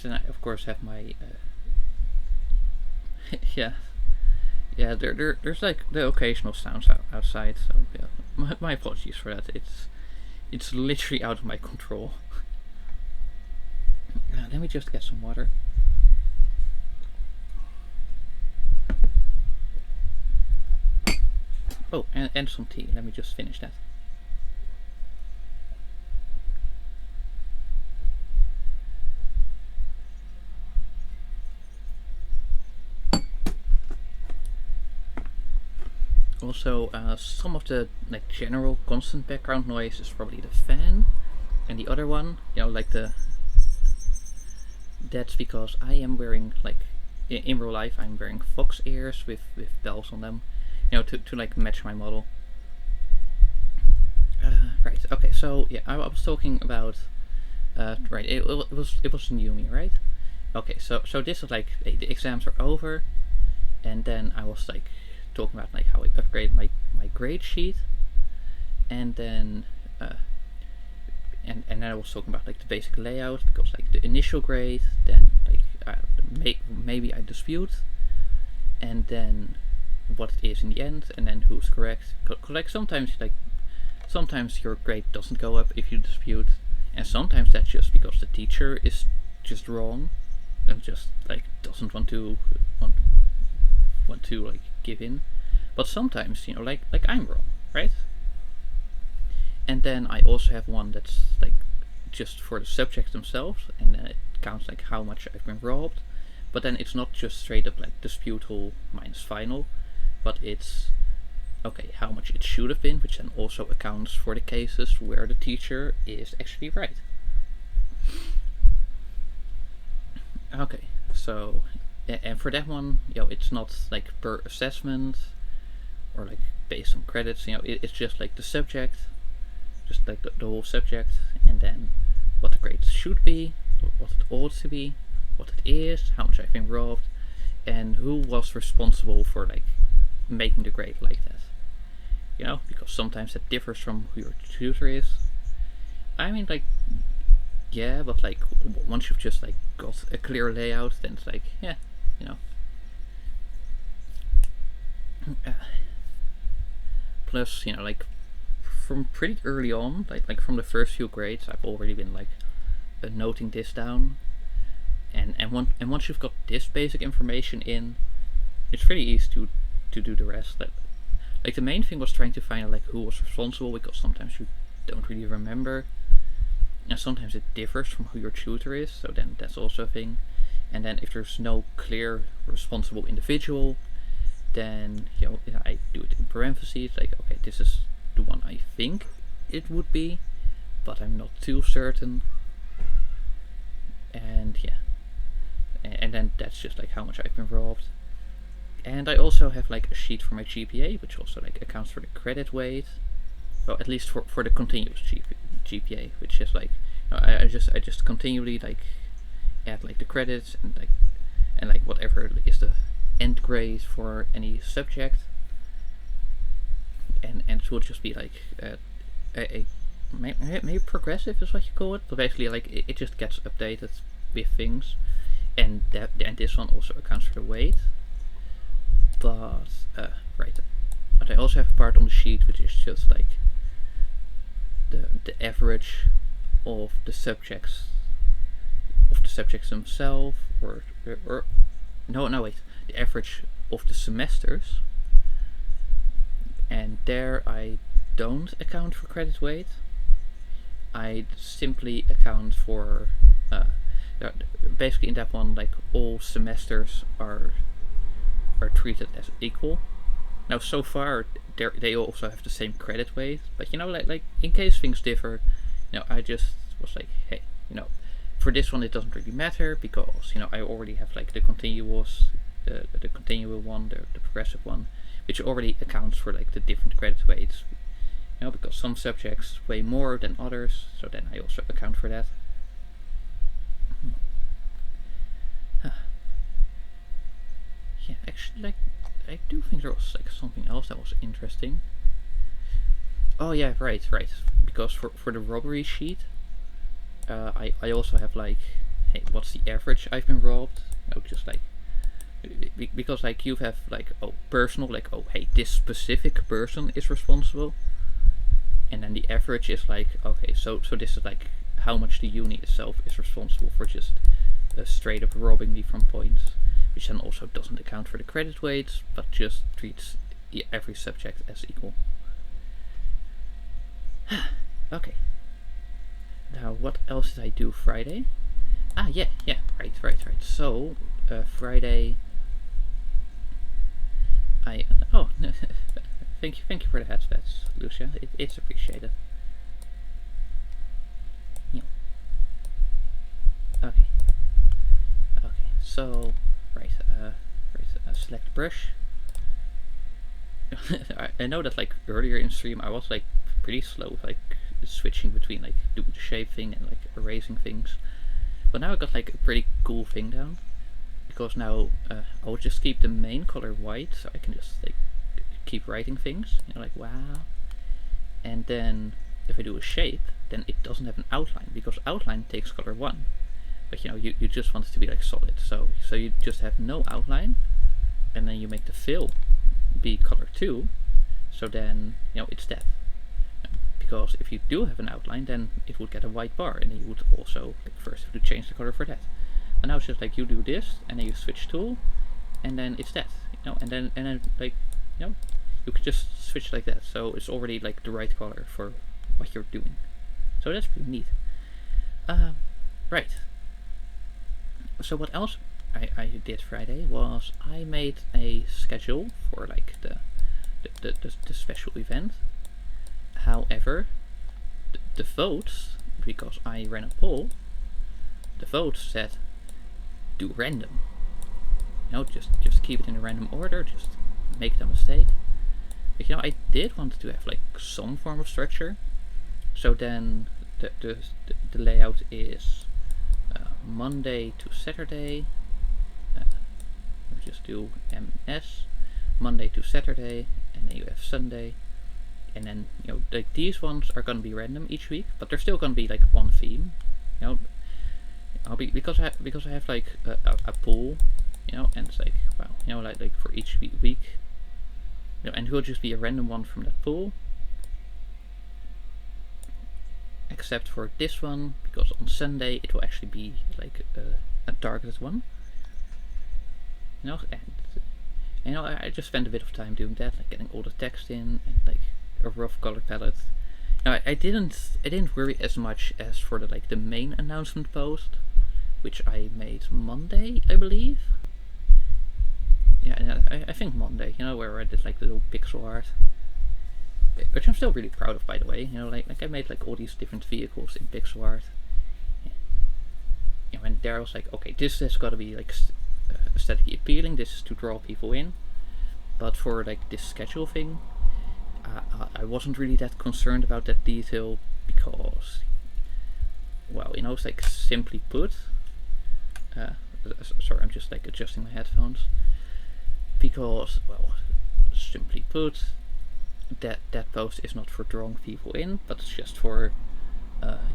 then I of course have my. Yeah. Yeah, there's like the occasional sounds outside, so yeah, my apologies for that. It's literally out of my control. Let me just get some water. Oh, and some tea. Let me just finish that. Also, some of the like general constant background noise is probably the fan, and the other one, you know, like that's because I am wearing like in real life I'm wearing fox ears with bells on them, you know, to like match my model. Right. Okay. So yeah, I was talking about. Right. It was Yumi, right? Okay. So this is like the exams are over, and then I was like talking about like how I upgrade my grade sheet, and then and then I was talking about like the basic layout, because like the initial grade, then like maybe I dispute, and then what it is in the end, and then who's correct. Like sometimes your grade doesn't go up if you dispute, and sometimes that's just because the teacher is just wrong and just like doesn't want to like give in. But sometimes, you know, like I'm wrong, right? And then I also have one that's like just for the subjects themselves, and then it counts like how much I've been robbed. But then it's not just straight up like disputal minus final, but it's okay how much it should have been, which then also accounts for the cases where the teacher is actually right. Okay, so and for that one, you know, it's not like per assessment or like based on credits. You know, it's just like the subject, just like the whole subject, and then what the grade should be, what it ought to be, what it is, how much I've been robbed, and who was responsible for like making the grade like that. You know, because sometimes that differs from who your tutor is. I mean, like, yeah, but like once you've just like got a clear layout, then it's like, yeah, you know. Plus, you know, like from pretty early on, like from the first few grades, I've already been like noting this down, and once you've got this basic information in, it's pretty easy to do the rest. Like the main thing was trying to find out like who was responsible, because sometimes you don't really remember, and sometimes it differs from who your tutor is, so then that's also a thing. And then if there's no clear responsible individual, then, you know, I do it in parentheses, like, okay, this is the one I think it would be, but I'm not too certain. And yeah, and then that's just like how much I've been robbed. And I also have like a sheet for my GPA, which also like accounts for the credit weight. Well, at least for the continuous GPA, which is like, I just continually like add like the credits and like whatever is the end grade for any subject, and it will just be like a maybe progressive is what you call it, but basically like it just gets updated with things, and this one also accounts for the weight. But right, but I also have a part on the sheet which is just like the average of the subjects themselves, or no wait, the average of the semesters, and there I don't account for credit weight. I simply account for basically in that one, like all semesters are treated as equal. Now so far they also have the same credit weight, but like in case things differ, I just was like, hey, for this one it doesn't really matter, because I already have like the continuous one, the progressive one, which already accounts for like the different credit weights, because some subjects weigh more than others, so then I also account for that. Yeah, actually, like, I do think there was like something else that was interesting. Oh yeah, right. Because for the robbery sheet, I also have like, hey, what's the average I've been robbed? Just like, because like you have like, oh, personal, like, oh, hey, this specific person is responsible, and then the average is like, okay, so this is like how much the uni itself is responsible for just straight up robbing me from points, which then also doesn't account for the credit weights, but just treats every subject as equal. Okay. Now, what else did I do Friday? Yeah, right. So, Friday, oh, thank you for the headsets, Lucia. It's appreciated. Yeah. Okay. So, right. Select brush. I know that like earlier in stream I was like pretty slow, like switching between like doing the shape thing and like erasing things, but now I got like a pretty cool thing down, because now I'll just keep the main color white, so I can just like keep writing things, like wow. And then if I do a shape, then it doesn't have an outline, because outline takes color 1, but you just want it to be like solid, so you just have no outline, and then you make the fill be color 2, so then it's that. Because if you do have an outline, then it would get a white bar, and then you would also first have to change the color for that. But now it's just like you do this, and then you switch tool, and then it's that, and then like you could just switch like that, so it's already like the right color for what you're doing. So that's pretty neat. Right. So what else I did Friday was I made a schedule for like the special event. However, the votes, because I ran a poll, the votes said do random. Just keep it in a random order, just make no mistake. But I did want to have like some form of structure. So then the layout is Monday to Saturday. Just do MS, Monday to Saturday, and then you have Sunday. And then like these ones are gonna be random each week, but they're still gonna be like on theme. I'll be because I have like a pool, and it's like wow, like for each week, and it will just be a random one from that pool. Except for this one, because on Sunday it will actually be like a targeted one. And I just spent a bit of time doing that, like getting all the text in and like a rough color palette. Now I didn't worry as much as for the main announcement post, which I made Monday, I believe. Yeah, I think Monday. Where I did like the little pixel art, which I'm still really proud of, by the way. Like I made like all these different vehicles in pixel art. and there I was like, okay, this has got to be like aesthetically appealing. This is to draw people in. But for like this schedule thing, I wasn't really that concerned about that detail because, well, it's like simply put. Sorry, I'm just like adjusting my headphones. Because, well, simply put, that post is not for drawing people in, but it's just for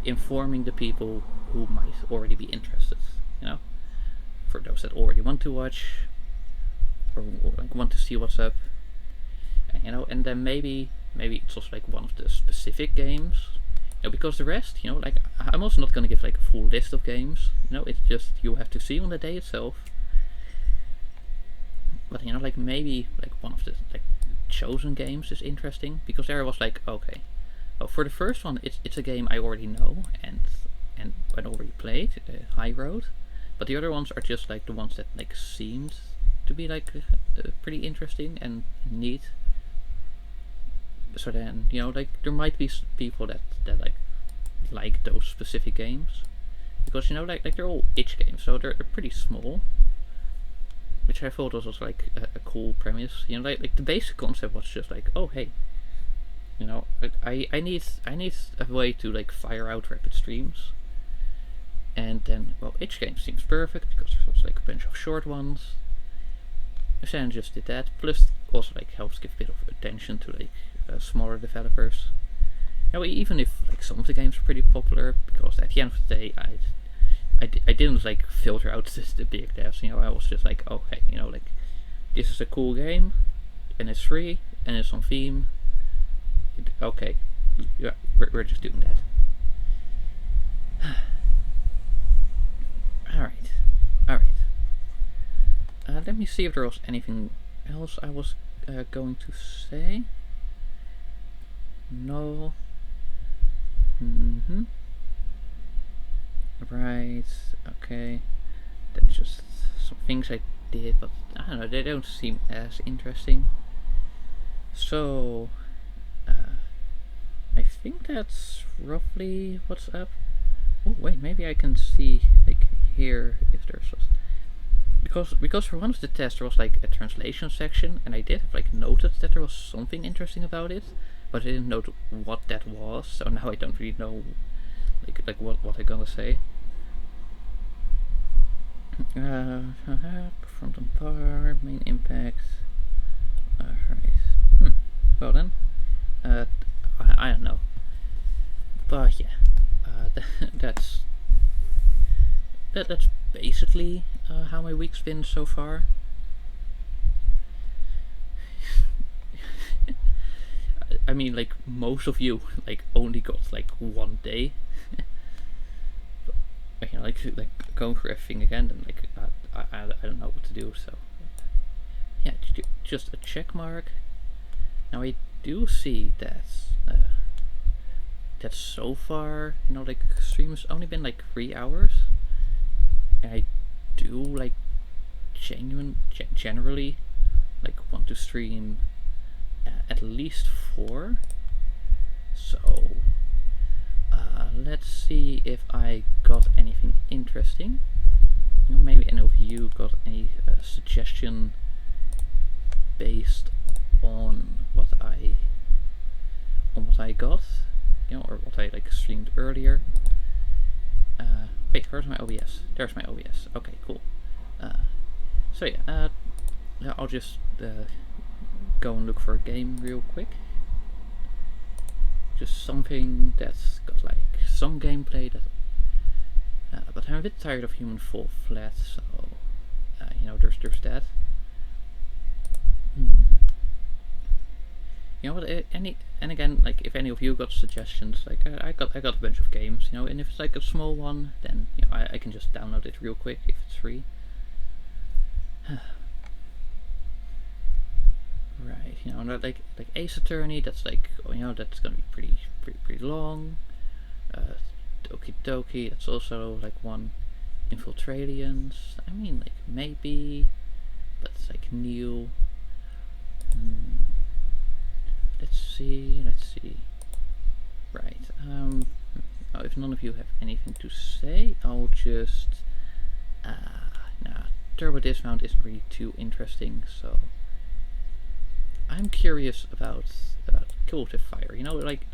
informing the people who might already be interested. For those that already want to watch or like want to see what's up, and then maybe it's also like one of the specific games. Because the rest, like I'm also not gonna give like a full list of games. It's just you have to see on the day itself. But like maybe like one of the like chosen games is interesting because there I was like, okay, well, for the first one, it's a game I already know and I already played, High Road. But the other ones are just like the ones that like seemed to be like pretty interesting and neat. So then like there might be people that like those specific games because like they're all itch games, so they're pretty small, which I thought was also like a cool premise. Like the basic concept was just like, oh hey, like I need a way to like fire out rapid streams, and then well, itch games seems perfect because there's also like a bunch of short ones. So then just did that. Plus also like helps give a bit of attention to like smaller developers. Even if like some of the games are pretty popular, because at the end of the day, I didn't like filter out the big devs. I was just like, oh hey, like this is a cool game, and it's free, and it's on theme. Okay, yeah, we're just doing that. All right. Let me see if there was anything else I was going to say. No. Right. Okay. That's just some things I did, but I don't know. They don't seem as interesting. So, I think that's roughly what's up. Oh wait, maybe I can see like here if there's because for one of the tests there was like a translation section, and I did have like noted that there was something interesting about it, but I didn't note what that was. So now I don't really know like what I'm gonna say. Performed on par, main impact. Alright. Well then. I don't know. But yeah. That's basically how my week's been so far. I mean, like most of you like only got like one day. But, like going through everything again, and like I don't know what to do. So yeah, just a check mark. Now I do see that that so far, like stream has only been like 3 hours, and I do like generally like want to stream at least 4. So let's see if I got anything interesting. Maybe any of you got any suggestion based on what I got, or what I like streamed earlier. Wait, where's my OBS? There's my OBS. Okay, cool. So yeah, I'll just go and look for a game real quick. Just something that's got like some gameplay that. But I'm a bit tired of Human Fall Flat, so there's that. And again, like if any of you got suggestions, like I got a bunch of games, and if it's like a small one, then I can just download it real quick if it's free. Right, like Ace Attorney, that's like that's gonna be pretty long. Doki Doki, that's also like one. Infiltralians, I mean like maybe, but it's like new. Let's see. Right. Oh, if if none of you have anything to say, I'll just... nah, turbo dismount isn't really too interesting, so... I'm curious about cumulative fire. You know, like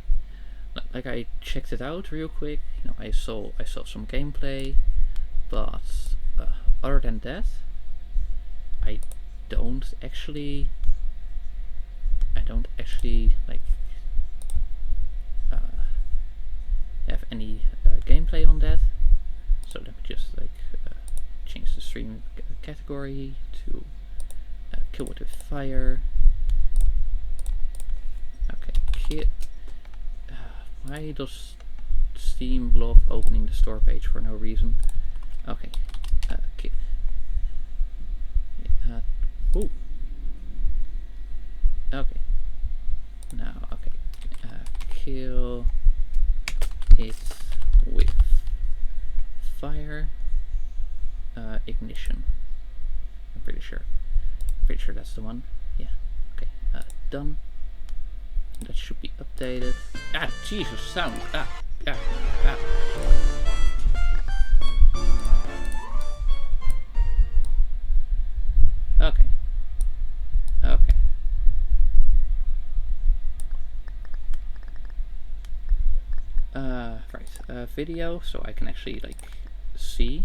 I checked it out real quick. You know, I saw some gameplay, but other than that, I don't actually like have any gameplay on that. So let me just like change the stream category to cumulative fire. Okay, why does Steam love opening the store page for no reason? Okay, ooh. Okay, now, okay, kill it with fire, ignition. I'm pretty sure that's the one. Yeah, okay, done. That should be updated. Ah, Jesus, sound. Ah. Okay. Right. Video, so I can actually like see.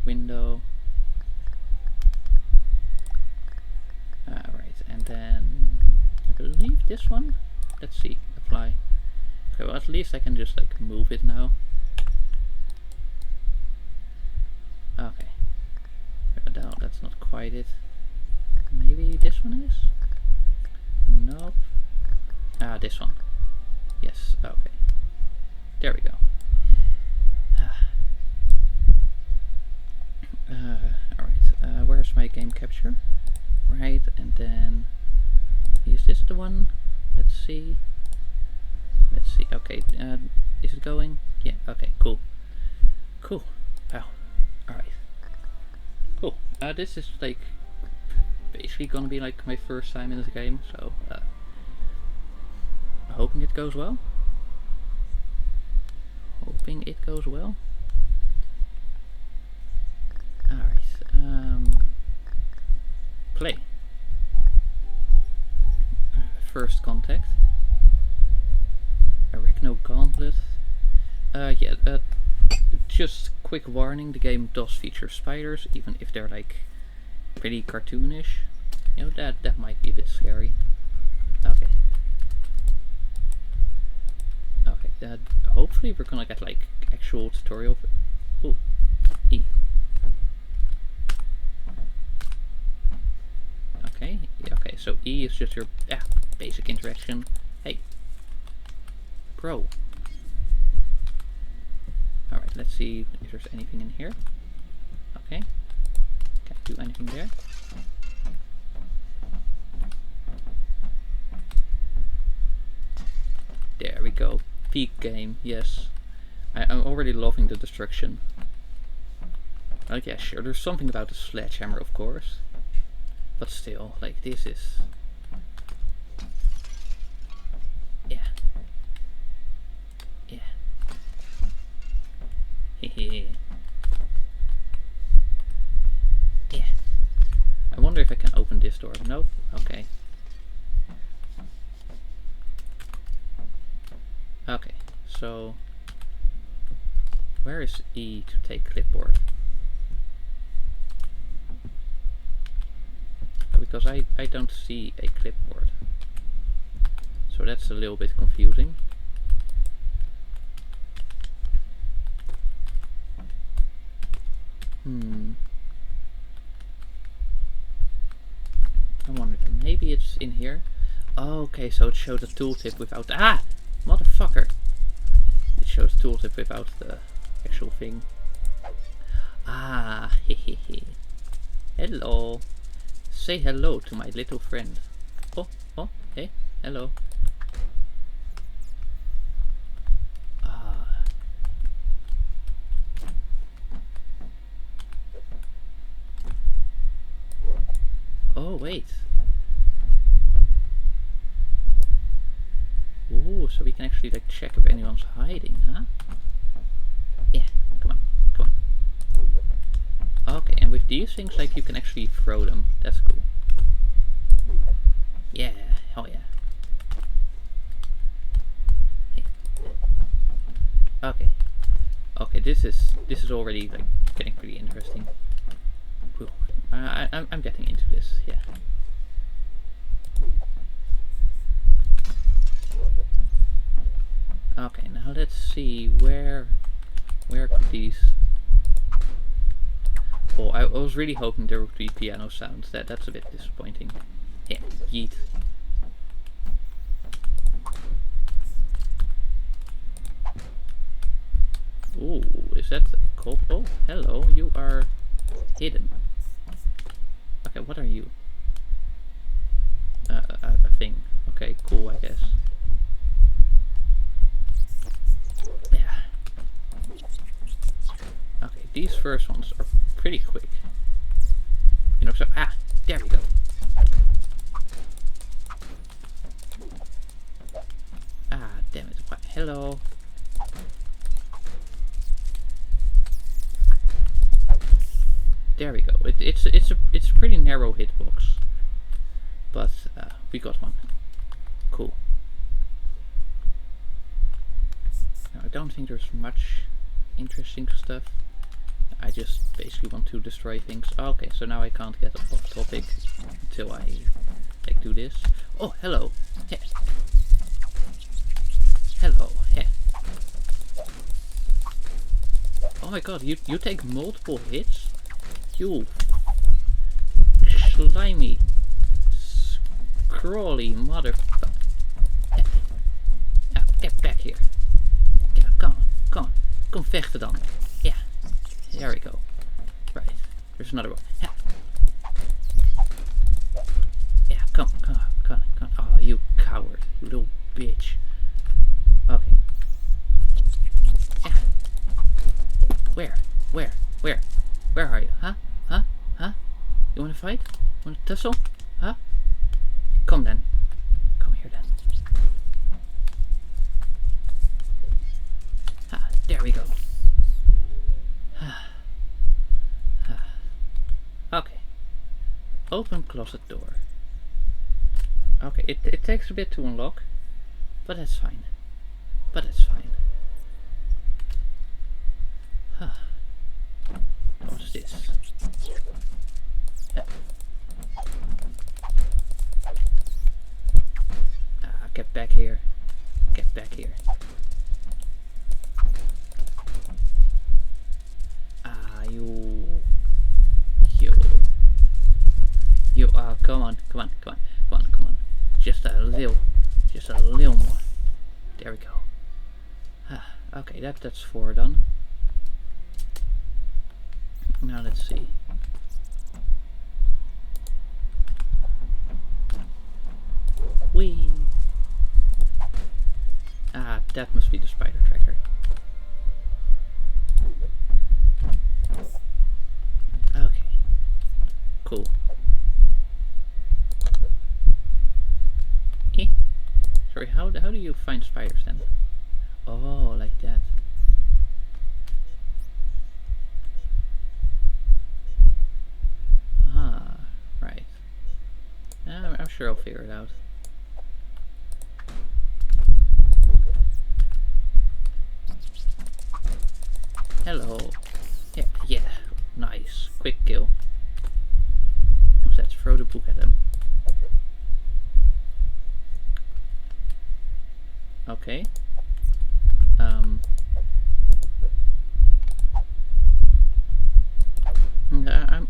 Window. Right, and then I believe this one. Let's see. Apply. Okay, well at least I can just like move it now. Okay. No, that's not quite it. Maybe this one is? Nope. Ah, this one. Yes, okay. There we go. Alright, where's my game capture? Right, and then... Is this the one? Let's see. Okay, is it going? Yeah, okay, cool. Wow. Alright. Cool. This is like basically gonna be like my first time in this game, so hoping it goes well. Alright, play. First contact. Arachno Gauntlet. Just quick warning, the game does feature spiders, even if they're like pretty cartoonish. You know, that might be a bit scary. Okay. Hopefully we're gonna get like actual tutorial. Ooh, E. Okay, so E is just your basic interaction. Hey, bro. Alright, let's see if there's anything in here. Okay, can't do anything there. There we go. Peak game, yes. I'm already loving the destruction. Like, yeah, sure, there's something about the sledgehammer, of course. But still, like, this is... Yeah. Hehe. Yeah. I wonder if I can open this door. Nope. Okay. Okay, so... Where is E to take clipboard? Because I don't see a clipboard. So that's a little bit confusing. I wonder, maybe it's in here. Oh, okay, so it shows a tooltip without... Ah! Motherfucker! It shows a tooltip without the actual thing. Ah, hehehe. Hello. Say hello to my little friend. Oh, hey, hello. Oh, wait. Ooh, Oh, so we can actually like check if anyone's hiding, huh? Yeah, come on, come on. Okay, and with these things, like, you can actually throw them. That's cool. Yeah, hell yeah. Hey. Okay. Okay, this is already like getting pretty interesting. Cool. I'm getting into this, yeah. Okay, now let's see where could these. Oh, I was really hoping there would be piano sounds. That's a bit disappointing. Yeah, yeet. Ooh, is that a cop? Oh, hello, you are hidden. Okay, what are you? A thing. Okay, cool, I guess. Yeah. Okay, these first ones are pretty quick. You know, so there we go. Damn it! What? Hello. There we go. It's a pretty narrow hitbox, but we got one. Cool. Now, I don't think there's much interesting stuff. I just basically want to destroy things. Okay, so now I can't get off topic until I like do this. Oh, hello. Hey. Hello. Hey. Oh my god, you take multiple hits? You slimy, scrawly motherfucker. Get back here. Yeah, come on. Kom vechten dan. Yeah. There we go. Right. There's another one. Yeah, come on. Oh, you coward. You little bitch. Okay. Yeah. Where are you? Huh? You wanna fight? Wanna tussle? Huh? Come then. Come here then. There we go. Okay. Open closet door. Okay, it takes a bit to unlock, but that's fine. What's this? Get back here. You, come on. Just a little more. There we go. Okay, that's 4 done. Now let's see. Whee! That must be the spider tracker. Okay. Cool. Sorry, how do you find spiders then? Oh, like that. Right. I'm sure I'll figure it out. Hello. Yeah. Nice. Quick kill. Let's throw the book at them. Okay.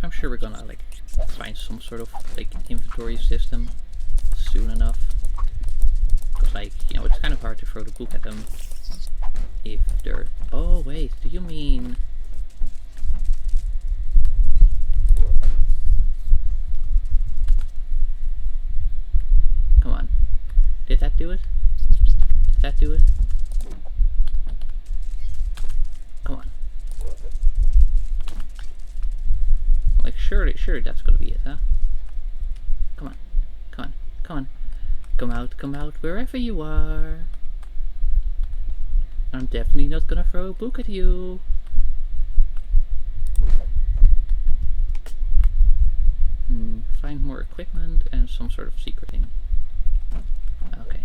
I'm sure we're gonna like find some sort of like inventory system soon enough. Because like, you know, it's kind of hard to throw the book at them if they're... Oh wait, do you mean... Come on. Did that do it? Come on. Like, surely that's gonna be it, huh? Come on. Come out, wherever you are. I'm definitely not gonna throw a book at you. Find more equipment and some sort of secret thing. Okay.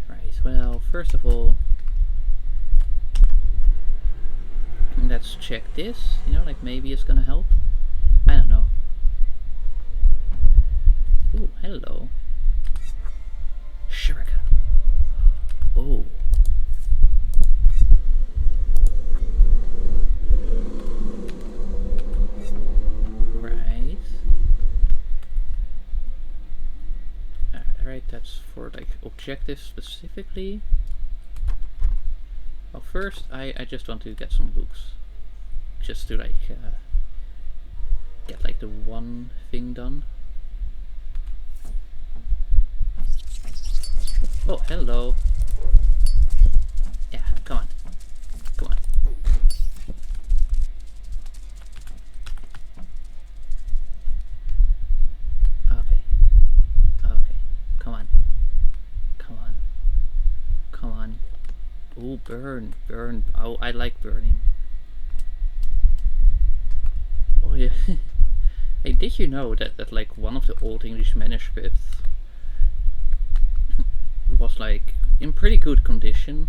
Right, well, first of all, let's check this. You know, like maybe it's gonna help. I don't know. Ooh, hello. Shuriken. Oh. Right. Alright, that's for like objectives specifically. Well, first I just want to get some books. Just to like get like the one thing done. Oh, hello. Yeah, come on. Come on. Okay. Okay. Come on. Come on. Come on. Ooh, burn. Burn. Oh, I like burning. Oh, yeah. Hey, did you know that like one of the old English manuscripts was like in pretty good condition?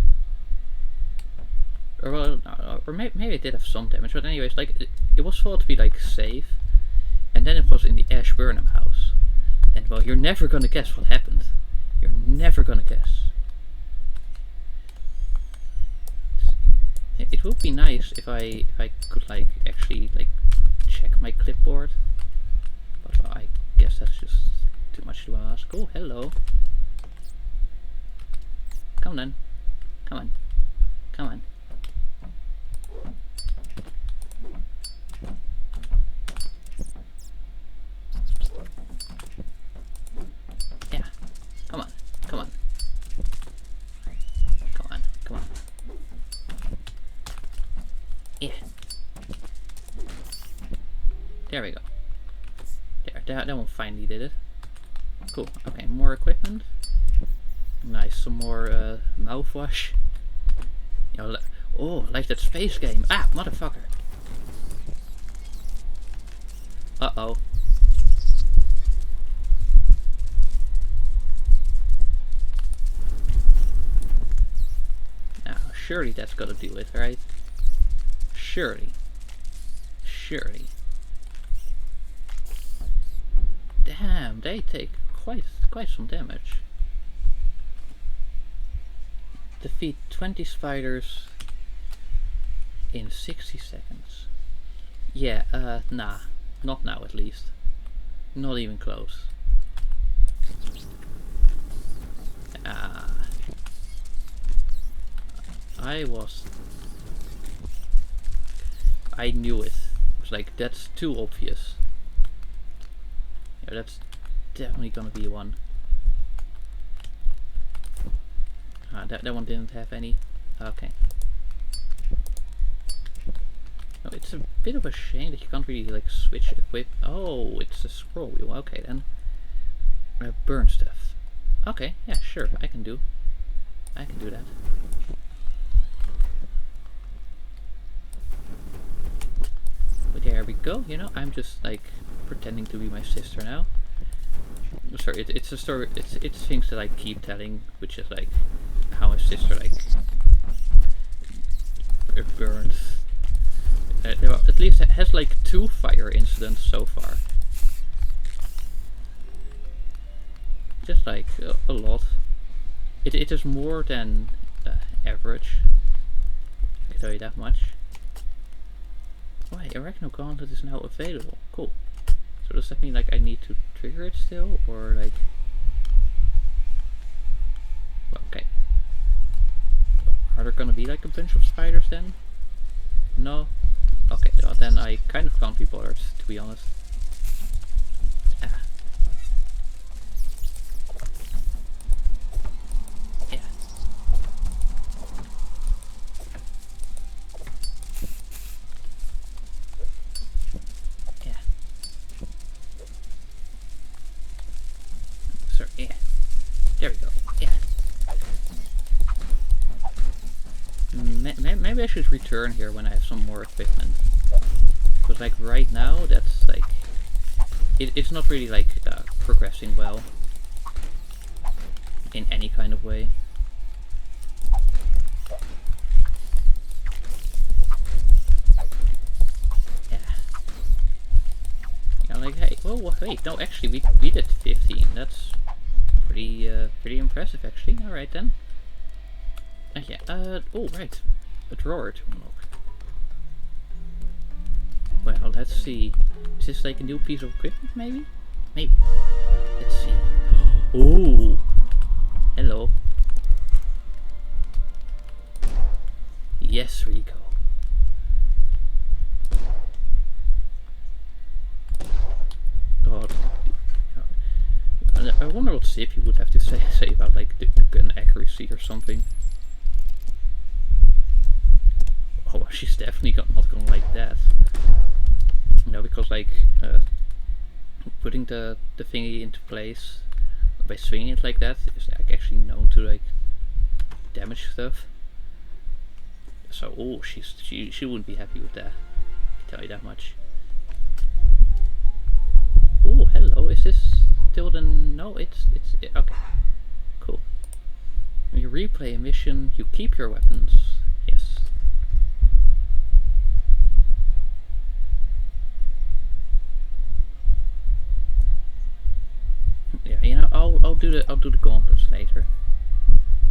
Or well, or maybe it did have some damage, but anyways, like it was thought to be like safe, and then it was in the Ashburnham house, and well, you're never gonna guess what happened. You're never gonna guess. It would be nice if I could like actually like check my clipboard, but well, I guess that's just too much to ask. Oh, hello. Come on then. Come on. Come on. Yeah. Come on. Come on. Come on. Come on. Yeah. There we go. There, that one finally did it. Cool. Okay, more equipment. Nice, some more mouthwash. You know, oh, like that space game. Ah, motherfucker. Uh-oh. Now, surely that's gotta do it, right? Surely. Surely. Damn, they take quite some damage. Defeat 20 spiders in 60 seconds. Yeah, nah. Not now at least. Not even close. I knew it. It was like, that's too obvious. Yeah, that's definitely gonna be one. That one didn't have any. Okay. No, it's a bit of a shame that you can't really like switch equip. Oh, it's a scroll wheel. Okay then. Burn stuff. Okay, yeah, sure, I can do that. But there we go. You know, I'm just like pretending to be my sister now. Sorry, it's a story. It's things that I keep telling, which is like how my sister like burns. At least it has like 2 fire incidents so far. Just like a lot. It is more than average. I can tell you that much. Why, Arachno Gauntlet is now available. Cool. So does that mean like I need to trigger it still, or like? Well, okay. Are there gonna be like a bunch of spiders then? No. Okay, well, then I kind of can't be bothered, to be honest. Ah. Yeah. There we go. Yeah. Maybe I should return here when I have some more equipment. Because like right now, that's like... It's not really like progressing well. In any kind of way. Yeah. You know, like, hey, whoa, wait, no, actually, we did 15. That's pretty impressive, actually. Alright then. Yeah, oh, right. A drawer to unlock. Well, let's see. Is this like a new piece of equipment, maybe? Maybe. Let's see. Oh! Hello. Yes, Rico. Oh, I wonder what Zip you would have to say about like the gun accuracy or something. Oh, she's definitely not gonna like that. No, because like putting the thingy into place by swinging it like that is like actually known to like damage stuff. So, oh, she wouldn't be happy with that. I can tell you that much. Oh, hello. Is this still the... No, it's okay. Cool. When you replay a mission, you keep your weapons. Yes. Yeah, you know, I'll do the gauntlets later.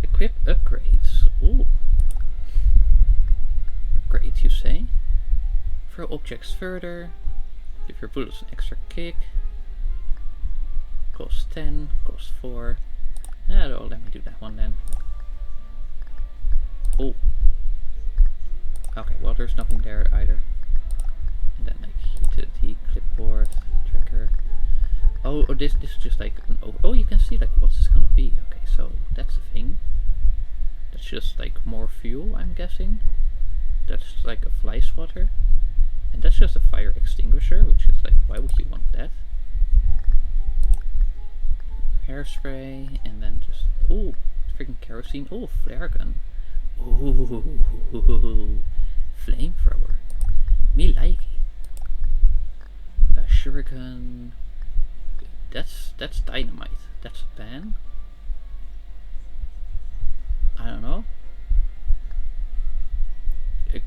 Equip upgrades. Ooh. Upgrades, you say? Throw objects further. Give your bullets an extra kick. Cost 10, cost 4. Oh, let me do that one then. Oh. Okay, well there's nothing there either. And then like utility, clipboard, tracker. Oh, this is just like an oh, you can see like what's this gonna be. Okay, so that's the thing. That's just like more fuel, I'm guessing. That's like a fly swatter. And that's just a fire extinguisher, which is like, why would you want that? Hairspray, and then just, ooh, freaking kerosene. Ooh, flare gun. Ooh, flamethrower. Me like it. A shuriken. That's dynamite. That's a pan. I don't know. A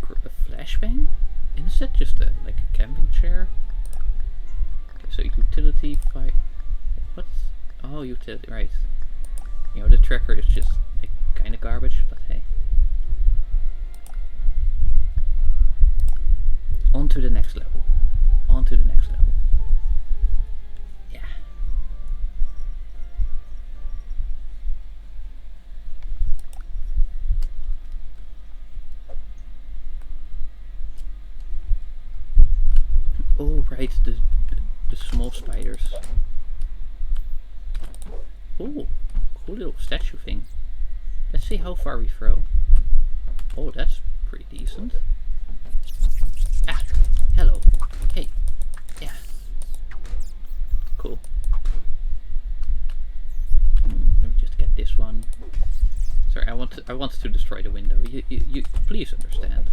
flashbang? And is that just like a camping chair? Okay, so utility fire. What's... Oh, utility, right. You know, the tracker is just like kind of garbage, but hey. On to the next level. On to the next level. Yeah. Oh, right, the small spiders. Oh, cool little statue thing. Let's see how far we throw. Oh, that's pretty decent. Ah, hello. Hey, yeah. Cool. Let me just get this one. Sorry, I want to destroy the window. You please understand.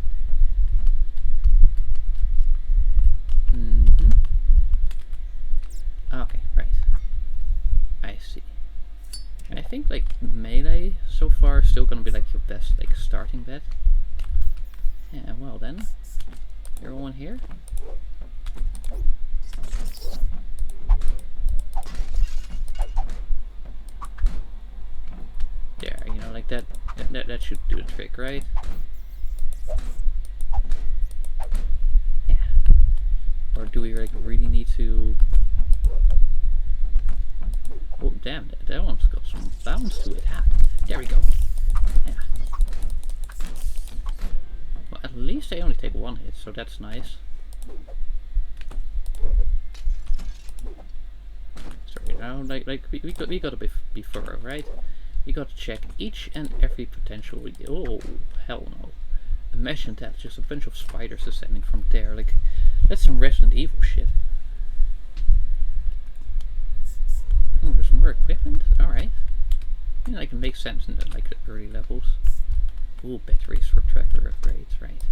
Okay, right. I see. And I think like melee so far is still gonna be like your best like starting bet. Yeah, well then. You're one here. There, you know, like that should do the trick, right? Yeah. Or do we like really need to... Oh damn, that one's got some bounce to it. Ah, there we go. Yeah. Well, at least they only take one hit, so that's nice. Sorry, now like we gotta be thorough, right? We gotta check each and every potential. Oh hell no! Imagine that, just a bunch of spiders descending from there. Like that's some Resident Evil shit. Oh, there's more equipment? Alright. like it makes sense in the, like the early levels. Ooh, batteries for tracker upgrades, right?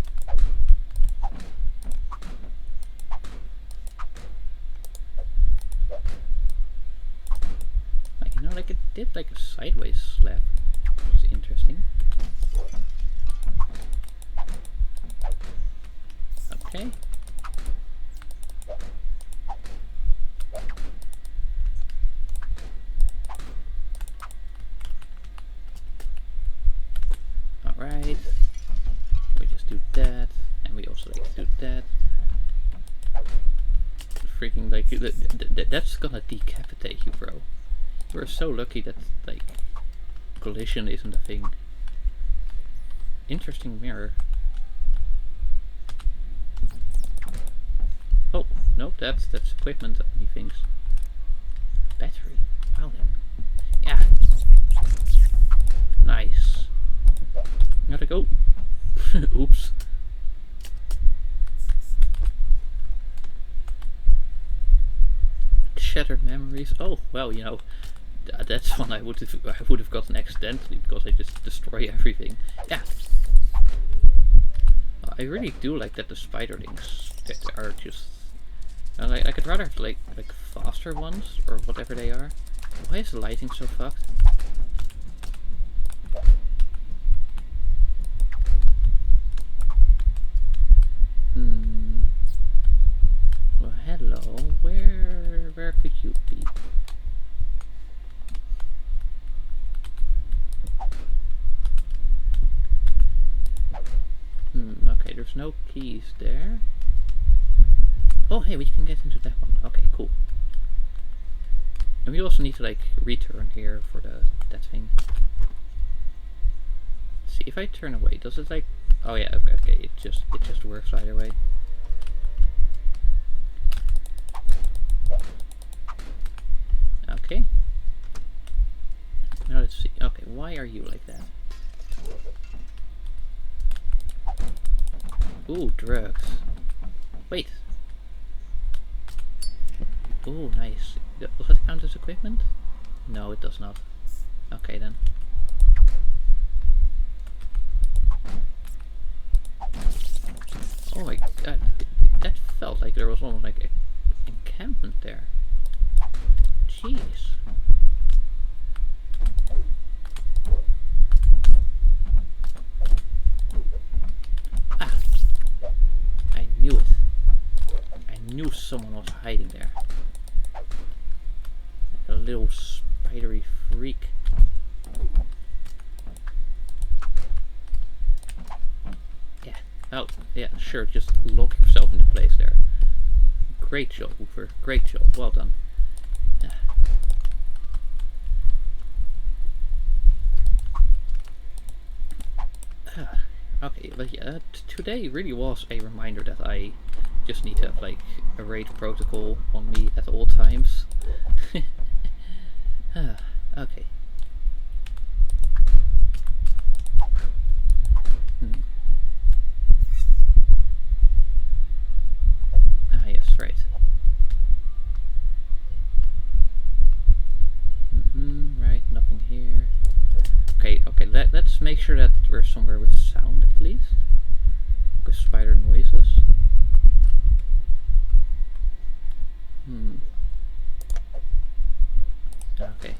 Like, you know, like it did like a sideways slap, which is interesting. Okay. Alright. We just do that, and we also like to do that. Freaking like that's gonna decapitate you, bro. We're so lucky that like collision isn't a thing. Interesting mirror. Oh no, that's equipment. Methinks. Battery. Wow then. Yeah. Nice. Gotta go. Oops. Shattered memories. Oh well, you know, that's one I would have gotten accidentally because I just destroy everything. Yeah. I really do like that the spiderlings are just. Like, I could rather have like faster ones or whatever they are. Why is the lighting so fucked? Well, hello. Where could you be? Okay, there's no keys there. Oh, hey, we can get into that one. Okay, cool. And we also need to like return here for that thing. Let's see if I turn away, does it like? Oh yeah, okay. It just works either way. Okay. Now let's see. Okay, why are you like that? Ooh, drugs. Wait. Ooh, nice. Does that count as equipment? No, it does not. Okay then. Oh my god, that felt like there was almost like an encampment there. Jeez. Ah, I knew it. I knew someone was hiding there. Like a little spidery freak. Yeah. Oh, yeah, sure, just lock yourself into place there. Great job, Hoover. Great job. Well done. Okay, but yeah, today really was a reminder that I just need to have like a raid protocol on me at all times. Okay. Ah, yes, right. Right, nothing here. Okay, let's make sure that we're somewhere with sound at least. With spider noises. Okay.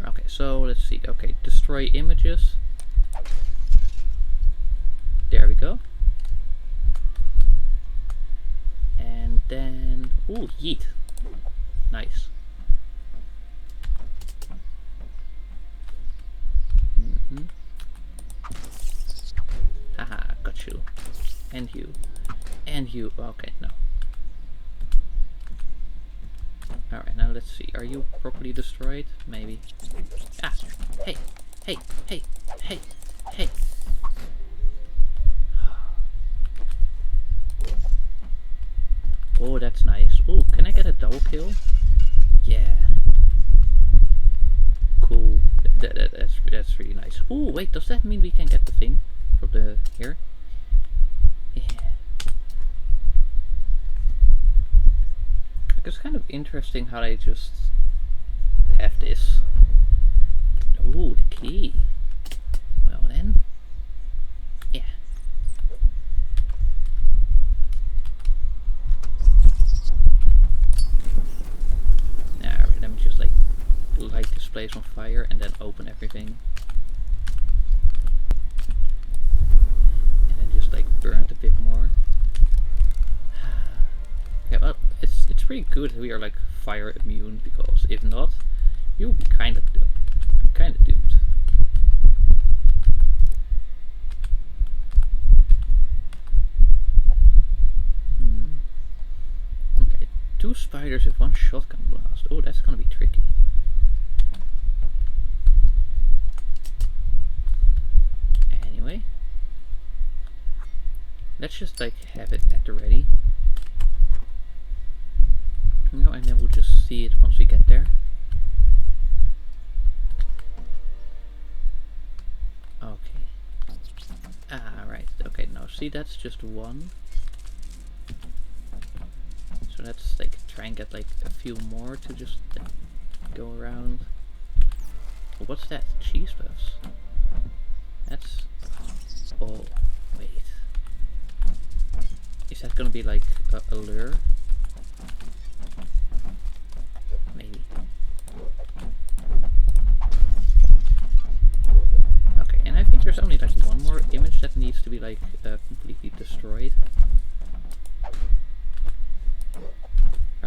Okay, so let's see. Okay, destroy images. There we go. And then... ooh, yeet. Nice. Haha, got you. And you. And you. Okay, no. Alright, now let's see. Are you properly destroyed? Maybe. Ah! Hey! Hey! Hey! Hey! Hey! Oh, that's nice. Oh, can I get a double kill? Yeah. Cool. That's really nice. Oh, wait, does that mean we can get the thing from the here? Yeah. It's kind of interesting how they just have this. place on fire and then open everything. And then just like burn it a bit more. Yeah, well, it's pretty good that we are like fire immune, because if not, you'll be kind of doomed. Okay, 2 spiders with 1 shotgun blast. Oh, that's gonna be tricky. Anyway, let's just like have it at the ready. And then we'll just see it once we get there. Okay. Right. Okay, no, see, that's just 1. So let's like try and get like a few more to just go around. What's that? Cheese puffs. That's... Oh, wait. Is that gonna be like a lure? Maybe. Okay, and I think there's only like 1 more image that needs to be like completely destroyed.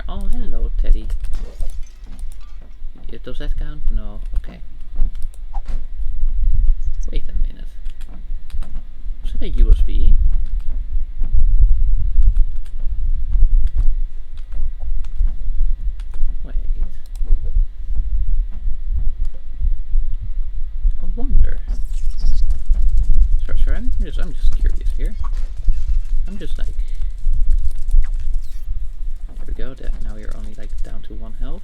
Oh, hello, Teddy. Does that count? No. Okay. Wait a minute. Was it a USB? Wait. I wonder. Sorry, I'm just curious here. I'm just like... There we go. Now we're only like down to 1 health.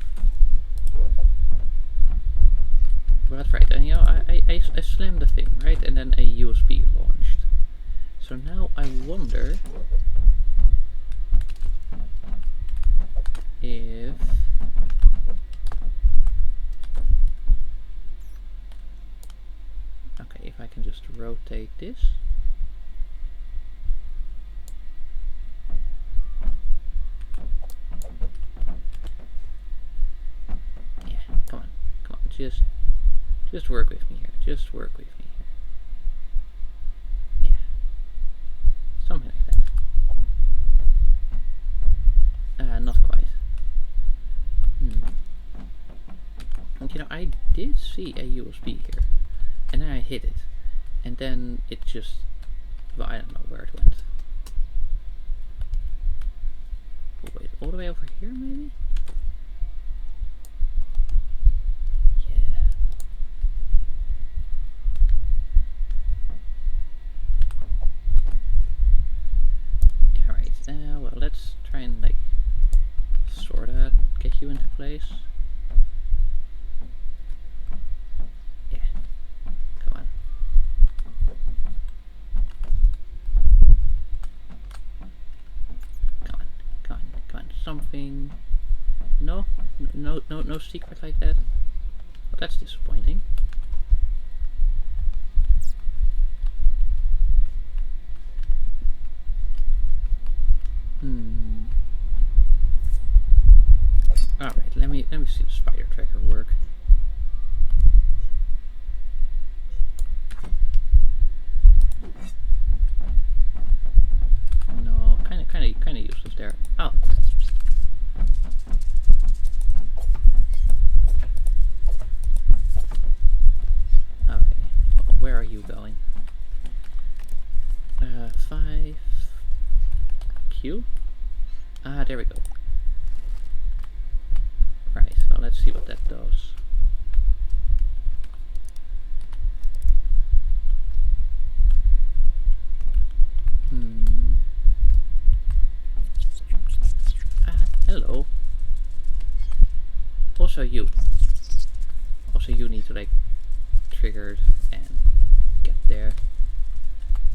Well, that's right. And you know, I slammed the thing, right? And then a USB launched. So now I wonder if... Okay, if I can just rotate this. Yeah, come on, just work with me here. Just work with me here. Yeah, something like that. Not quite. And you know, I did see a USB here. And then I hit it, and then it just, well, I don't know where it went. Oh, wait, all the way over here, maybe? Yeah. Yeah, right. Well, let's try and, like, sorta get you into place. Something. No secret like that. Well, that's disappointing. All right, let me see the spider tracker work. No, kind of useless there. Oh. Where are you going? 5 Q? There we go. Right, so let's see what that does. Hello. Also you need to like triggered and get there,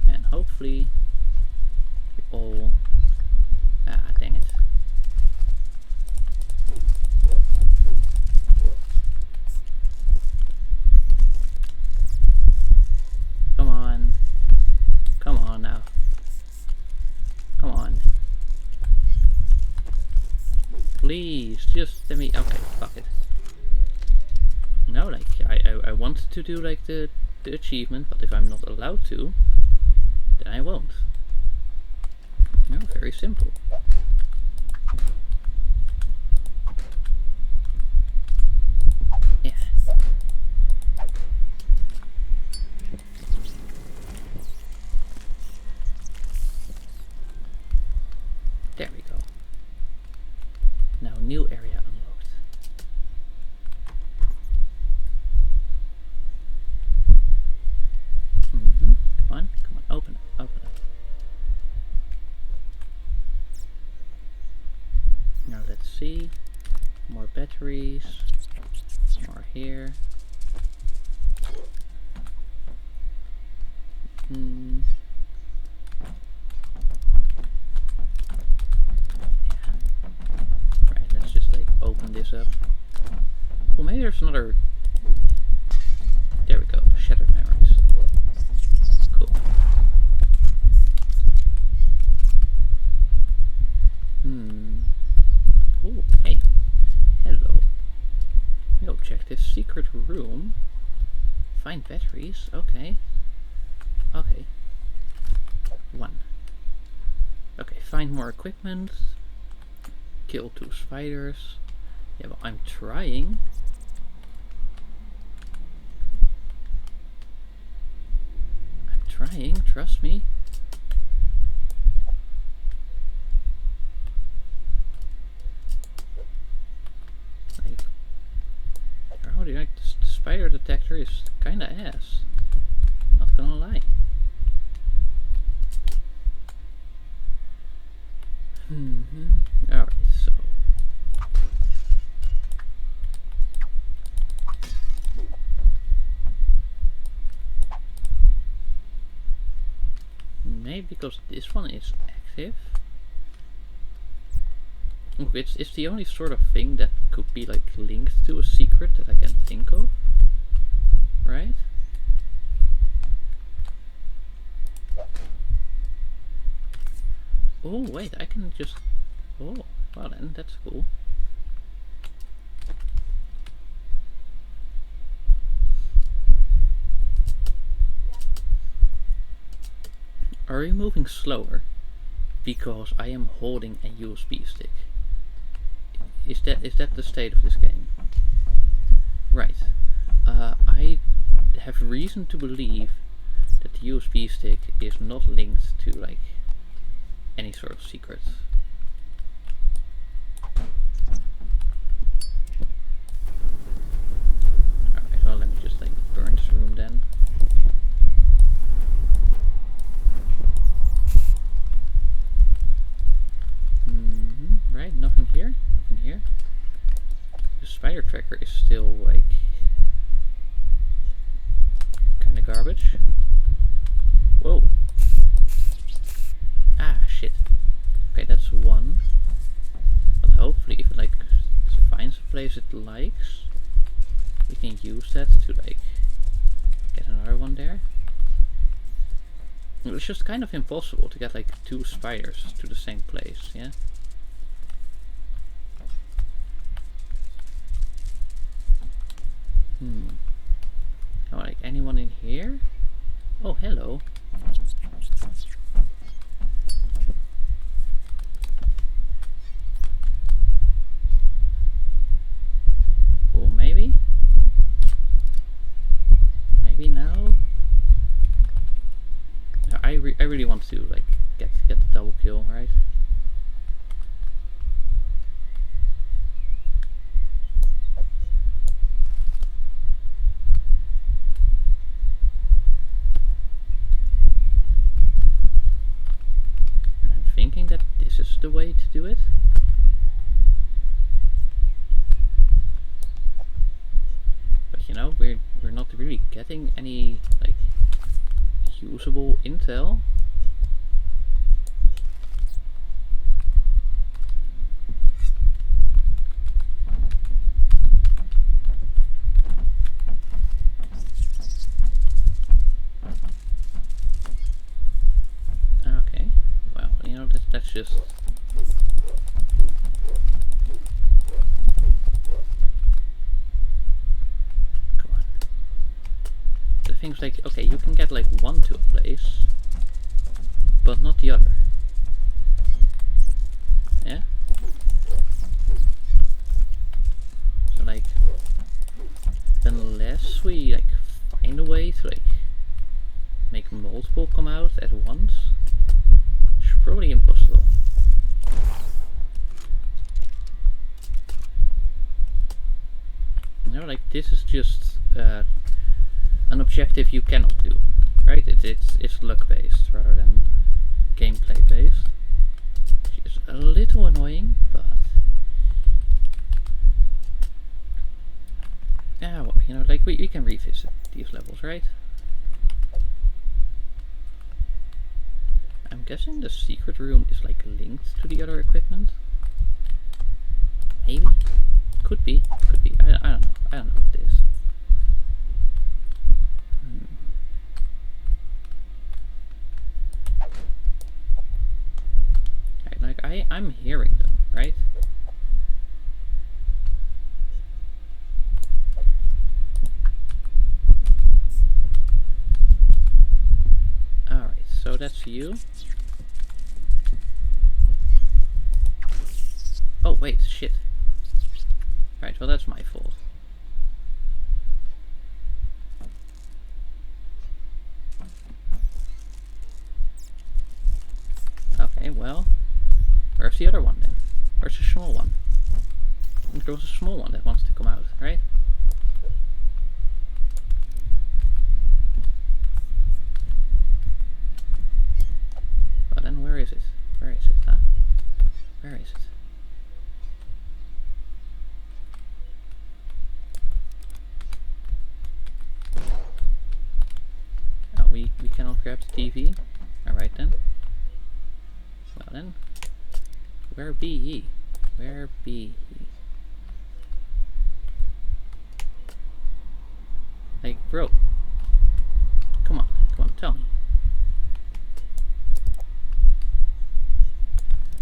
and hopefully you all... dang it. Come on now. Come on. Please, just let me... Okay, fuck it. No, want to do like the achievement, but if I'm not allowed to, then I won't. No, very simple. Yeah. There we go. Now new area unlocked. Come on, open it, open it. Now let's see. More batteries. More here. Yeah. Right, let's just like open this up. Well, maybe there's another. There we go. Shattered memories. Cool. Oh, hey. Hello. New objective. Secret room. Find batteries. Okay. Okay. 1. Okay, find more equipment. Kill 2 spiders. Yeah, well, I'm trying. I'm trying, trust me. Like, how do you like the spider detector is kinda ass. Not gonna lie. Alright, so maybe because this one is active. It's the only sort of thing that could be like linked to a secret that I can think of. Right? Oh wait, I can just... Oh, well then, that's cool. Are you moving slower? Because I am holding a USB stick. Is that the state of this game? Right. I have reason to believe that the USB stick is not linked to like any sort of secret. Alright, well let me just like burn this room then. Right, nothing here, nothing here. The spider tracker is still like kinda garbage. Whoa. Ah, shit. Okay, that's 1. But hopefully if it like finds a place it likes, we can use that to like get another one there. It's just kind of impossible to get like 2 spiders to the same place, yeah? Oh, like anyone in here? Oh, hello. Oh, maybe? Maybe now? I really want to like get the double kill, right? Thinking that this is the way to do it. But you know, we're not really getting any like usable intel. Okay. Well, you know, that's just... Come on. things like, okay, you can get like one to a place, but not the other. Yeah? So like, unless we like find a way to like make multiple come out at once, it's probably impossible. You know, like this is just an objective you cannot do, right? It's luck based rather than gameplay based, which is a little annoying, but yeah, well, you know, like we can revisit these levels, right? I'm guessing the secret room is like linked to the other equipment. Maybe, could be. I don't know. I don't know if it is. Right, like I'm hearing them, right? Alright, so that's you. Oh wait, shit. Right, well that's my fault. Okay, well, where's the other one then? Where's the small one? There was a small one that wants to come out, right? Well then, where is it? Where is it, huh? Where is it? Oh, we cannot grab the TV? Alright then. Well then, where be ye? Where be ye? Like, bro. Come on, tell me.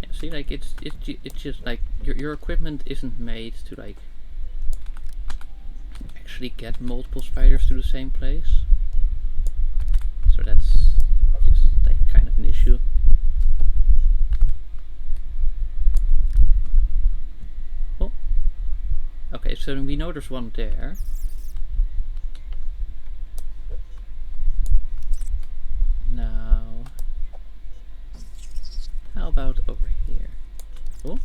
Yeah, see, like, it's just like, your equipment isn't made to, like, actually get multiple spiders to the same place. So that's just, like, kind of an issue. Oh. Okay, so we know there's one there. Now, how about over here? Oh,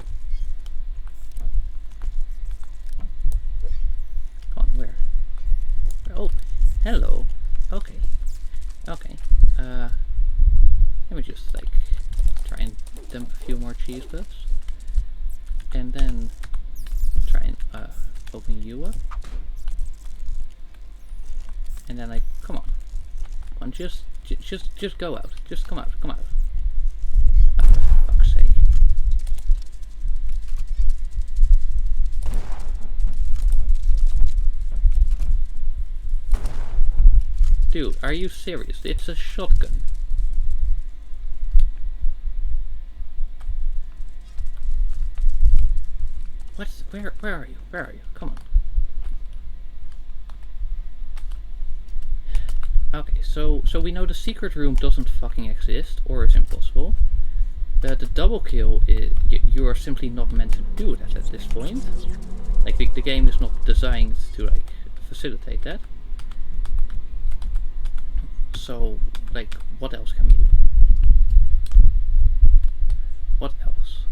come on, where? Oh, hello. Okay, okay. Let me just like try and dump a few more cheese puffs, and then try and open you up, and then like, come on, just go out. Just come out. Oh, for fuck's sake. Dude, are you serious? It's a shotgun. What's where are you? Where are you? Come on. Okay, so we know the secret room doesn't fucking exist, or is impossible. The double kill, you are simply not meant to do that at this point. Like, the game is not designed to, like, facilitate that. So, like, what else can we do? What else?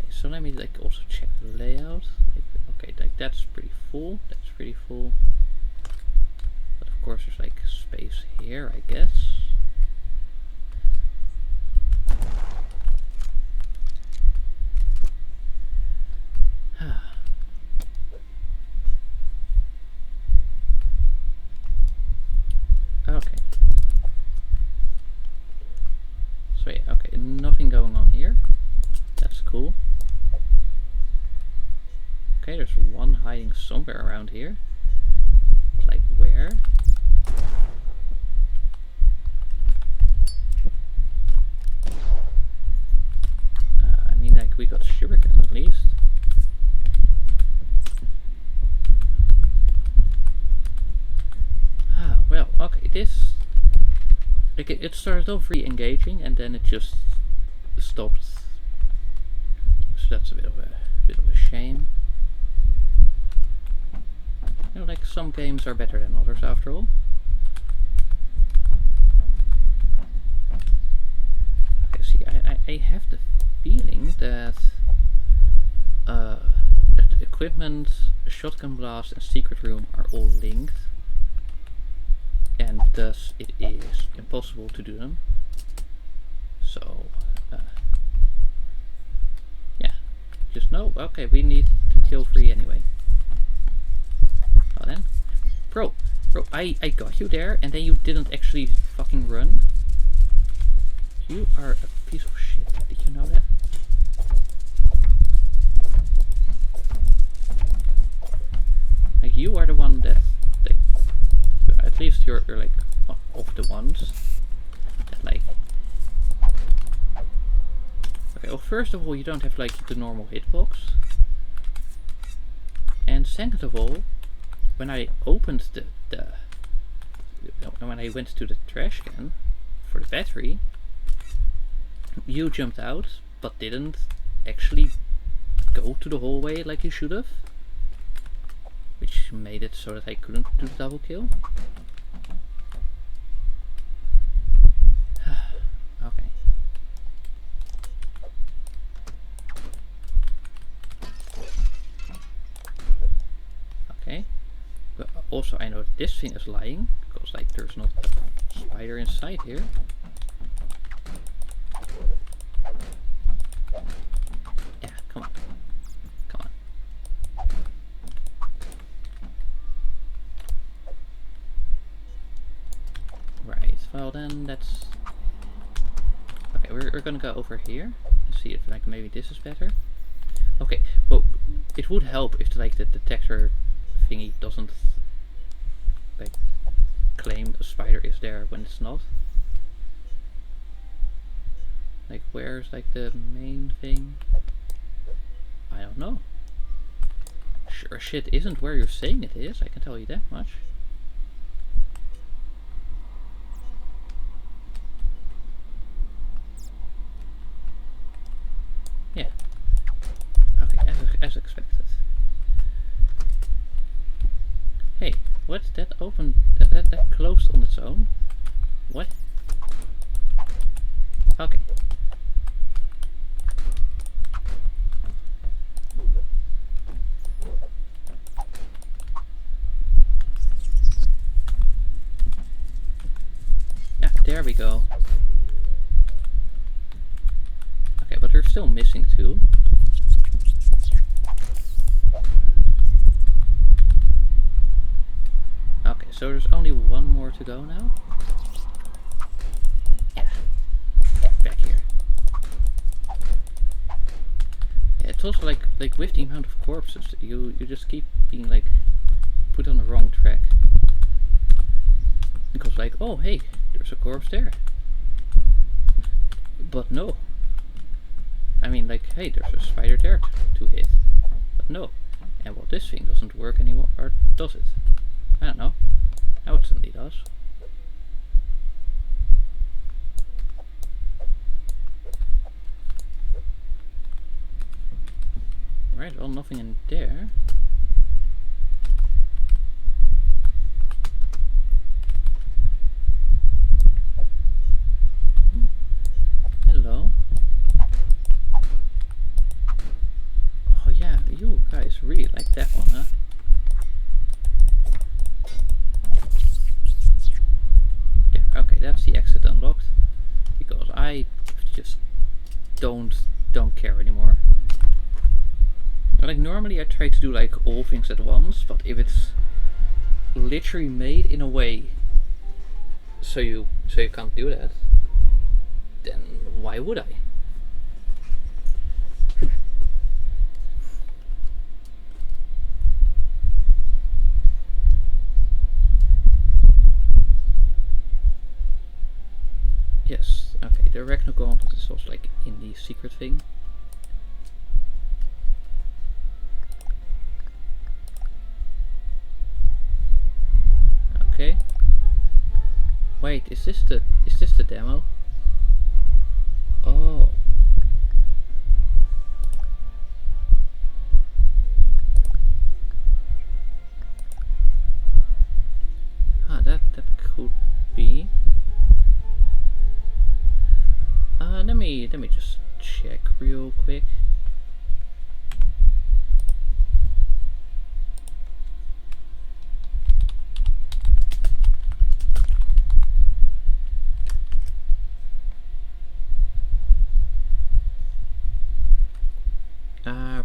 So let me like also check the layout. Like, okay, like that's pretty full. That's pretty full. But of course, there's like space here, I guess. Okay. So yeah, okay, nothing going on here. That's cool. Okay, there's one hiding somewhere around here. But like where? I mean, like we got shuriken at least. this, like it started off really engaging and then it just stopped. So that's a bit of a shame. You know, like some games are better than others after all. Okay, see, I have the feeling that that equipment, shotgun blast, and secret room are all linked, and thus it is impossible to do them. So, yeah, just know. Okay, we need to kill 3 anyway. Well then, bro, I got you there, and then you didn't actually fucking run. You are a piece of shit. Did you know that? Like, you are the one that, like, at least you're like one of the ones that, like, okay, well, first of all, you don't have like the normal hitbox, and second of all, when I opened when I went to the trash can for the battery, you jumped out but didn't actually go to the hallway like you should have, which made it so that I couldn't do the double kill. Okay. Okay. But also I know this thing is lying, because like there's not a spider inside here. Yeah, come on. Come on. Right, well then that's... Okay, we're gonna go over here and see if like maybe this is better. Okay, well, it would help if like the detector thingy doesn't like claim a spider is there when it's not. Like, where's like the main thing? I don't know. Sure shit isn't where you're saying it is, I can tell you that much. Yeah. Okay, as expected. Hey, what? That opened... That closed on its own? What? Okay. Yeah, there we go. Okay, but they're still missing 2. Okay, so there's only 1 more to go now. Yeah. Get back here. Yeah, it's also like with the amount of corpses, you just keep being like put on the wrong track. Because like, oh hey, there's a corpse there. But no. I mean like, hey, there's a spider there to hit. But no. And well, this thing doesn't work anymore, or does it? I don't know. Now it suddenly does. Right, well, nothing in there. Hello. Oh yeah, you guys really like that one, huh? There, okay, that's the exit unlocked. Because I just don't care anymore. Like, normally I try to do like all things at once, but if it's literally made in a way so you can't do that, then why would I? Yes, okay, the Arachno Gauntlet is also like in the secret thing. Okay. Wait, is this the demo? Oh. That could be. Let me just check real quick.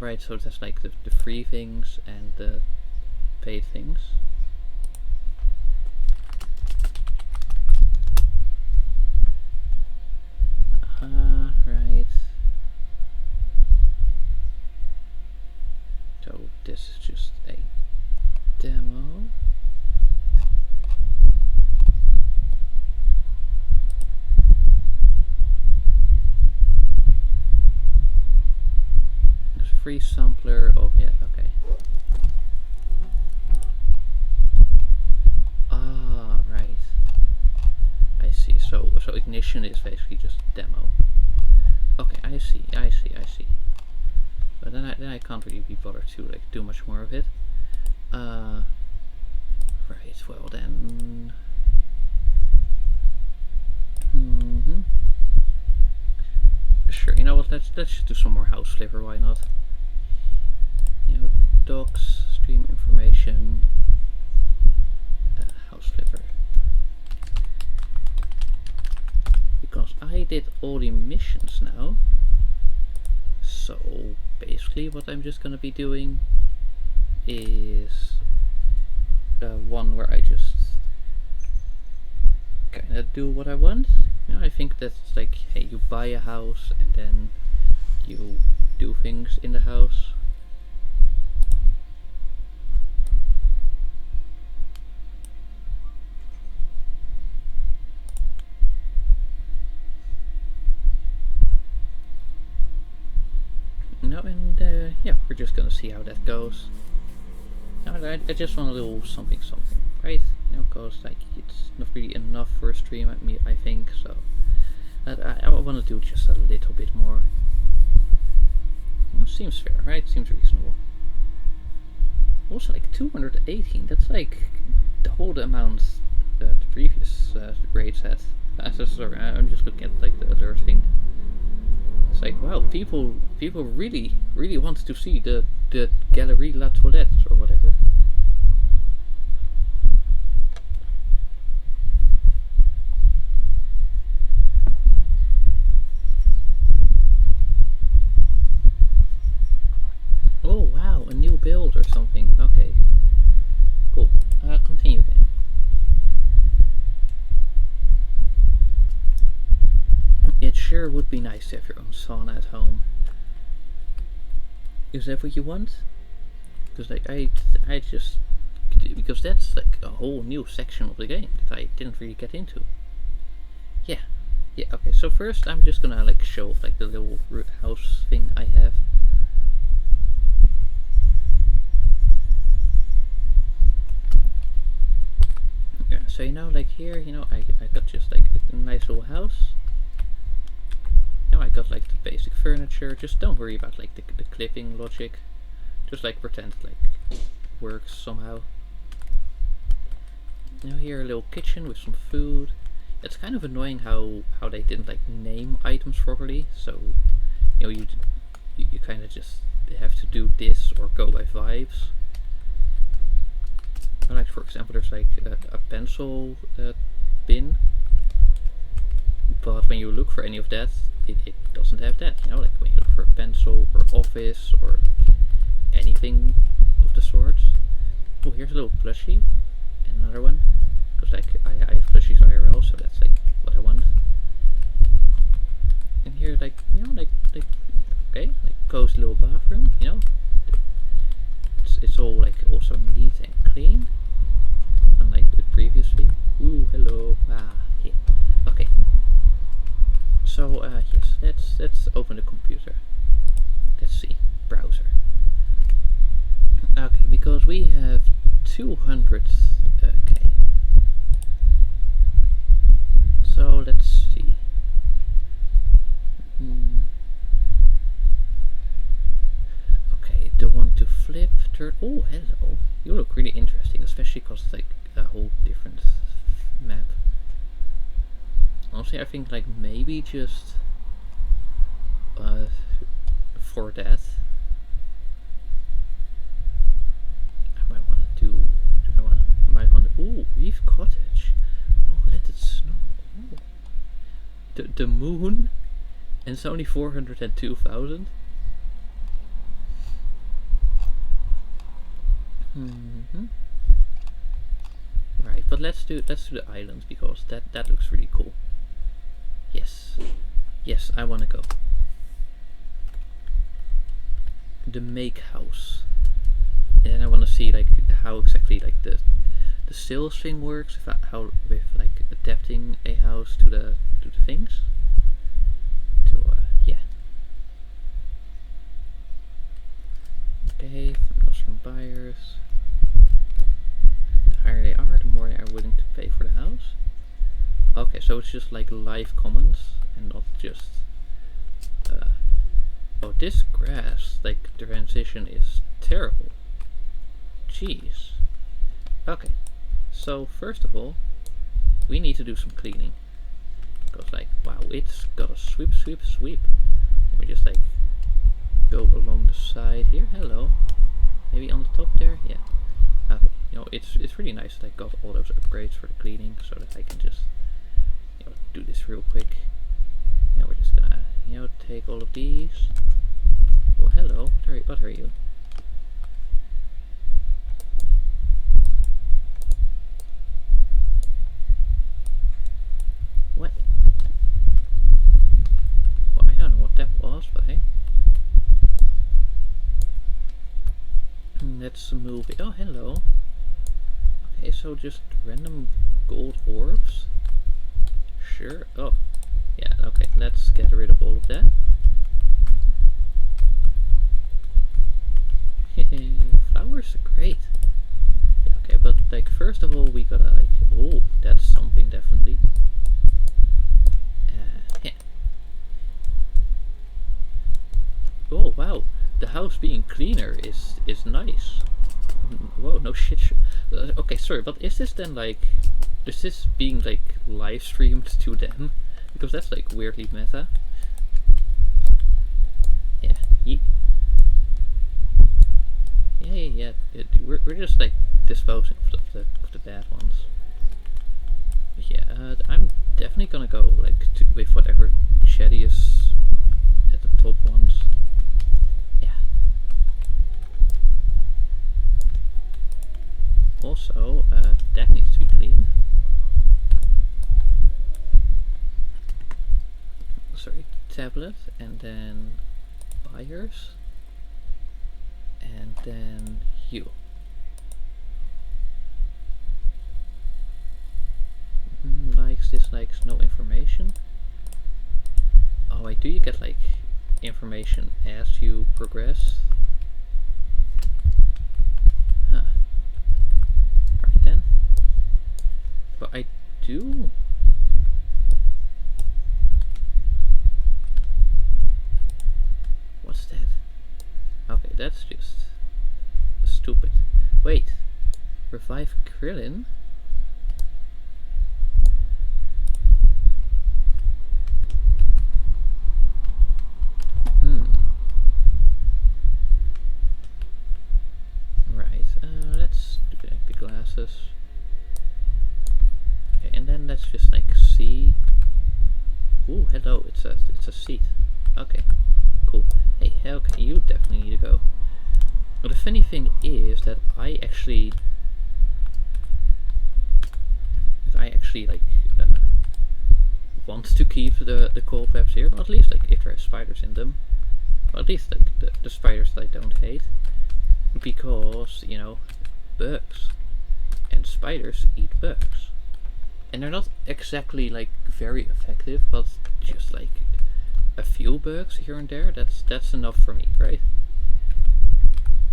Right, so that's like the free things and the paid things. Right. So this is just a demo. There's a free sampler. Oh yeah, okay. Ah, right. I see. So ignition is basically just demo. Okay, I see. But then I can't really be bothered to like do much more of it. Right. Well then. Sure. You know what? Let's just do some more house flavor. Why not? You know, docs, stream information, house flavor. Because I did all the missions now. So basically what I'm just gonna be doing is one where I just kinda do what I want. You know, I think that's like, hey, you buy a house and then you do things in the house. No, and yeah, we're just gonna see how that goes. Now, I just want a little something, right? You know, cause like it's not really enough for a stream at me, I think. So I want to do just a little bit more. You know, seems fair, right? Seems reasonable. Also, like 218. That's like double the amount the previous grades had. Sorry, I'm just looking at like the other thing. It's like, wow, people really want to see the Galerie La Toilette or whatever. Oh wow, a new build or something. Okay, cool. Continue game. It sure would be nice to have your own sauna at home. Is that what you want? Because like I just, because that's like a whole new section of the game that I didn't really get into. Yeah. Okay. So first, I'm just gonna like show off like the little house thing I have. Yeah. So you know, like here, you know, I got just like a nice little house. You know, I got like the basic furniture. Just don't worry about like the clipping logic. Just like pretend like works somehow. Now here a little kitchen with some food. It's kind of annoying how they didn't like name items properly. So you know you kind of just have to do this or go by vibes. Like for example, there's like a pencil bin, but when you look for any of that, it doesn't have that. You know, like when you look for a pencil or office or like anything of the sort. Oh, here's a little plushie, and another one, because like I have plushies IRL, so that's like what I want. And here, like you know, like okay, like cozy little bathroom. You know, it's all like also neat and clean, unlike the previous thing. Ooh, hello. Yeah. Okay. So yes, let's open the computer. Let's see, browser. Okay, because we have 200k. shirt. Oh, hello. You look really interesting, especially because it's like a whole different map. Honestly, I think like maybe just for that, I might want to do. Might want to. Ooh, Reef Cottage. Oh, let it snow. Ooh. The moon, and it's only 402,000. Right, but let's do the islands because that looks really cool. Yes, yes, I wanna go. The make house, and I wanna see like how exactly like the sales thing works. How with like adapting a house to the things. To yeah. Okay, from buyers. The higher they are, the more they are willing to pay for the house. Okay, so it's just like live comments and not just. Oh, this grass, like the transition is terrible. Jeez. Okay, so first of all, we need to do some cleaning. Because like, wow, it's got a sweep. Let me just like go along the side here. Hello. Maybe on the top there? Yeah. Okay. You know, it's really nice that I got all those upgrades for the cleaning so that I can just, you know, do this real quick. You know, we're just gonna, you know, take all of these. Oh, hello. What are you? What? Well, I don't know what that was, but hey. Let's move it. Oh, hello. Okay, so just random gold orbs. Sure. Oh, yeah. Okay, let's get rid of all of that. Flowers are great. Yeah, okay, but like first of all, we gotta like. Oh, that's something definitely. Oh wow, the house being cleaner is nice. Whoa, no shit. Okay, sorry, but is this then like, is this being like live streamed to them? Because that's like weirdly meta. Yeah. Yeah. We're just like disposing of the bad ones. Yeah, I'm definitely gonna go like with whatever Chetty is at the top ones. Yeah. Also, that needs to be cleaned. Sorry, tablet, and then buyers, and then you. Likes, dislikes, no information. Oh wait, do you get like information as you progress? Huh. Right then. But I do. What's that? Okay, that's just stupid. Wait. Revive Krillin? Right, let's do like the glasses. Okay, and then let's just like see. Ooh, hello, it's a seat. Okay, cool. Hey, okay, you definitely need to go. But the funny thing is that I actually like want to keep the cobwebs here, or at least like if there are spiders in them, or at least like the spiders that I don't hate, because you know, bugs, and spiders eat bugs, and they're not exactly like very effective, but just like a few bugs here and there, that's enough for me, right?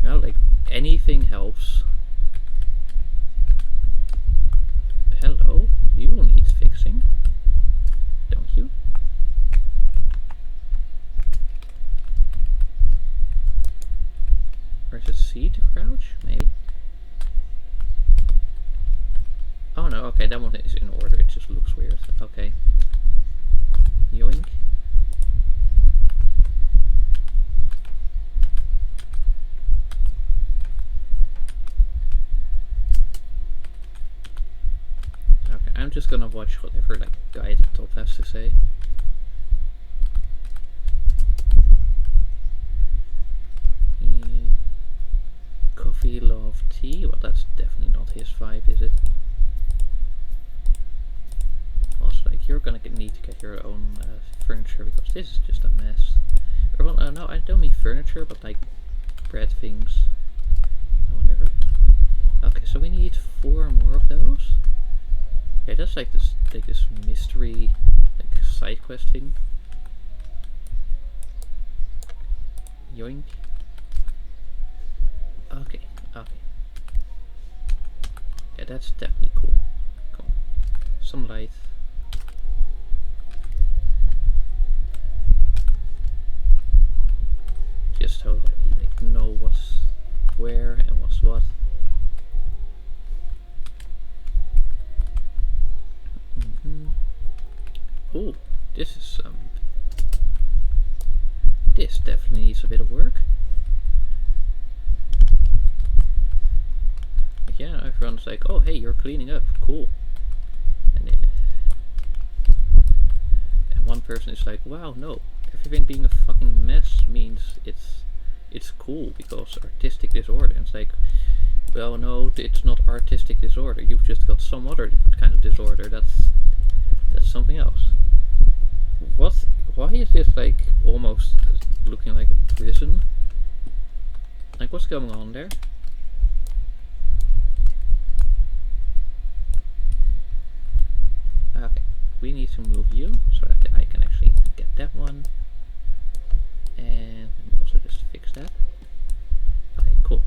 You know, like anything helps. Hello, you need fixing, don't you? Where's it C to crouch? Okay, that one is in order, it just looks weird. Okay. Yoink. Okay, I'm just gonna watch whatever like guy at the top has to say. Coffee, love, tea. Well, that's definitely not his vibe, is it? Also, like, you're gonna need to get your own furniture because this is just a mess. Or, well, no, I don't mean furniture, but like bread things or whatever. Okay, so we need 4 more of those. Yeah, that's like this mystery, like side quest thing. Yoink. Okay, okay. Yeah, that's definitely cool. Come on. Some light. Just so that we like know what's where and what's what. Oh, this is this definitely needs a bit of work. Like, yeah, everyone's like, oh hey, you're cleaning up, cool. And one person is like, wow, no, everything being a fucking mess means it's cool because artistic disorder. And it's like, well, no, it's not artistic disorder. You've just got some other kind of disorder. That's something else. What? Why is this like almost looking like a prison? Like, what's going on there? Okay, we need to move you so that I can actually get that one. And let me also just fix that. Okay, cool.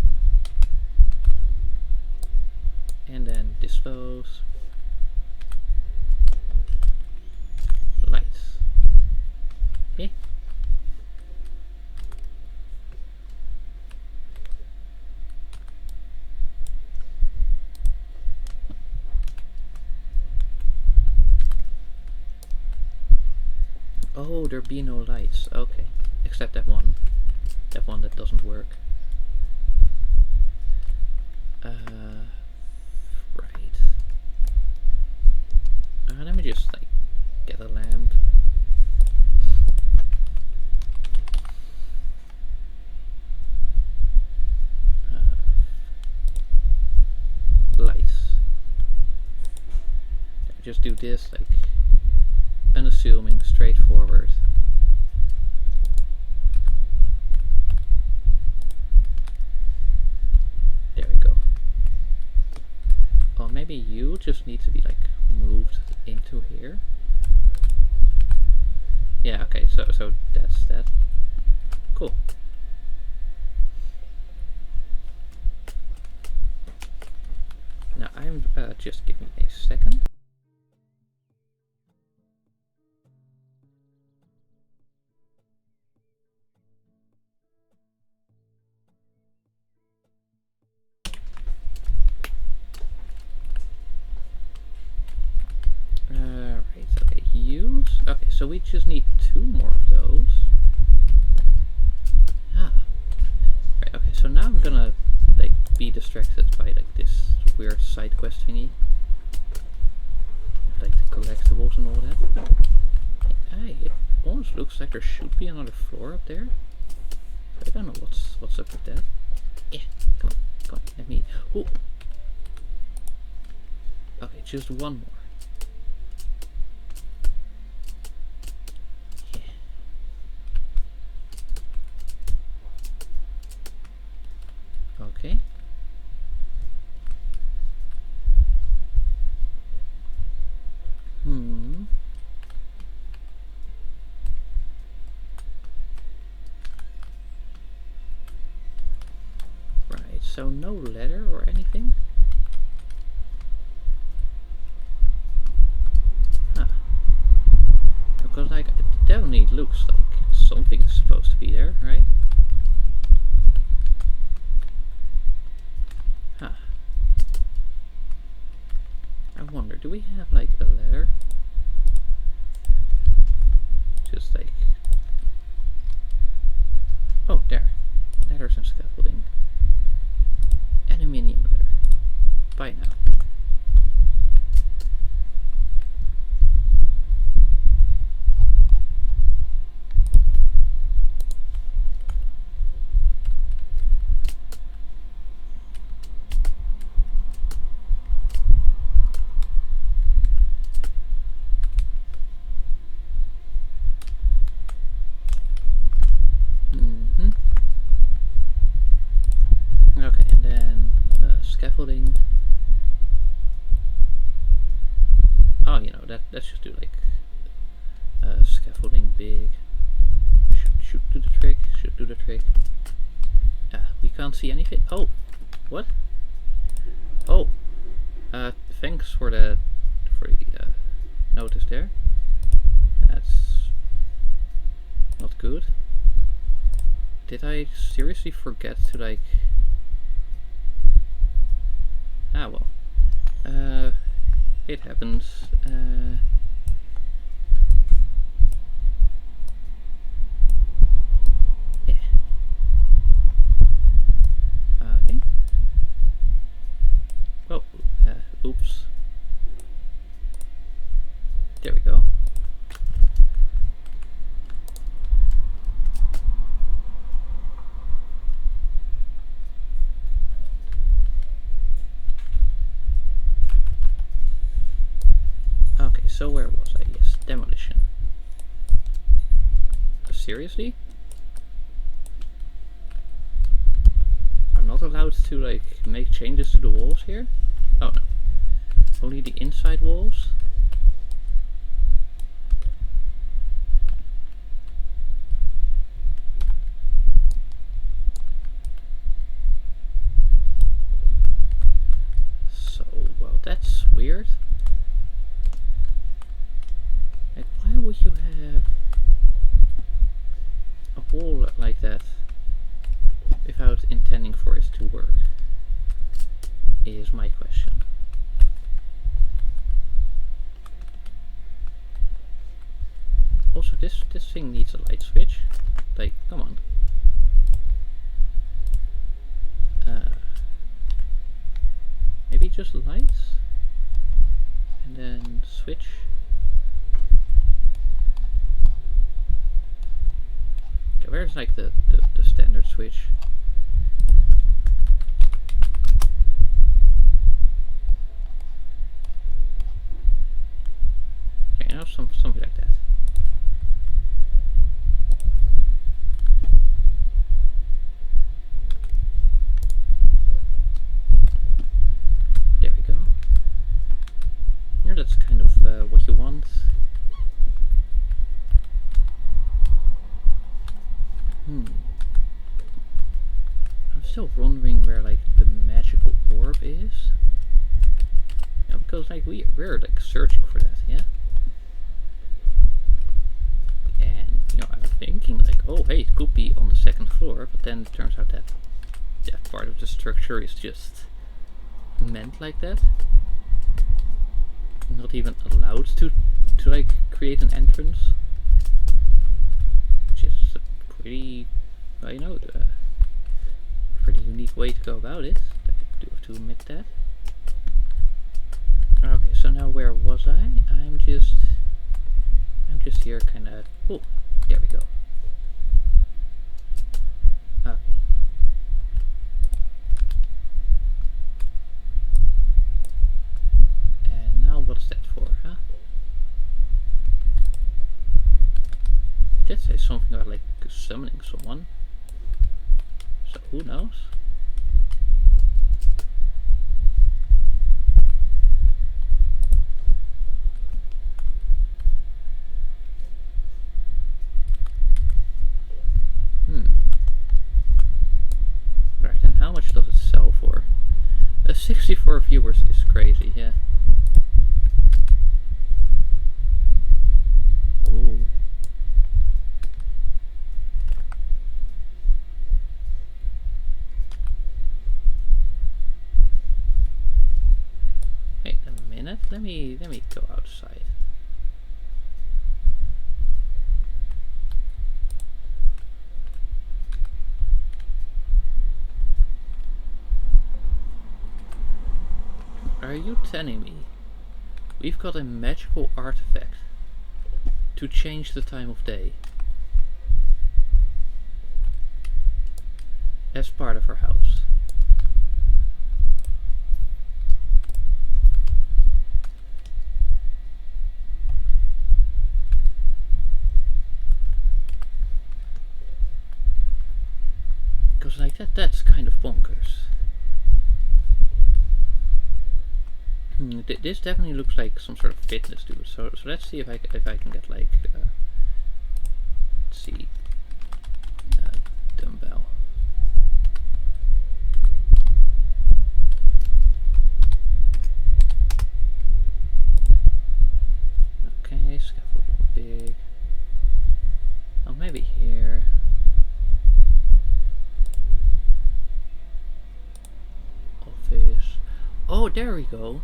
And then dispose. Lights. Okay. Oh, there be no lights. Okay. Except that one. That one that doesn't work. Right. Let me just like get a lamp. Lights. Just do this like unassuming, straightforward. There we go. Oh, maybe you just need to be like moved into here. Yeah, okay, so that's that. Cool. Now I'm just give me a second. Right, okay, use. Okay, so we just need 2 more of those. Ah. Right, okay, so now I'm gonna like be distracted by like this weird side quest thingy. Like the collectibles and all that. Hey, it almost looks like there should be another floor up there. I don't know what's up with that. Yeah, come on, let me. Oh. Okay, just one more. Okay. Right, so no letter or anything? Huh. Because like it definitely looks like something is supposed to be there, right? Huh. I wonder, do we have like a ladder? Just like... Oh, there. Ladders and scaffolding. Aluminium ladder. Buy now. Okay, and then scaffolding. Oh, you know, let's just do like scaffolding big. Should do the trick. Should do the trick. We can't see anything. Oh, what? Oh, thanks for the notice there. That's not good. Did I seriously forget to like... Ah well. It happens. Yeah. Okay. Well, oops. There we go. Okay, so where was I? Yes, demolition. Seriously? I'm not allowed to like make changes to the walls here? Oh no. Only the inside walls? So, well, that's weird. Like, why would you have a wall like that without intending for it to work? Is my question. Also, this thing needs a light switch. Like, come on. Maybe just lights? And then switch. Okay, where's like the standard switch? Okay, now something like that. There we go. Yeah, that's kind of what you want. I'm still wondering where like the magical orb is. Yeah, because like we're like searching for that, yeah. And you know, I'm thinking like, oh hey, it could be on the second floor, but then it turns out that that part of the structure is just meant like that. Not even allowed to like create an entrance. Which is a pretty, well, you know, pretty unique way to go about it. I do have to admit that. Okay, so now where was I? I'm just here, kind of. Oh, there we go. Okay. And now what's that for, huh? It did say something about like summoning someone. So who knows? Right, and how much does it sell for? 64 viewers is crazy, yeah. Ooh. Wait a minute. let me go outside. Are you telling me we've got a magical artifact to change the time of day as part of our house? Because like that's kind of bonkers. This definitely looks like some sort of fitness tool. So let's see if I can get like let's see, dumbbell. Okay, scaffold big. Oh, maybe here. Office. Oh, there we go.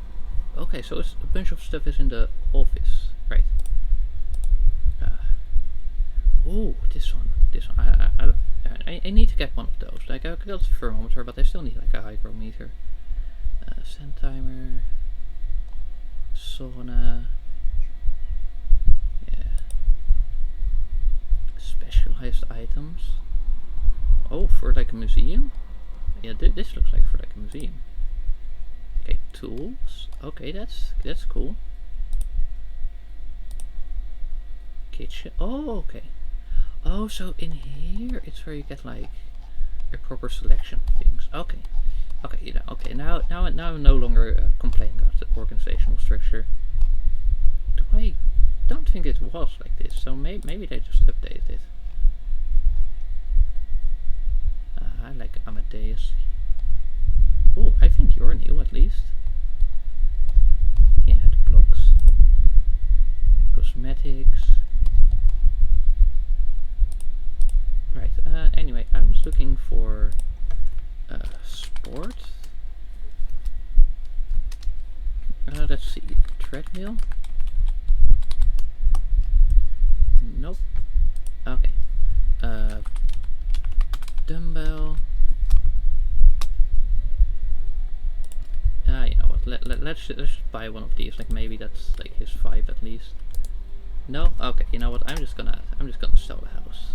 Okay, so it's a bunch of stuff is in the office, right? Oh, this one. I need to get one of those. Like I got a thermometer, but I still need like a hygrometer. Sand timer. Sauna. Yeah. Specialized items. Oh, for like a museum? Yeah, this looks like for like a museum. Okay, tools. Okay, that's cool. Kitchen. Oh, okay. Oh, so in here it's where you get like a proper selection of things. Okay. Okay, you know, okay, now I'm no longer complaining about the organizational structure. I don't think it was like this, so maybe they just updated it. I like Amadeus. Oh, I think you're new at least. Yeah, the blocks. Cosmetics. Right, anyway, I was looking for sport. Let's see, treadmill? Nope. Okay. Dumbbell. You know what? Let's just buy one of these. Like maybe that's like his 5 at least. No. Okay. You know what? I'm just gonna sell the house.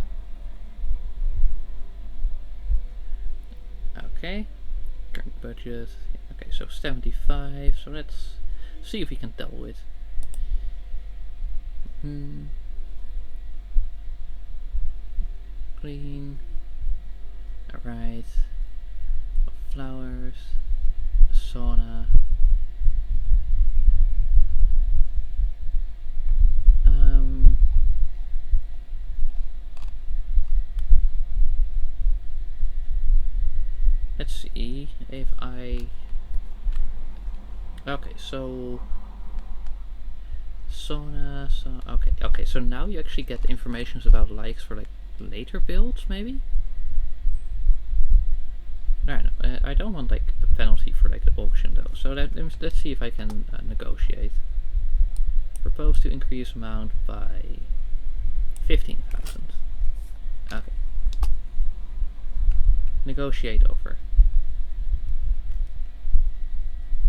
Okay. Current budget. Okay, so 75. So let's see if we can double it. Clean. Alright. Flowers. Sauna. Let's see if I... Okay, so... Sauna, okay, so now you actually get information about likes for like later builds, maybe? I don't know, I don't want like a penalty for like the auction though, so let's see if I can negotiate. Propose to increase amount by 15,000. Okay. Negotiate over.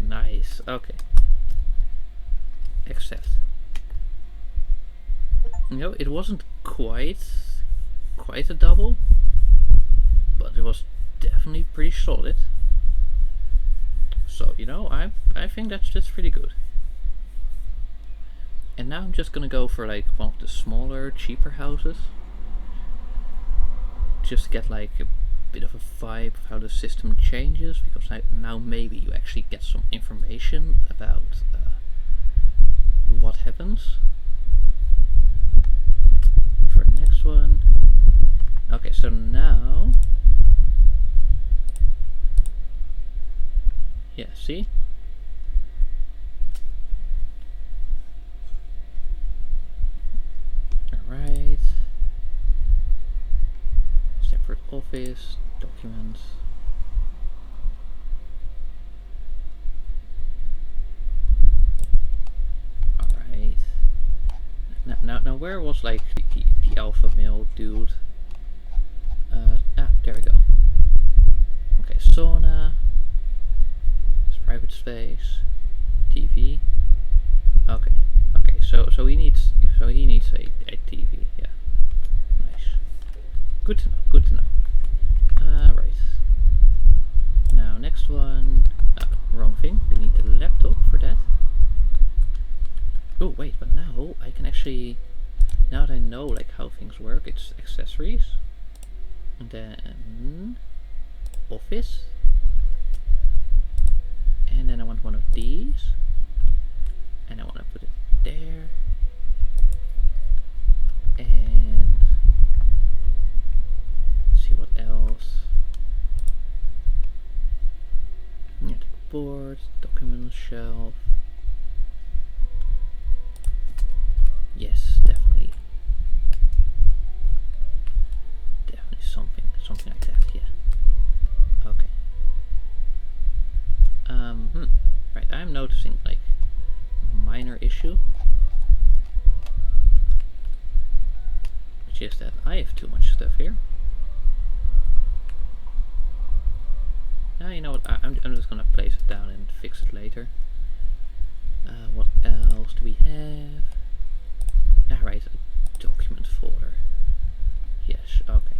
Nice, okay. Accept. You know, it wasn't quite a double, but it was definitely pretty solid. So, you know, I think that's pretty good. And now I'm just gonna go for like one of the smaller, cheaper houses. Just to get like a bit of a vibe of how the system changes, because now maybe you actually get some information about what happens. For the next one. Okay, so now... Yeah, see? Alright. Separate office, documents. Now, where was like the alpha male dude? There we go. Okay, sauna, private space, TV. Okay, so he needs a TV. Yeah, nice. Good to know. Good to know. Right. Now next one. Wrong thing. We need the laptop for that. Oh wait, but now I can actually. Now that I know like how things work, it's accessories, and then office, and then I want one of these, and I want to put it there, and let's see what else. Yeah, the board, document shelf. Yes, definitely. Definitely something like that, yeah. Okay. Right, I'm noticing like a minor issue. Which is that I have too much stuff here. Now you know what, I'm just gonna place it down and fix it later. What else do we have? Right, a document folder. Yes, okay.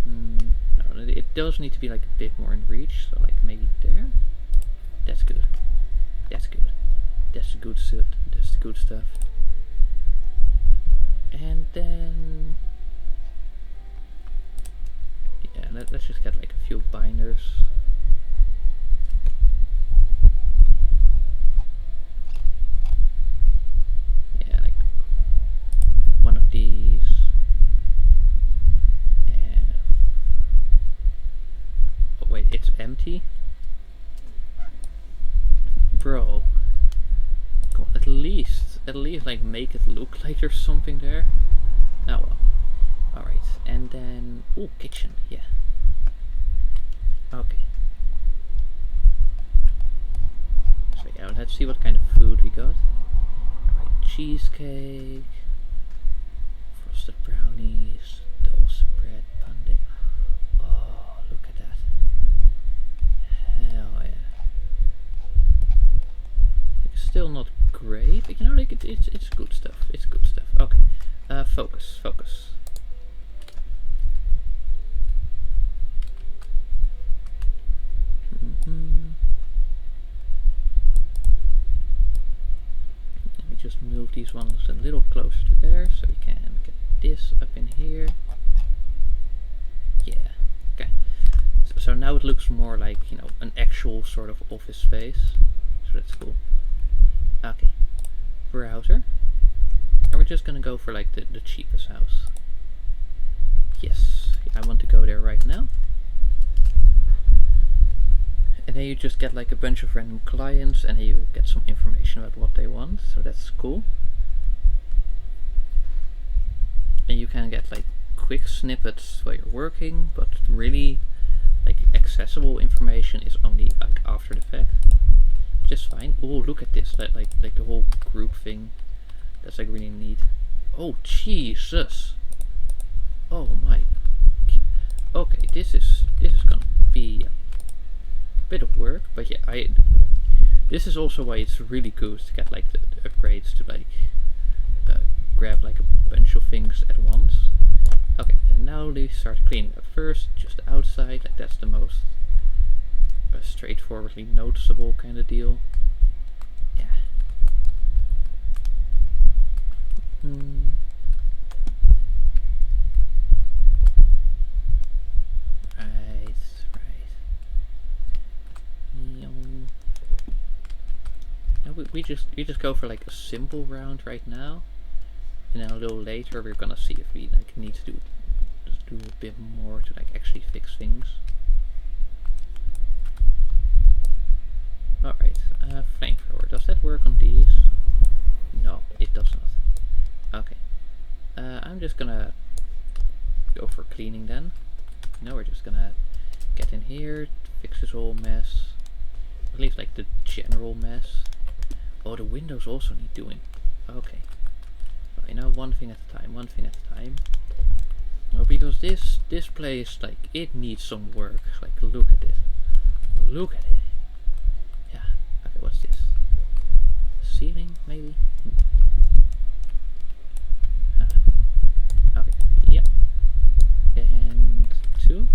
No, it does need to be like a bit more in reach, so like maybe there. That's good. That's good. That's the good stuff. That's the good stuff. And then yeah, let's just get like a few binders. Yeah, like one of these. And oh wait, it's empty? Bro. Come on, at least like make it look like there's something there. Oh well. Alright, and then oh, kitchen, yeah. Okay. So yeah, let's see what kind of food we got. Alright, cheesecake, frosted brownies, dulce bread, pande. Oh, look at that. Hell yeah. It's still not great, but you know, like it's good stuff. It's good stuff. Okay. Focus. Let me just move these ones a little closer together so we can get this up in here. Yeah. Okay. So now it looks more like, you know, an actual sort of office space. So that's cool. Okay. Browser. And we're just gonna go for like the cheapest house. Yes. I want to go there right now. And then you just get like a bunch of random clients and then you get some information about what they want, so that's cool. And you can get like quick snippets while you're working, but really like accessible information is only like after the fact. Just fine. Oh, look at this, like the whole group thing. That's like really neat. Oh Jesus. Oh my. Okay, this is gonna be bit of work, but yeah, this is also why it's really good to get like the upgrades to like grab like a bunch of things at once. Okay, and now we start cleaning up first, just outside, like that's the most straightforwardly noticeable kind of deal. Yeah. We just go for like a simple round right now, and then a little later we're gonna see if we like need to do a bit more to like actually fix things. Alright, flamethrower, does that work on these? No, it does not. Okay. I'm just gonna go for cleaning then. No, we're just gonna get in here, fix this whole mess. At least like the general mess. Oh, the windows also need doing. Okay. Okay, now one thing at a time, one thing at a time. No, because this place, like, it needs some work. Like, look at this. Look at it. Yeah. Okay, what's this? Ceiling, maybe? Okay. Yeah. And 2.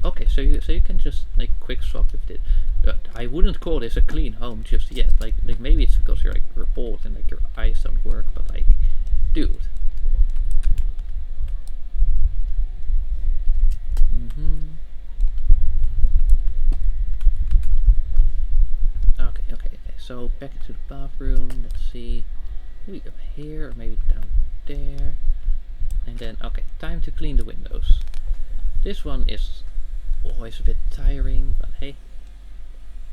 Okay, so you can just like quick swap with it. I wouldn't call this a clean home just yet. Like maybe it's because you're old and like your eyes don't work, but like, dude. Okay. So back to the bathroom. Let's see. Maybe up here or maybe down there. And then okay, time to clean the windows. This one is always a bit tiring, but hey,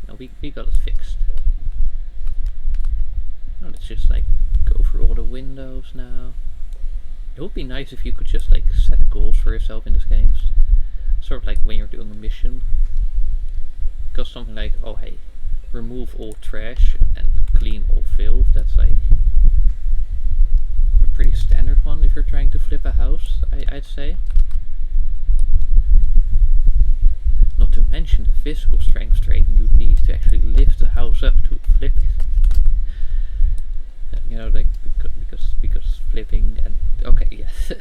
no, we got it fixed. Now let's just like go through all the windows now. It would be nice if you could just like set goals for yourself in this game, sort of like when you're doing a mission. Because something like, oh hey, remove all trash and clean all filth, that's like a pretty standard one if you're trying to flip a house, I'd say. Not to mention the physical strength training you need to actually lift the house up to flip it. You know, like because flipping and okay, yes,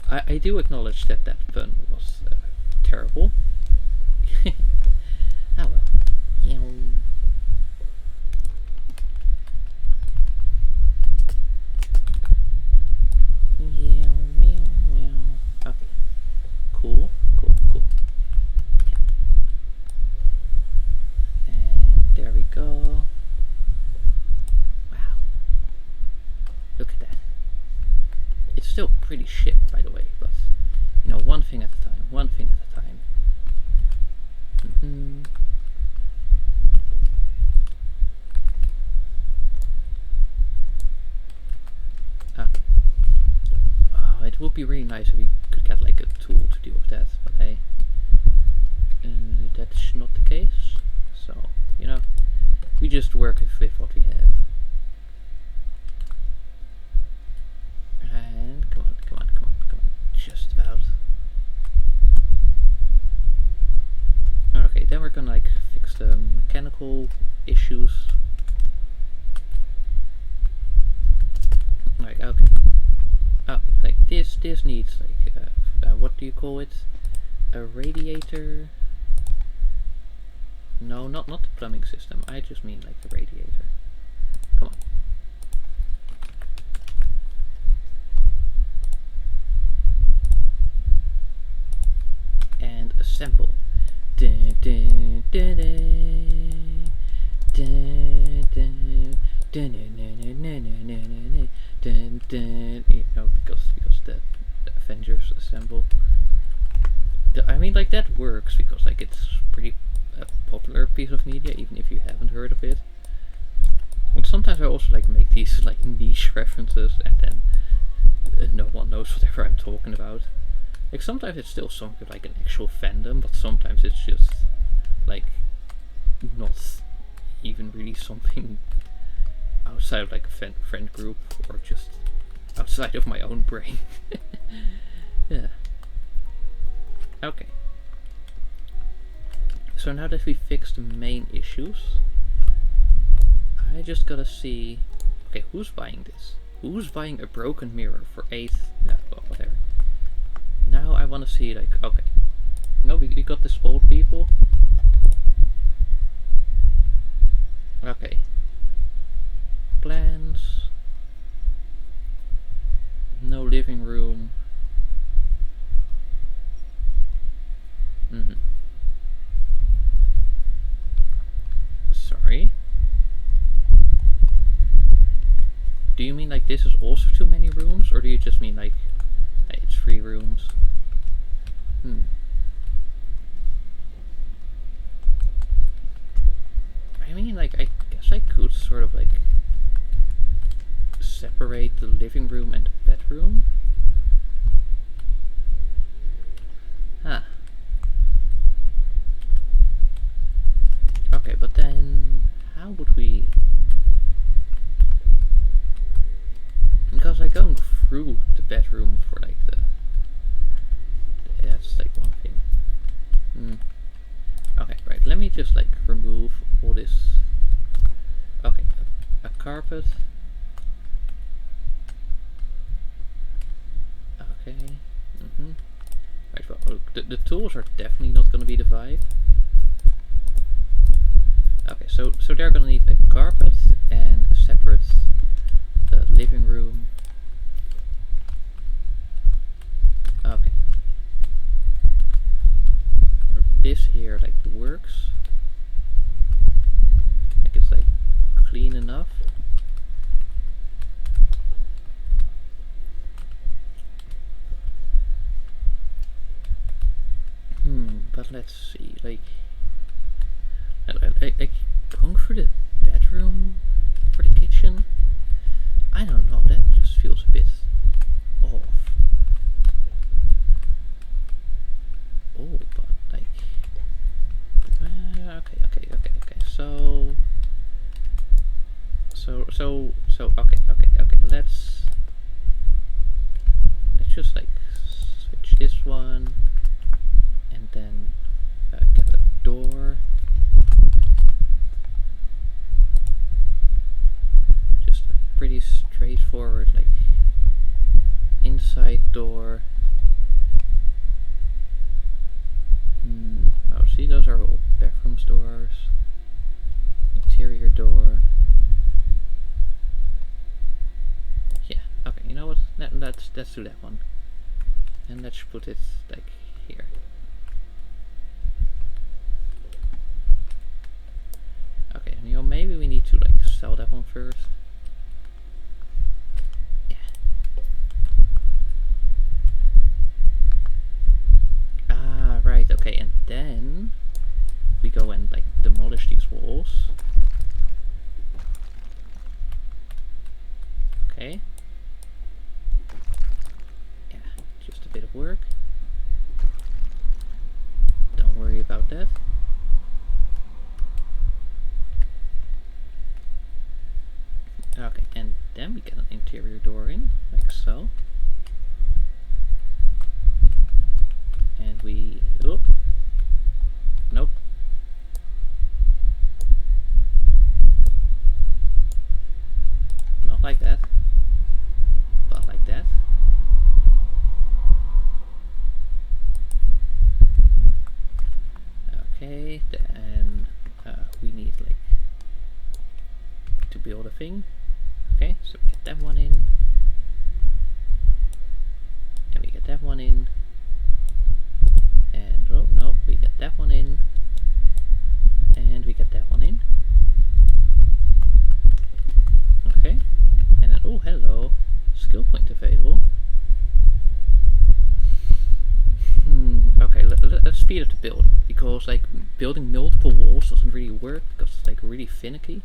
I do acknowledge that pun was terrible. Oh well, you know. Yeah, well. Okay, cool. There we go. Wow. Look at that. It's still pretty shit, by the way, but, you know, one thing at a time, one thing at a time. Okay. Oh, it would be really nice if we could get, like, a tool to deal with that, but hey. That's not the case, so, you know, we just work with what we have. And come on, just about. Okay, then we're gonna like fix the mechanical issues. Like okay, like this needs like what do you call it? A radiator. No, not the plumbing system. I just mean like the radiator. Come on. And assemble. Dun, dun, dun, dun, dun, dun, dun, dun, dun, you know, because the Avengers assemble. I mean, like that works because like it's pretty popular piece of media, even if you haven't heard of it. And sometimes I also like make these like niche references, and then no one knows whatever I'm talking about. Like sometimes it's still something like an actual fandom, but sometimes it's just like not even really something outside of like a friend group or just outside of my own brain. Yeah. Okay. So now that we fixed the main issues, I just gotta see, okay, who's buying this? Who's buying a broken mirror for 8? Yeah, well, whatever. Now I wanna see, like, okay. No, we got this old people. Okay. Plans. No living room. Sorry. Do you mean like this is also too many rooms, or do you just mean like it's 3 rooms? I mean, like, I guess I could sort of like separate the living room and the bedroom. Huh. Okay, but then how would we... Because like going just like remove all this. Okay, a carpet. Okay. Right, well, the tools are definitely not going to be the vibe. Okay, so they're going to need a carpet and a separate living room. Okay. This here like works. Like it's like clean enough. But let's see, like going through the bedroom for the kitchen. I don't know, that just feels a bit off. Oh, but like, okay. So okay. Let's just like switch this one, and then get a door. Just a pretty straightforward like inside door. Oh, see, those are all bathroom doors. Interior door. Yeah, okay, you know what? Let's do that one. And let's put it like here. Okay, and you know, maybe we need to like sell that one first. Yeah. Ah, right, okay, and then we go and like demolish these walls. Okay. Yeah, just a bit of work. Don't worry about that. Okay, and then we get an interior door in, like so. And we... oh. Nope. Not like that. But like that. Okay, then we need like to build a thing. Okay, so we get that one in. And we get that one in. And oh no, we get that one in. And we get that one in. Okay. And then, oh hello. Skill point available. Okay, let's speed up the building, because like building multiple walls doesn't really work because it's like really finicky.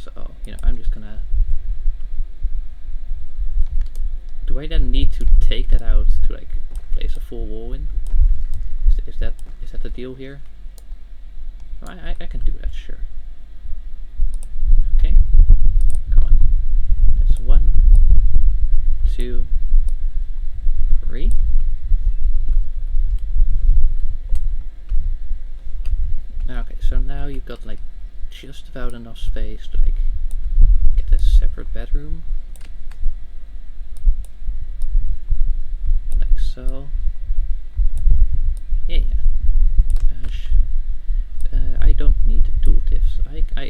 So, you know, I'm just gonna... do I then need to take that out to like place a full wall in? Is that the deal here? I can do that, sure. Okay, come on. That's 1, 2, 3. Okay, so now you've got like just about enough space to like get a separate bedroom. Like so. Yeah. I don't need the tooltips.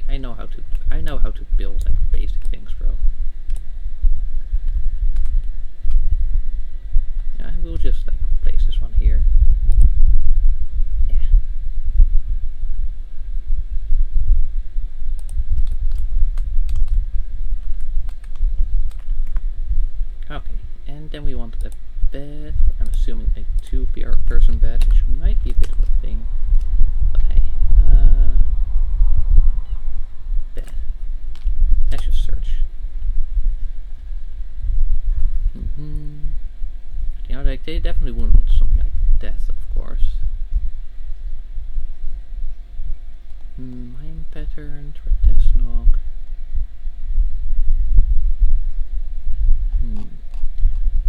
I know how to build like basic things, bro. Yeah, I will just like place this one here. Yeah. Okay, and then we want a bed. I'm assuming a 2-person bed, which might be a bit of a thing. But hey, bed. Let's just search. You know, like they definitely wouldn't want something like that, of course. Mine pattern, Tretesnog.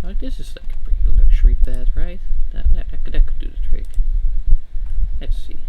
Like this is like a pretty luxury bed, right? That could do the trick. Let's see.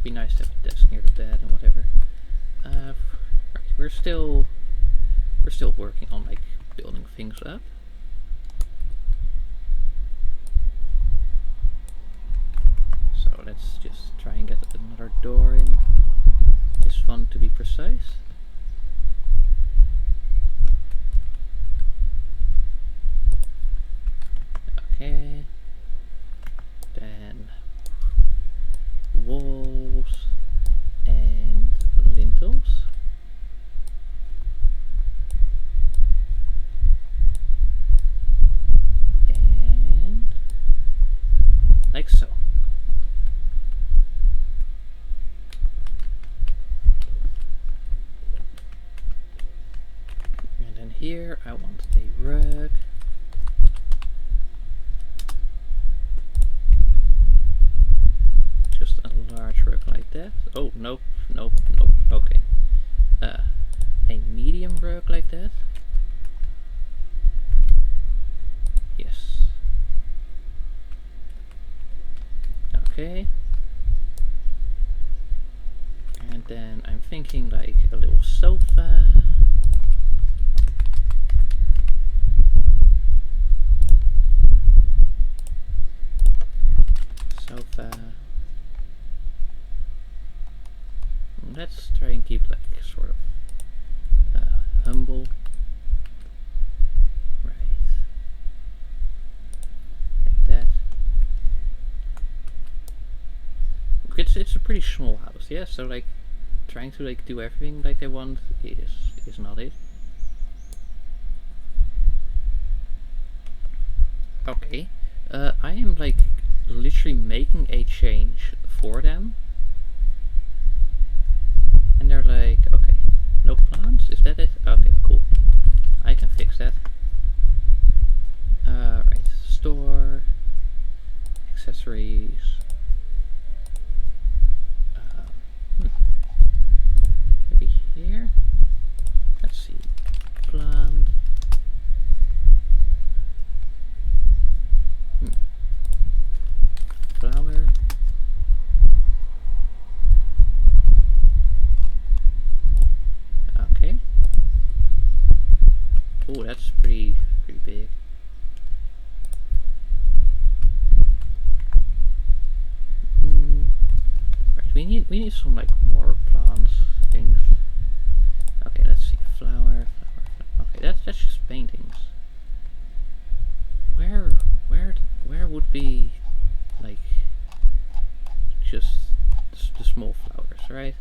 would be nice to have a desk near the bed and whatever. Right, we're still working on like building things up. So let's just try and get another door in. This one to be precise. Okay. Then walls and lintels. And like so. And then here I want a rug. Just a large rug like that. Oh, nope, nope, nope. Okay. A medium rug like that. Yes. Okay. And then I'm thinking like a little sofa. Let's try and keep like sort of humble. Right. Like that. It's a pretty small house, yeah, so like trying to like do everything like they want is not it. Okay. I am like literally making a change for them. And they're like, okay, no plants? Is that it? Okay, cool. I can fix that. Right, store, accessories. Maybe here? Let's see. Plant. Flower. Okay. Oh, that's pretty big. Right, we need some like more plants things. Okay, let's see. Flower. Okay, that's just paintings. Where would be like just the small flowers, right?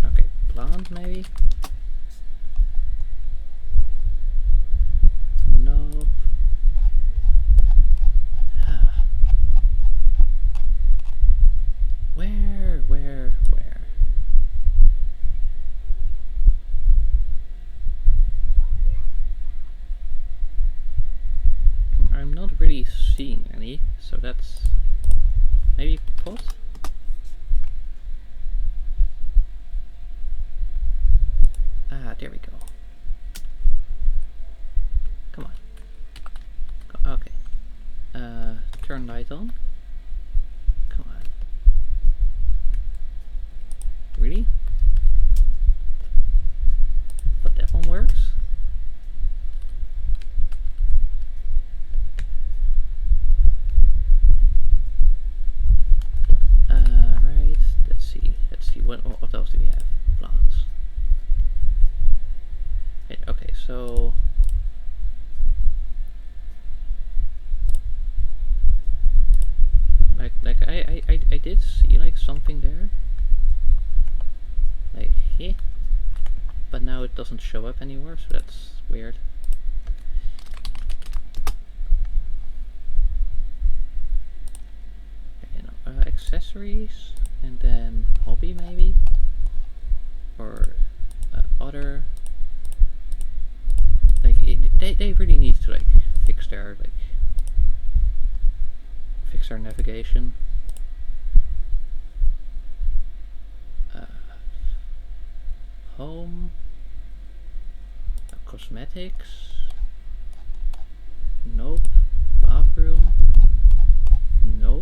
Okay, plant maybe? No. Where? I'm not really seeing any, so that's maybe pot? Ah, there we go. Come on. Okay. Turn light on. Come on. Really? But that one works? Right. Let's see. What else do we have? Plants. Okay, so like I did see like something there, like here, but now it doesn't show up anymore, so that's weird. Okay, accessories, and then hobby maybe, or other. Like they really need to like fix their navigation. Home, cosmetics. Nope. Bathroom. Nope.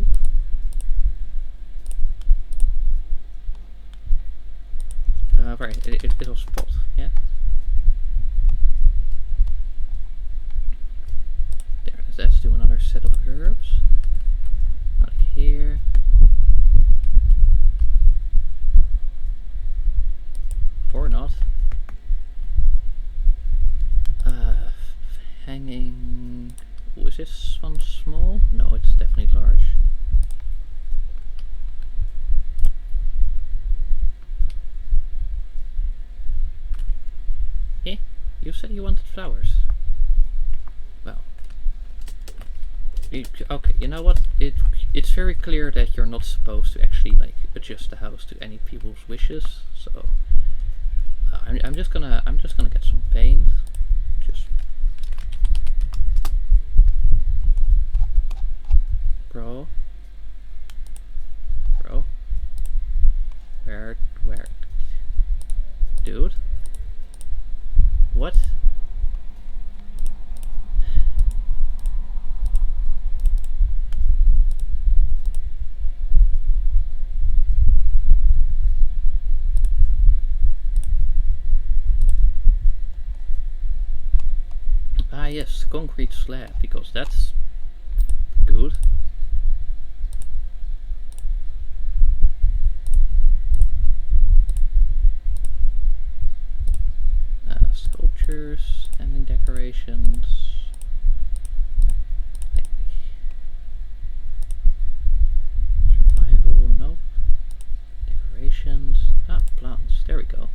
right, it'll spot, yeah? There, let's do another set of herbs. Like here. Or not. Hanging... Oh, is this one small? No, it's definitely large. Eh? You said you wanted flowers. Well... okay, you know what? It's very clear that you're not supposed to actually like adjust the house to any people's wishes, so... I'm just gonna get some paint. Just... Bro. Where? Dude? What? Ah yes, concrete slab, because that's good. Sculptures, standing decorations. Survival, nope. Decorations. Ah, plants, there we go.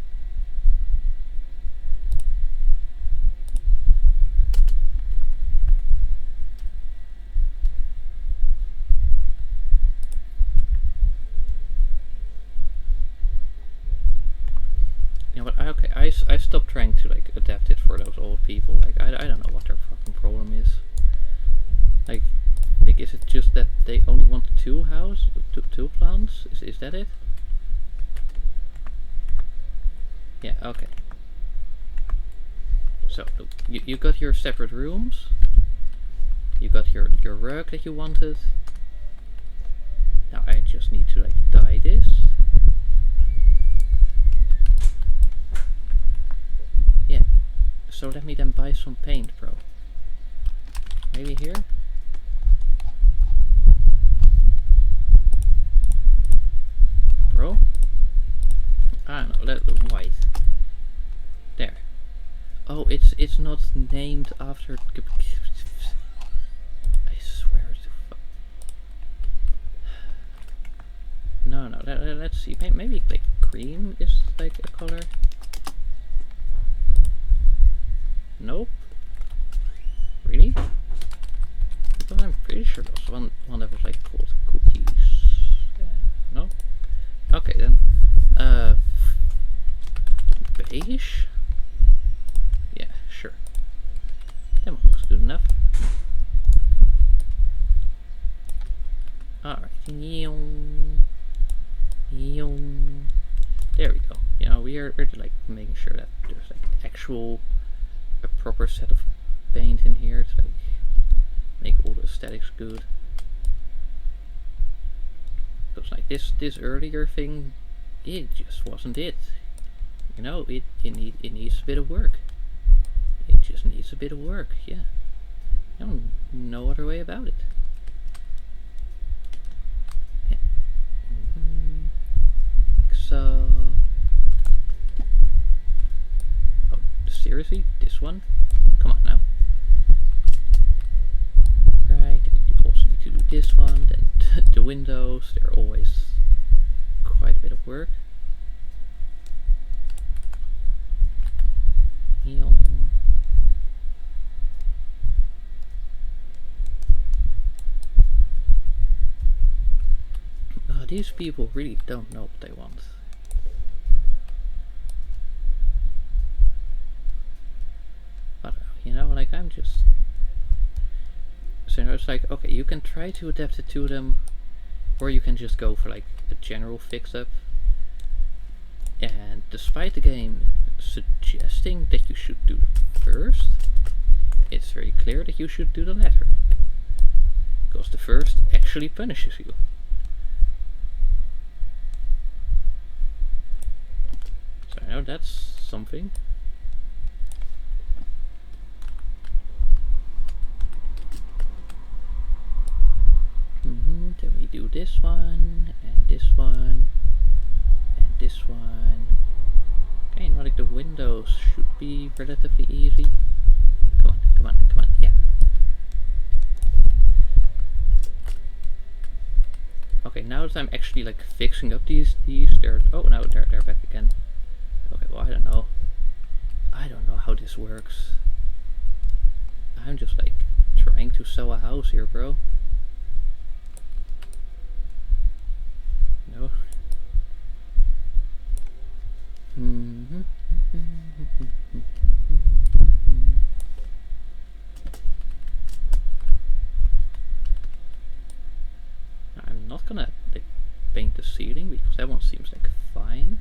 You know what? Okay, I stopped trying to like adapt it for those old people. Like I don't know what their fucking problem is. Like is it just that they only want two plants? Is that it? Yeah. Okay. So you got your separate rooms. You got your rug that you wanted. Now I just need to like dye this. Yeah. So let me then buy some paint, bro. Maybe here? Bro? I don't know, let white. There. Oh, it's not named after... I swear to No, let's see. Maybe like green is like a color. Nope. Really? Because I'm pretty sure there was one that was like called cookies. No? Okay then. Beige? Yeah, sure. That one looks good enough. Alright. There we go. You know, we're like making sure that there's like actual a proper set of paint in here to like make all the aesthetics good. Because like this earlier thing, it just wasn't it. You know, it needs a bit of work. It just needs a bit of work, yeah. No other way about it. Yeah. Like so. Oh, seriously? This one? Come on now. Right, you also need to do this one, then the windows, they're always quite a bit of work. These people really don't know what they want. But, you know, like I'm just... So it's like, okay, you can try to adapt it to them, or you can just go for like a general fix-up. And despite the game suggesting that you should do the first, it's very clear that you should do the latter. Because the first actually punishes you. So I know that's something. Then we do this one, and this one, and this one. Okay, now like the windows should be relatively easy. Come on, come on, come on, yeah. Okay, now that I'm actually like fixing up these they're, oh no, they're back again. Okay, well I don't know how this works. I'm just like trying to sell a house here, bro. No. I'm not gonna like paint the ceiling because that one seems like fine.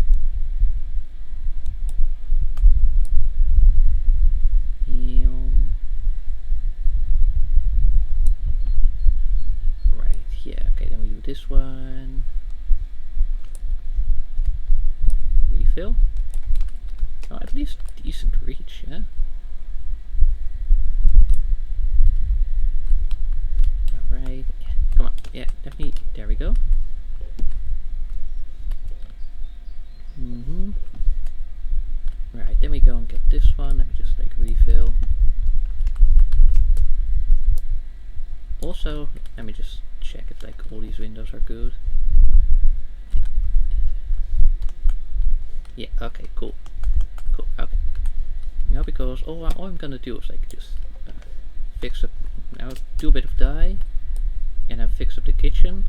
Right, yeah, okay, then we do this one. Refill. Oh, at least decent reach, yeah. Alright, yeah, come on, yeah, definitely, there we go. Right, then we go and get this one, let me just like refill. Also, let me just check if like all these windows are good. Yeah, okay, cool. Cool, okay. Now because all I'm gonna do is like just fix up, now do a bit of dye, and then fix up the kitchen.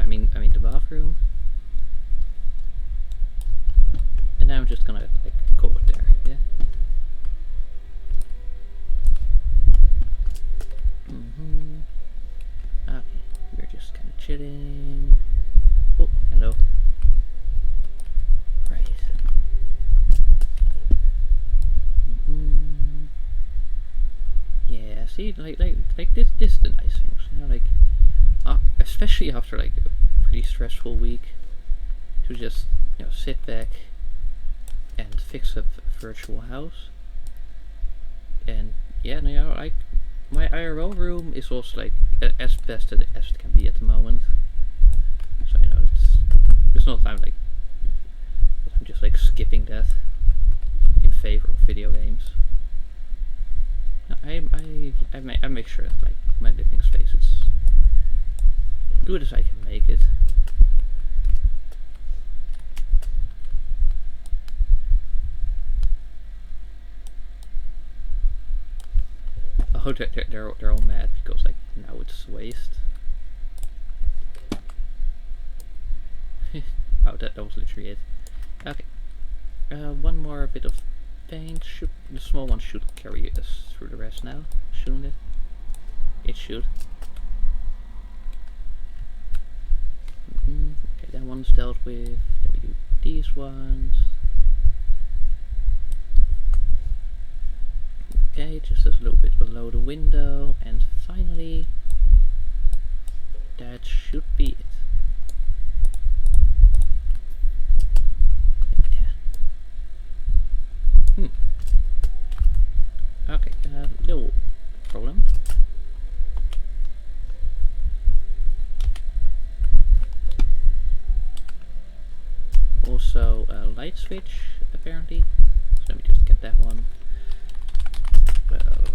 I mean the bathroom. And now I'm just gonna like call it there, yeah? Okay, we're just kinda chilling. Oh, hello. Right. Yeah, see, like this is the nice things, you know, like especially after like a pretty stressful week, to just, you know, sit back and fix up a virtual house. And yeah, you know, like my IRL room is also like as best as it can be at the moment. So you know, it's not that I'm like I'm just like skipping that in favor of video games. I make sure that like my living space is good as I can make it. Oh, they're all mad because like now it's waste. Oh, that was literally it. Okay, one more bit of paint. The small one should carry us through the rest now, shouldn't it? It should. Okay, that one's dealt with. Then we do these ones. Okay, just a little bit below the window, and finally, that should be it. Yeah. Okay, little problem. Also, a light switch, apparently. So let me just get that one.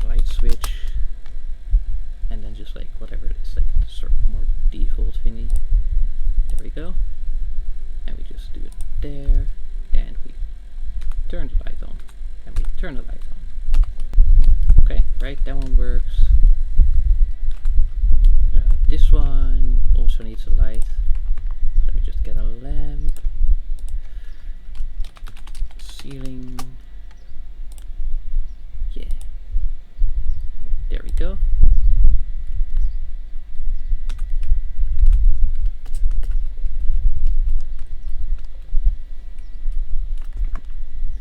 Light switch, and then just like whatever it is, like the sort of more default thingy. There we go. And we just do it there, and we turn the light on, and we turn the light on. Okay, right, that one works. This one also needs a light. So let me just get a lamp. Ceiling. Yeah. There we go.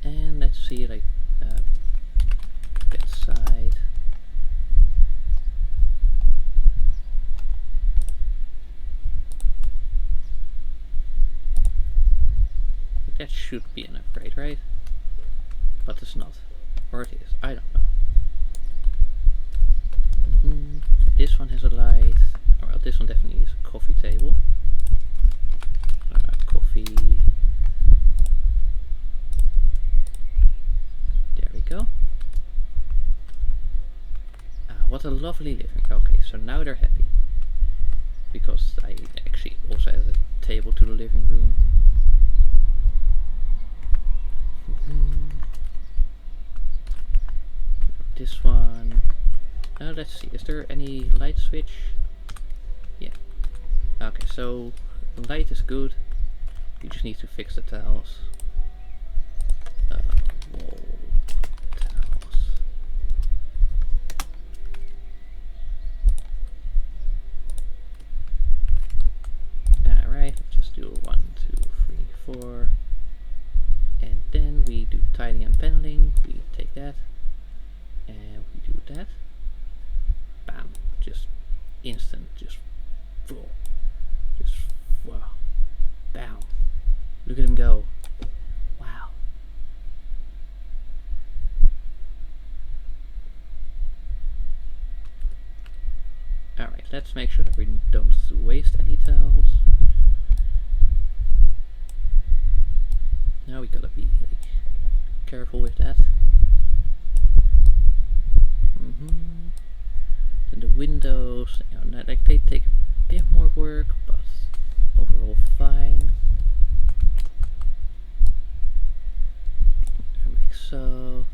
And let's see, like, that side. that should be an upgrade, right? But it's not. Or it is. I don't know. This one has a light. Well, this one definitely is a coffee table. Coffee. There we go. What a lovely living. Okay, so now they're happy. Because I actually also added a table to the living room. This one. Let's see, is there any light switch? Yeah. Okay, so light is good. You just need to fix the tiles. Wall tiles. Alright, just do 1, 2, 3, 4. And then we do tiling and paneling. We take that. And we do that. Bam. Just instant. Just full. Just wow. Bam. Look at him go. Wow. Alright, let's make sure that we don't waste any tiles. Now we gotta be like, careful with that. And the windows, you know, like they take a bit more work, but overall fine. Like so.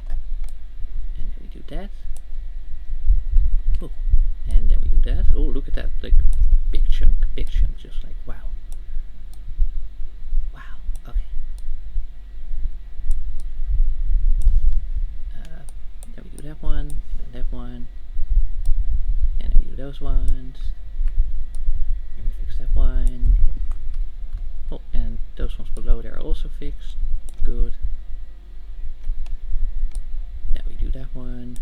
And then we do that. Oh, and then we do that. Oh, look at that, like big chunk, just like wow. Wow, okay. Then we do that one, and then that one, and then we do those ones, and we fix that one. Oh, and those ones below there are also fixed. Good. Then we do that one,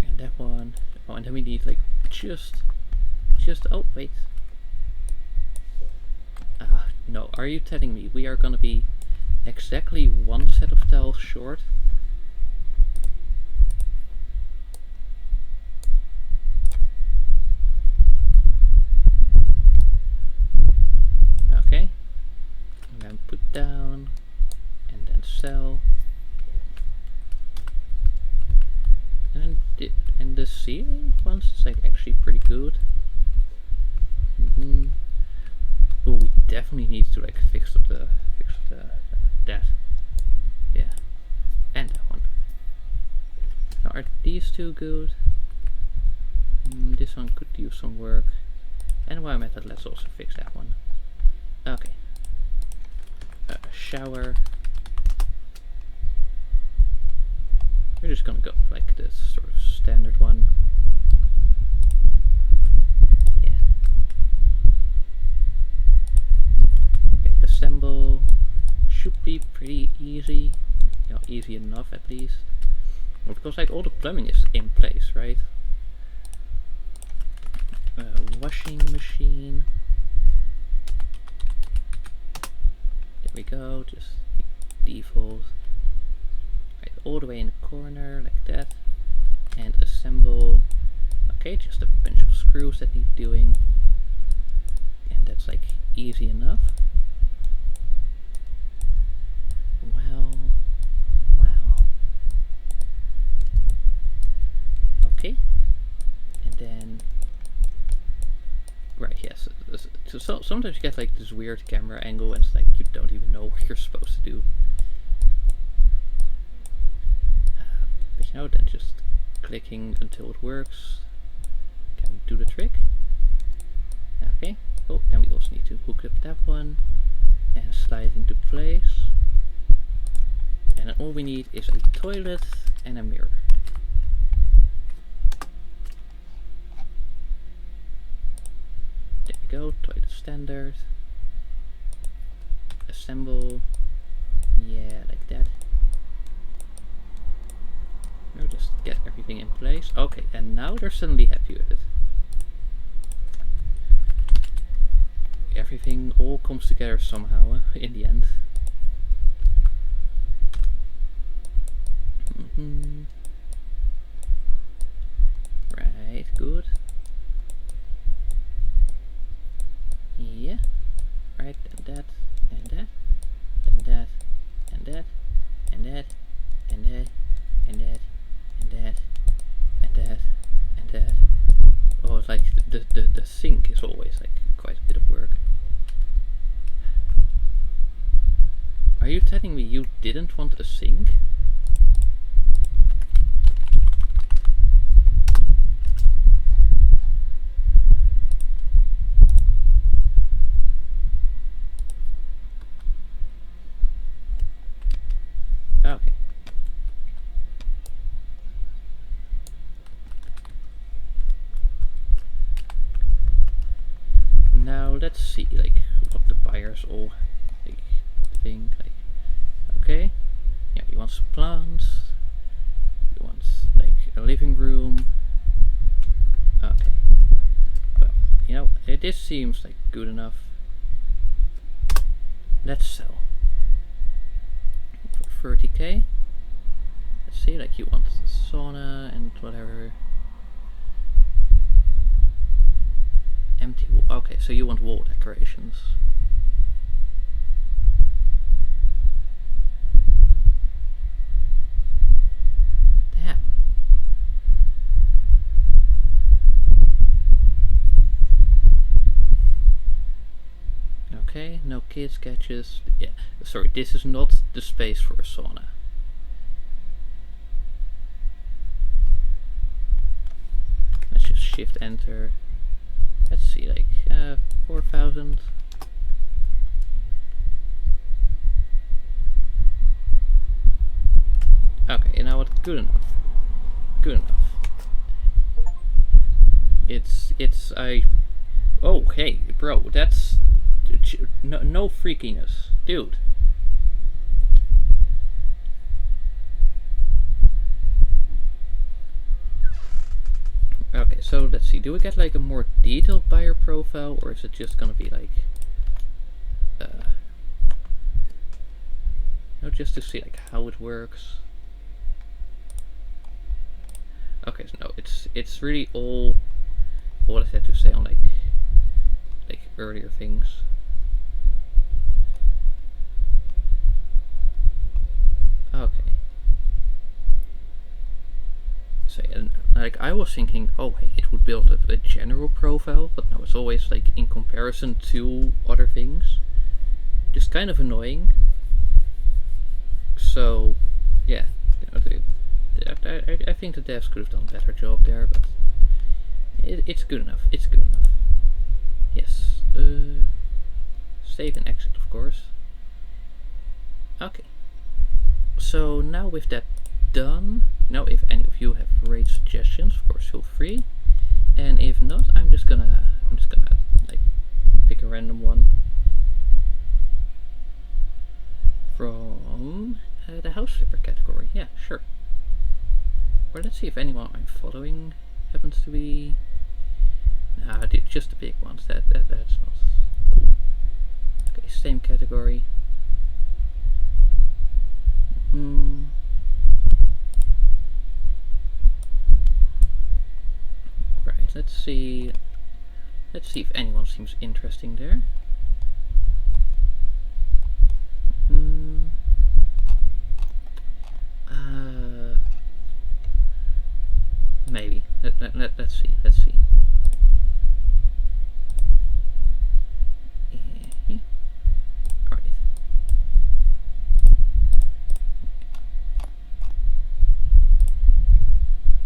and that one. Oh, and then we need like just. Oh, wait. No, are you telling me we are gonna be exactly one set of tiles short? Okay. And then put down, and then sell. And the ceiling ones is like actually pretty good. Oh, we definitely need to like fix the that. Yeah, and that one. Now, are these two good? This one could use some work. And while I'm at that, let's also fix that one. Okay. Shower. We're just gonna go like this sort of standard one. Yeah. Okay, assemble. Should be pretty easy. You know, easy enough at least. Well, because like all the plumbing is in place, right? Washing machine. There we go, just default. Right, all the way in the corner, like that. And assemble. Okay, just a bunch of screws that need doing. And that's like easy enough. Wow. Wow. Okay. And then right, yes. So sometimes you get like this weird camera angle and it's like you don't even know what you're supposed to do. But you know, then just clicking until it works can do the trick. Okay. Oh, then we also need to hook up that one and slide it into place. And then all we need is a toilet and a mirror. There we go, toilet standard. Assemble. Yeah, like that. Now just get everything in place. Okay, and now they're suddenly happy with it. everything all comes together somehow in the end. Right, good. Yeah. Right, and that, and that, and that, and that, and that, and that, and that, and that, and that, and that. Oh, it's like the sink is always like quite a bit of work. Are you telling me you didn't want a sink? Okay. Now let's see like what the buyers all like think. Like, okay, yeah, you want some plants. You want like a living room. Okay. Well, you know, this seems like good enough. Let's sell for 30k. Let's see, like you want sauna and whatever. Empty wall. Okay, so you want wall decorations. Damn. Okay, no kid sketches. Yeah, sorry, this is not the space for a sauna. Let's just shift enter. Let's see, like 4,000. Okay, you know what? Good enough. Good enough. Oh, hey, bro, that's no freakiness, dude. Okay, so let's see. Do we get like a more detailed buyer profile, or is it just gonna be like, no, just to see like how it works? Okay, so no, it's really all what I had to say on like earlier things. Okay. So like I was thinking, oh hey, it would build up a general profile, but no, it's always like in comparison to other things. Just kind of annoying. So yeah, you know, I think the devs could have done a better job there, but it's good enough. It's good enough. Yes. Save and exit, of course. Okay. So now with that done, now if any of you have raid suggestions, of course feel free. And if not, I'm just gonna like pick a random one from the house flipper category. Yeah, sure. Well, let's see if anyone I'm following happens to be. Nah, just the big ones. That's not cool. Okay, same category. Right. Let's see. Let's see if anyone seems interesting there. Maybe. Let's see. Let's see. Right.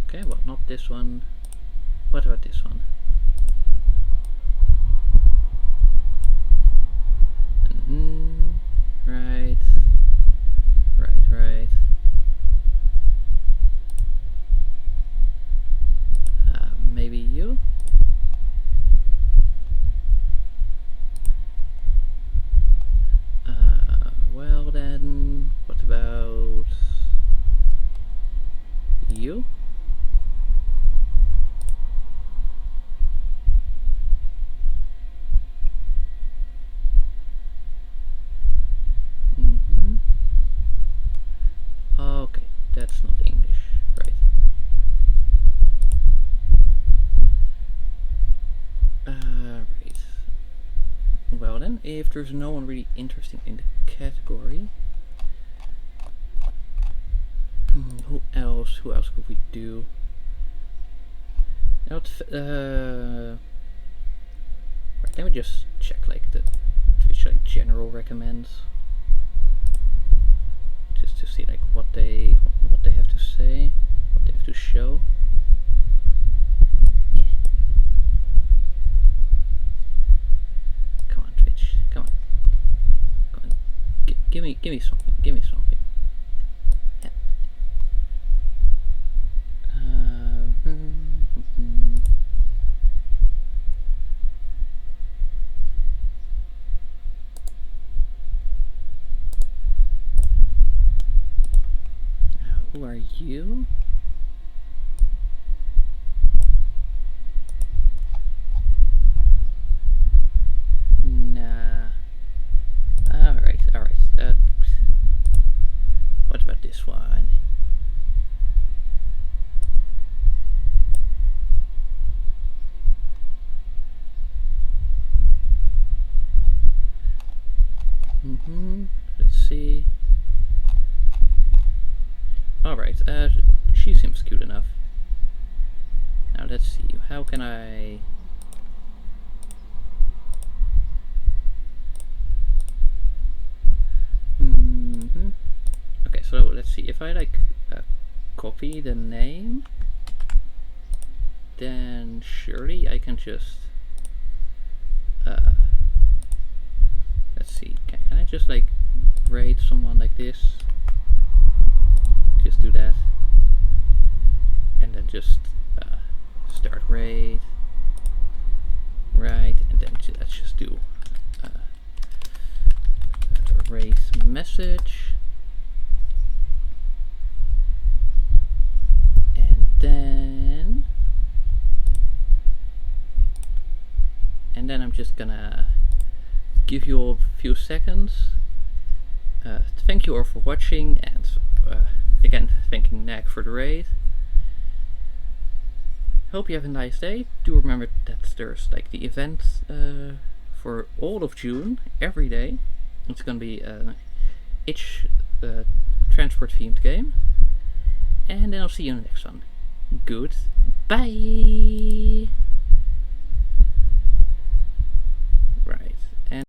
Okay, well, not this one. What about this one? Right. Right. Maybe you? Well then, what about you? then, if there's no one really interesting in the category, who else could we do? Right, let me just check like the Twitch like general recommends, just to see like what they have to say, what they have to show. Yeah. Come on, Twitch, come on, give me something, Yeah. Who are you? Nah. Alright. What about this one? Let's see. Alright, she seems cute enough. Now let's see, how can I... Okay, so let's see, if I like copy the name, then surely I can just... let's see, can I just like rate someone like this? Just do that, and then just start raid, right, and then let's just do race message, and then I'm just gonna give you all a few seconds. Thank you all for watching, and again, thanking Nag for the raid. Hope you have a nice day. Do remember that there's like the event for all of June, every day. It's gonna be each transport themed game. And then I'll see you in the next one. Goodbye!